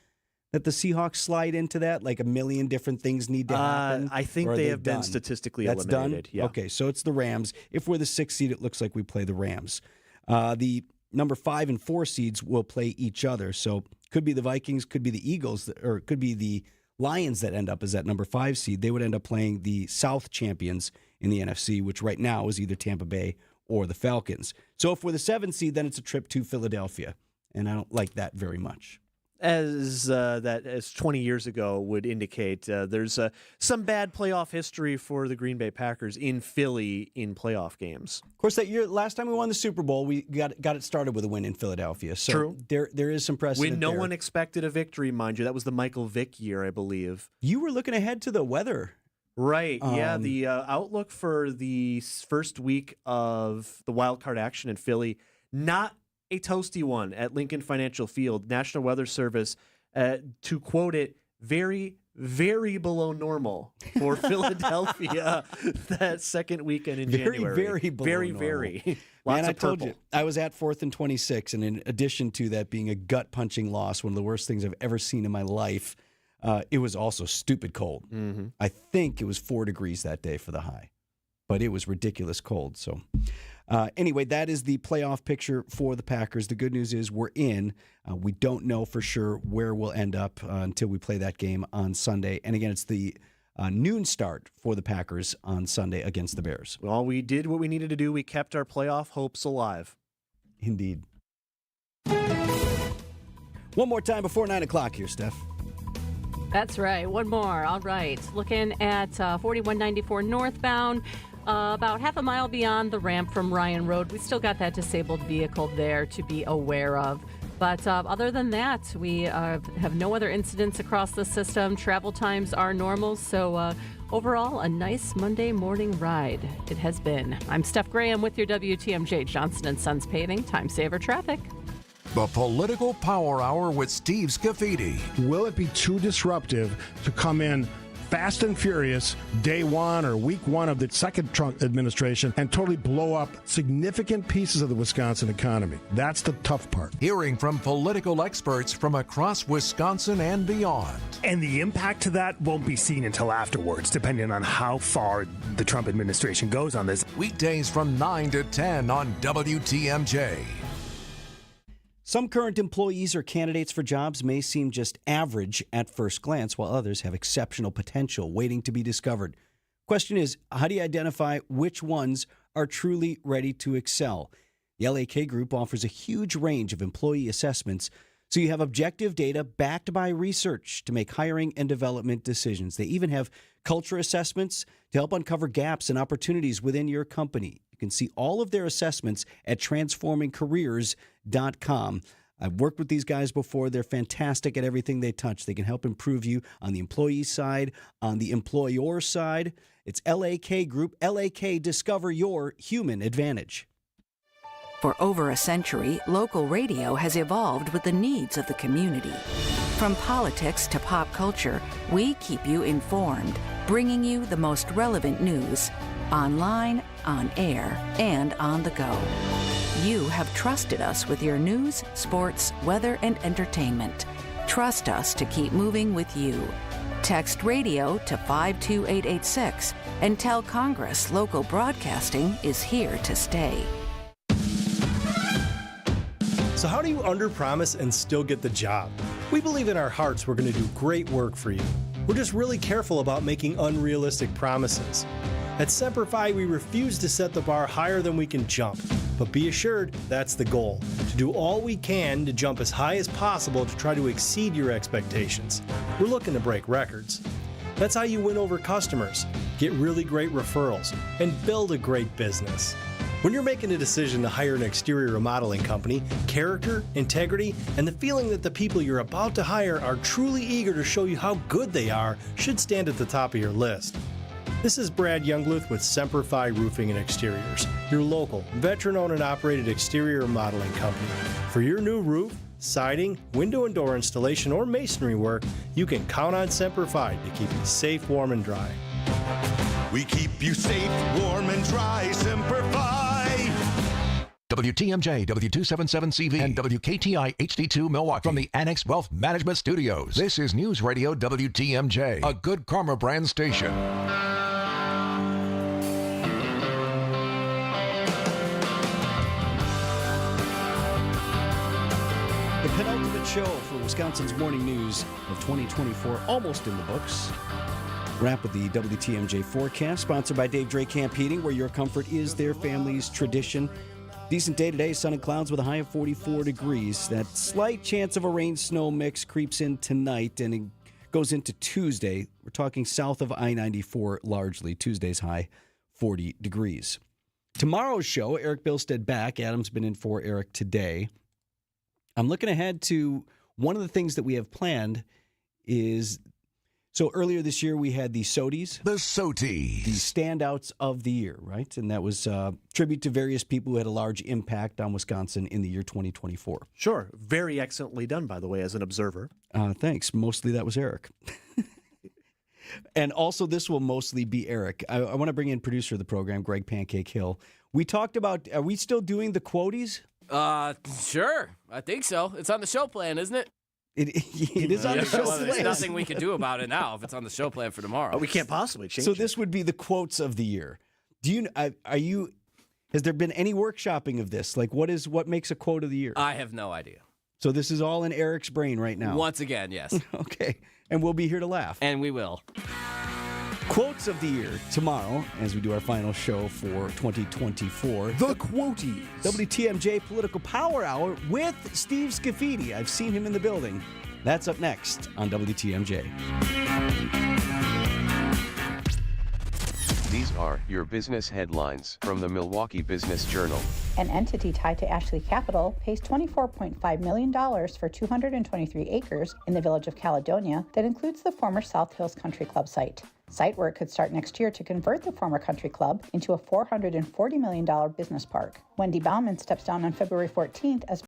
that the Seahawks slide into that, like a million different things need to happen? I think they have been statistically eliminated. Done? Yeah. Okay, so it's the Rams. If we're the 6th seed, it looks like we play the Rams. The number 5 and 4 seeds will play each other. So could be the Vikings, could be the Eagles, or it could be the Lions that end up as that number 5 seed. They would end up playing the South champions in the NFC, which right now is either Tampa Bay or the Falcons. So if we're the 7th seed, then it's a trip to Philadelphia, and I don't like that very much. as 20 years ago would indicate. There's some bad playoff history for the Green Bay Packers in Philly in playoff games. Of course, that year, last time we won the Super Bowl, we got it started with a win in Philadelphia. So True. There is some precedent when no there. one expected a victory, mind you. That was the Michael Vick year, I believe. You were looking ahead to the weather. Right, yeah. The outlook for the first week of the wild card action in Philly, not a toasty one at Lincoln Financial Field. National Weather Service, to quote it, very, very below normal for Philadelphia that second weekend in January. Very below normal. Very. Man, Lots I of told purple. you, I was at 4th and 26, and in addition to that being a gut-punching loss, one of the worst things I've ever seen in my life, it was also stupid cold. Mm-hmm. I think it was 4 degrees that day for the high, but it was ridiculous cold. So anyway, that is the playoff picture for the Packers. The good news is we're in. We don't know for sure where we'll end up until we play that game on Sunday. And again, it's the noon start for the Packers on Sunday against the Bears. Well, we did what we needed to do. We kept our playoff hopes alive. Indeed. One more time before 9 o'clock here, Steph. That's right. One more. All right. Looking at 4194 northbound, about half a mile beyond the ramp from Ryan Road. We still got that disabled vehicle there to be aware of. But other than that, we have no other incidents across the system. Travel times are normal. So overall, a nice Monday morning ride it has been. I'm Steph Graham with your WTMJ Johnson & Sons Paving Time Saver Traffic. The Political Power Hour with Steve Scafidi. Will it be too disruptive to come in fast and furious day one or week one of the second Trump administration and totally blow up significant pieces of the Wisconsin economy? That's the tough part. Hearing from political experts from across Wisconsin and beyond. And the impact to that won't be seen until afterwards, depending on how far the Trump administration goes on this. Weekdays from 9 to 10 on WTMJ. Some current employees or candidates for jobs may seem just average at first glance, while others have exceptional potential waiting to be discovered. Question is, how do you identify which ones are truly ready to excel? The LAK Group offers a huge range of employee assessments, so you have objective data backed by research to make hiring and development decisions. They even have culture assessments to help uncover gaps and opportunities within your company. You can see all of their assessments at transformingcareers.com. I've worked with these guys before. They're fantastic at everything they touch. They can help improve you on the employee side, on the employer side. It's LAK Group. LAK, discover your human advantage. For over a century, local radio has evolved with the needs of the community. From politics to pop culture, we keep you informed, bringing you the most relevant news, online, on air, and on the go. You have trusted us with your news, sports, weather, and entertainment. Trust us to keep moving with you. Text radio to 52886 and tell Congress local broadcasting is here to stay. So how do you underpromise and still get the job? We believe in our hearts we're going to do great work for you. We're just really careful about making unrealistic promises. At Semper Fi, we refuse to set the bar higher than we can jump. But be assured, that's the goal, to do all we can to jump as high as possible to try to exceed your expectations. We're looking to break records. That's how you win over customers, get really great referrals, and build a great business. When you're making a decision to hire an exterior remodeling company, character, integrity, and the feeling that the people you're about to hire are truly eager to show you how good they are should stand at the top of your list. This is Brad Youngluth with Semper Fi Roofing and Exteriors, your local, veteran-owned and operated exterior remodeling company. For your new roof, siding, window and door installation, or masonry work, you can count on Semper Fi to keep you safe, warm, and dry. We keep you safe, warm, and dry, Semper Fi. WTMJ, W277CV, and WKTI HD2 Milwaukee. From the Annex Wealth Management Studios, this is News Radio WTMJ, a Good Karma brand station. The penultimate show for Wisconsin's Morning News of 2024, almost in the books. Wrap with the WTMJ forecast, sponsored by Dave Drake Camp Heating, where your comfort is their family's tradition. Decent day today, sun and clouds with a high of 44 degrees. That slight chance of a rain-snow mix creeps in tonight and it goes into Tuesday. We're talking south of I-94 largely. Tuesday's high, 40 degrees. Tomorrow's show, Eric Bilstead back. Adam's been in for Eric today. I'm looking ahead to one of the things that we have planned is, so earlier this year we had the SOTYs. The SOTYs. The standouts of the year, right? And that was tribute to various people who had a large impact on Wisconsin in the year 2024. Sure. Very excellently done, by the way, as an observer. Thanks. Mostly that was Eric. And also this will mostly be Eric. I want to bring in producer of the program, Greg Pancake Hill. We talked about, are we still doing the quoties? Sure. I think so. It's on the show plan, isn't it? It is on the show plan. There's nothing we can do about it now if it's on the show plan for tomorrow. Oh, we can't possibly change So it. this would be the quotes of the year. Has there been any workshopping of this? Like what makes a quote of the year? I have no idea. So this is all in Eric's brain right now. Once again, yes. Okay. And we'll be here to laugh. And we will. Quotes of the year tomorrow as we do our final show for 2024. The Quoties. WTMJ Political Power Hour with Steve Scafidi. I've seen him in the building. That's up next on WTMJ. These are your business headlines from the Milwaukee Business Journal. An entity tied to Ashley Capital pays $24.5 million for 223 acres in the village of Caledonia that includes the former South Hills Country Club site. Site work could start next year to convert the former country club into a $440 million business park. Wendy Bauman steps down on February 14th as